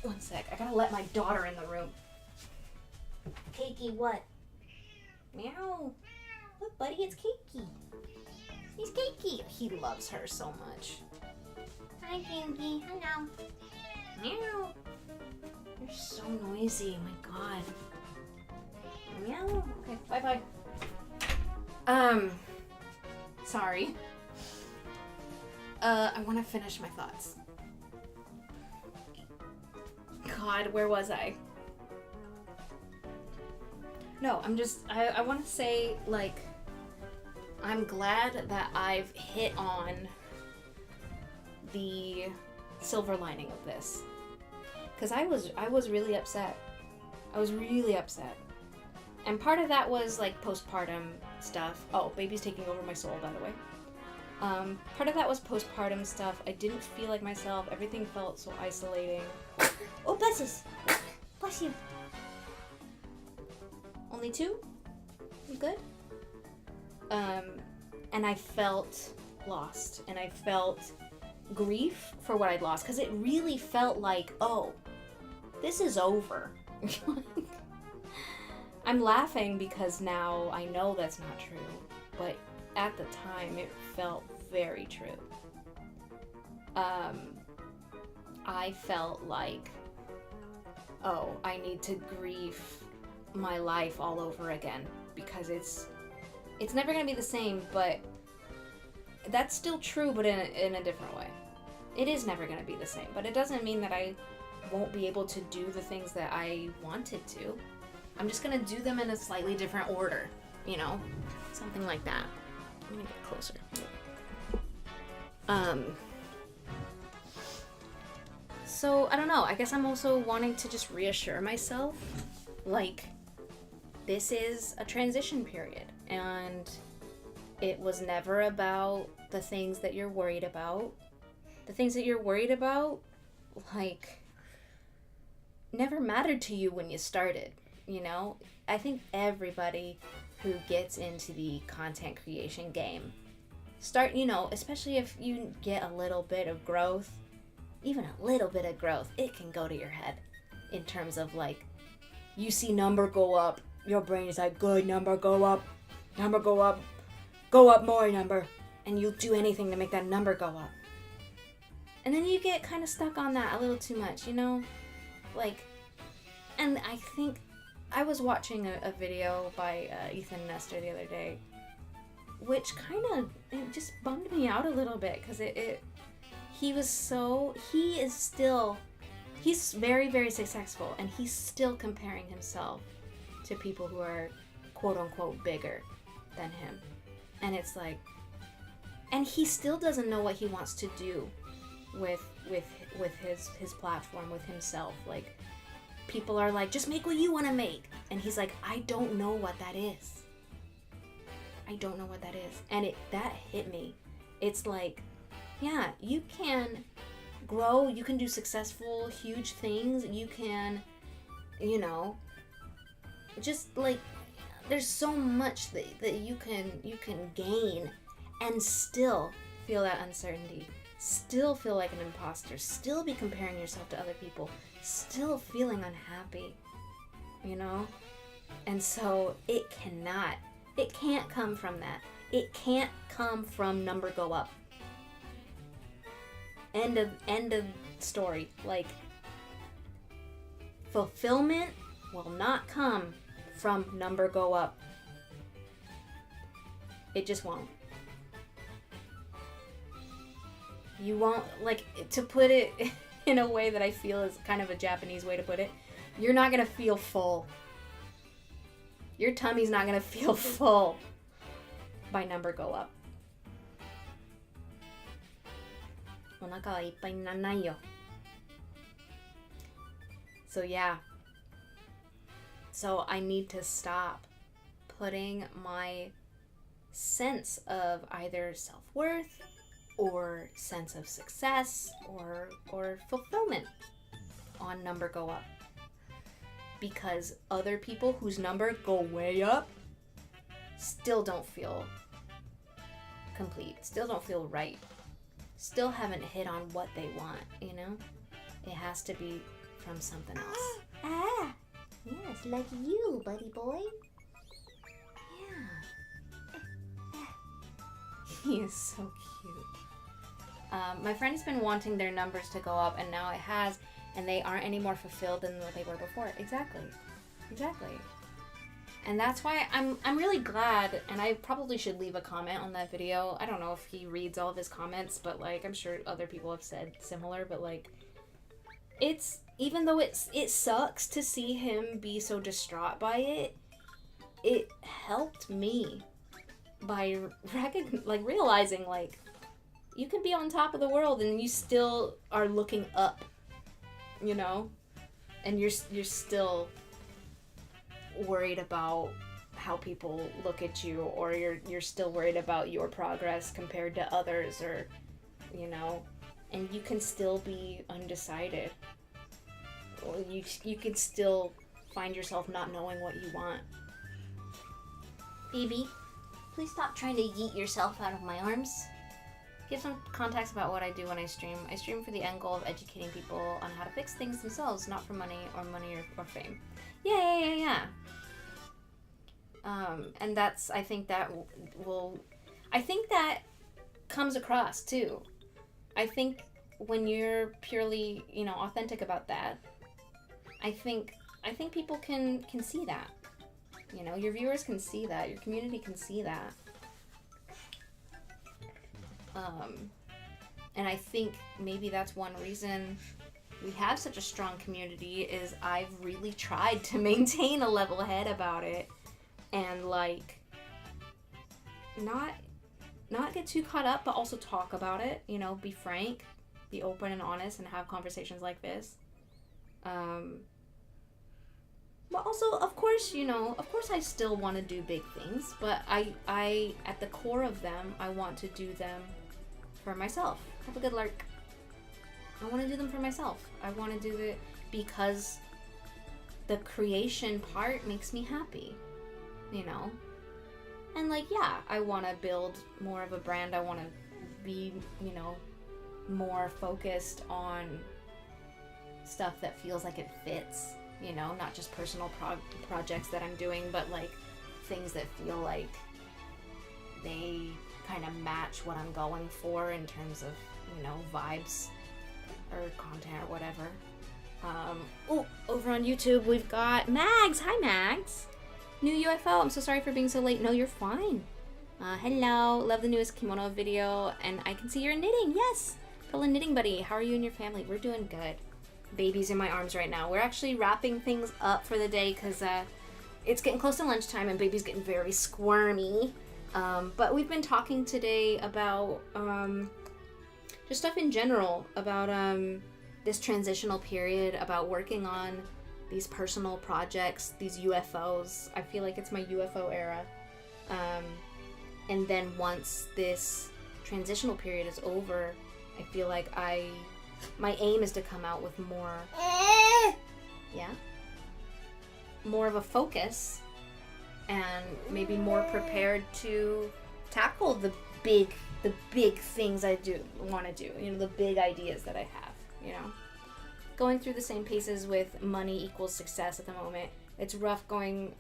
One sec. I gotta let my daughter in the room. Cakey, what? Meow. Look, buddy, it's Cakey. He's Cakey. He loves her so much. Hi, Cakey. Hello. Meow. You're so noisy. My God. Meow. Okay, bye-bye. Sorry. I want to finish my thoughts. God, where was I? No, I want to say, like, I'm glad that I've hit on the silver lining of this. Because I was really upset. I was really upset. And part of that was, like, postpartum stuff. Oh, baby's taking over my soul, by the way. Part of that was postpartum stuff. I didn't feel like myself. Everything felt so isolating. Oh, bless us! Bless you. Only 2? You good? And I felt lost. And I felt grief for what I'd lost. Because it really felt like, oh, this is over. I'm laughing because now I know that's not true. But at the time, it felt very true. I felt like, oh, I need to grieve my life all over again because it's never gonna be the same. But that's still true, but in a different way. It is never gonna be the same, but it doesn't mean that I won't be able to do the things that I wanted to. I'm just gonna do them in a slightly different order, you know, something like that. I'm gonna get closer. So I don't know. I guess I'm also wanting to just reassure myself, like, this is a transition period, and it was never about the things that you're worried about. The things that you're worried about, like, never mattered to you when you started, you know? I think everybody who gets into the content creation game start, you know, especially if you get a little bit of growth, even a little bit of growth, it can go to your head in terms of, like, you see number go up, your brain is like, good, number go up, go up more, number. And you'll do anything to make that number go up. And then you get kind of stuck on that a little too much, you know? Like, and I think I was watching a video by Ethan Nestor the other day, which kind of, it just bummed me out a little bit, because he's very, very successful, and he's still comparing himself to people who are quote unquote bigger than him. And it's like, and he still doesn't know what he wants to do with his platform, with himself. Like, people are like, just make what you want to make, and he's like, I don't know what that is. I don't know what that is. And that hit me. It's like, yeah, you can grow, you can do successful, huge things, you can, you know, just like, there's so much that you can gain and still feel that uncertainty, still feel like an imposter, still be comparing yourself to other people, still feeling unhappy, you know? And so it can't come from that. It can't come from number go up. End of story. Like, fulfillment will not come from number go up. It just won't. You won't, like, to put it in a way that I feel is kind of a Japanese way to put it, you're not gonna feel full. Your tummy's not gonna feel full by number go up. お腹はいっぱいにならないよ. So yeah. So I need to stop putting my sense of either self-worth or sense of success or fulfillment on number go up. Because other people whose number go way up still don't feel complete, still don't feel right, still haven't hit on what they want, you know? It has to be from something else. Yes, like you, buddy boy. Yeah. He is so cute. My friend's been wanting their numbers to go up, and now it has, and they aren't any more fulfilled than what they were before. Exactly. And that's why I'm really glad, and I probably should leave a comment on that video. I don't know if he reads all of his comments, but like, I'm sure other people have said similar, but like, it's, even though it sucks to see him be so distraught by it, it helped me by realizing, like, you can be on top of the world and you still are looking up, you know? And you're still worried about how people look at you, or you're still worried about your progress compared to others, or, you know, and you can still be undecided. Or you can still find yourself not knowing what you want. Baby, please stop trying to yeet yourself out of my arms. Give some context about what I do when I stream. I stream for the end goal of educating people on how to fix things themselves, not for money or fame. Yeah. And that's, I think that comes across too. I think when you're purely, you know, authentic about that, I think people can see that. You know, your viewers can see that, your community can see that. And I think maybe that's one reason we have such a strong community, is I've really tried to maintain a level head about it and, like, not get too caught up, but also talk about it, you know, be frank, be open and honest, and have conversations like this. But also, of course, you know, I still want to do big things, but I at the core of them, I want to do them for myself. Have a good lark. I want to do them for myself. I want to do it because the creation part makes me happy, you know? And, like, yeah, I want to build more of a brand. I want to be, you know, more focused on stuff that feels like it fits you know, not just personal projects that I'm doing, but like things that feel like they kind of match what I'm going for in terms of, you know, vibes or content or whatever. Oh, over on YouTube we've got Mags. Hi Mags. New UFO. I'm so sorry for being so late. No, you're fine. Hello. Love the newest kimono video, and I can see you're knitting. Yes. Fellow knitting buddy. How are you and your family? We're doing good. Baby's in my arms right now. We're actually wrapping things up for the day because it's getting close to lunchtime and baby's getting very squirmy. But we've been talking today about just stuff in general, about this transitional period, about working on these personal projects, these UFOs. I feel like it's my UFO era. And then once this transitional period is over, I feel like my aim is to come out with more, more of a focus and maybe more prepared to tackle the big things I want to do, you know, the big ideas that I have, you know. Going through the same paces with money equals success at the moment. It's rough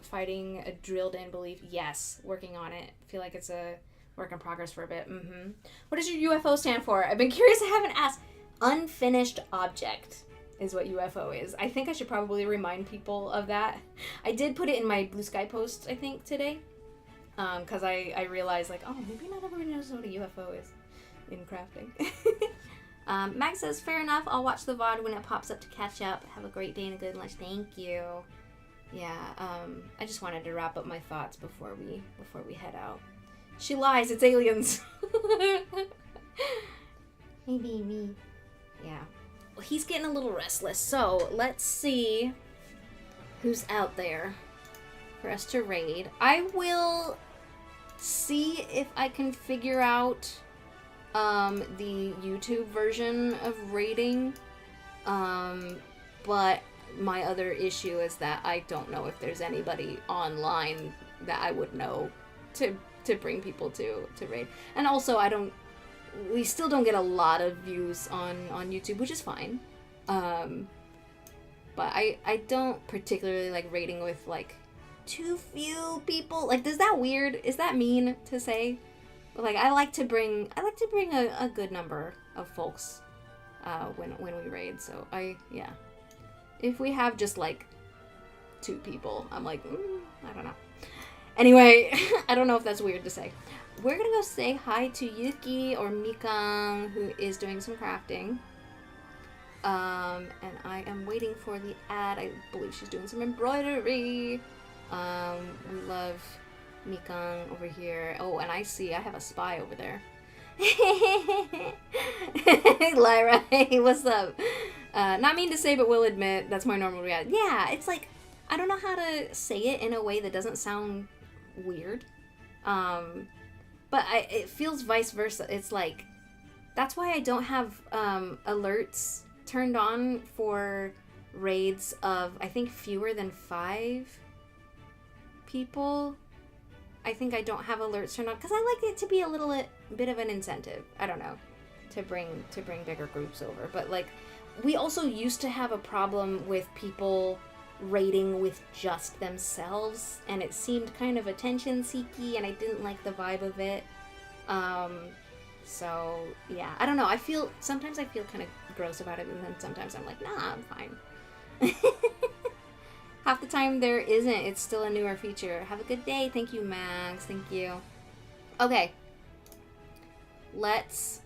fighting a drilled in belief. Yes, working on it. I feel like it's a work in progress for a bit. What does your UFO stand for? I've been curious, I haven't asked. Unfinished object is what UFO is. I think I should probably remind people of that. I did put it in my Blue Sky post, I think, today. Because I realized, like, oh, maybe not everybody knows what a UFO is in crafting. Max says, fair enough. I'll watch the VOD when it pops up to catch up. Have a great day and a good lunch. Thank you. Yeah, I just wanted to wrap up my thoughts before we head out. She lies. It's aliens. Maybe me. Yeah. Well, he's getting a little restless, so let's see who's out there for us to raid. I will see if I can figure out the YouTube version of raiding, but my other issue is that I don't know if there's anybody online that I would know to bring people to raid. And also, we still don't get a lot of views on YouTube, which is fine. But I don't particularly like raiding with like too few people. Like, is that mean to say? But like, I like to bring a good number of folks when we raid. So yeah. If we have just like 2 people, I'm like, I don't know. Anyway, I don't know if that's weird to say. We're gonna go say hi to Yuki or Mikang, who is doing some crafting. And I am waiting for the ad. I believe she's doing some embroidery. We love Mikang over here. Oh, and I have a spy over there. Hey, Lyra. Hey, what's up? Not mean to say, but will admit, that's my normal reaction. Yeah, it's like, I don't know how to say it in a way that doesn't sound weird. But it feels vice versa. It's like, that's why I don't have alerts turned on for raids of, I think, fewer than 5 people. I think I don't have alerts turned on because I like it to be a little bit of an incentive. I don't know, to bring bigger groups over. But like, we also used to have a problem with people raiding with just themselves, and it seemed kind of attention-seeky, and I didn't like the vibe of it. So yeah, I don't know. Sometimes I feel kind of gross about it, and then sometimes I'm like, nah, I'm fine. Half the time there isn't. It's still a newer feature. Have a good day. Thank you, Max. Thank you. Okay. Let's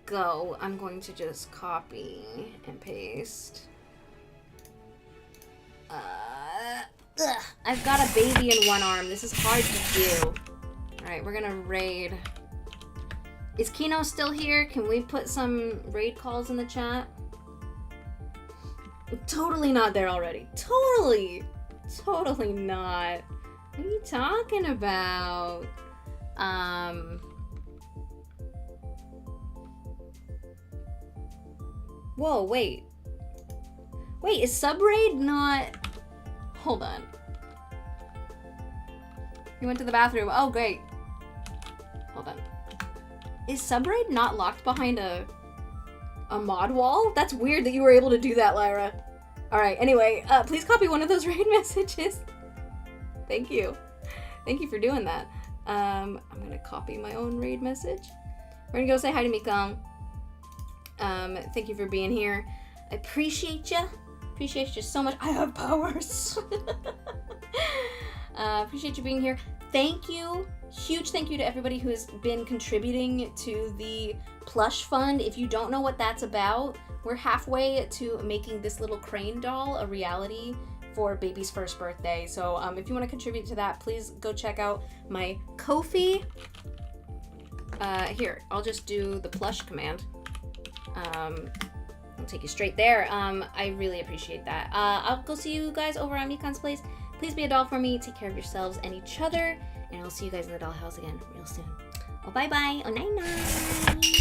go. I'm going to just copy and paste. I've got a baby in one arm. This is hard to do. Alright, we're gonna raid. Is Kino still here? Can we put some raid calls in the chat? Totally not there already. Totally not. What are you talking about? Whoa, wait. Wait, is Subraid not... Hold on. He went to the bathroom. Oh, great. Hold on. Is Subraid not locked behind a mod wall? That's weird that you were able to do that, Lyra. All right. Anyway, please copy one of those raid messages. Thank you. Thank you for doing that. I'm gonna copy my own raid message. We're gonna go say hi to Mikong. Thank you for being here. I appreciate you. Appreciate you so much. I have powers. Appreciate you being here. Thank you. Huge thank you to everybody who has been contributing to the plush fund. If you don't know what that's about, we're halfway to making this little crane doll a reality for baby's first birthday. So if you want to contribute to that, please go check out my Ko-fi. Here, I'll just do the plush command. I'll take you straight there. I really appreciate that. I'll go see you guys over on Mikan's place. Please be a doll for me. Take care of yourselves and each other. And I'll see you guys in the dollhouse again real soon. Oh, bye-bye. Oh, night-night.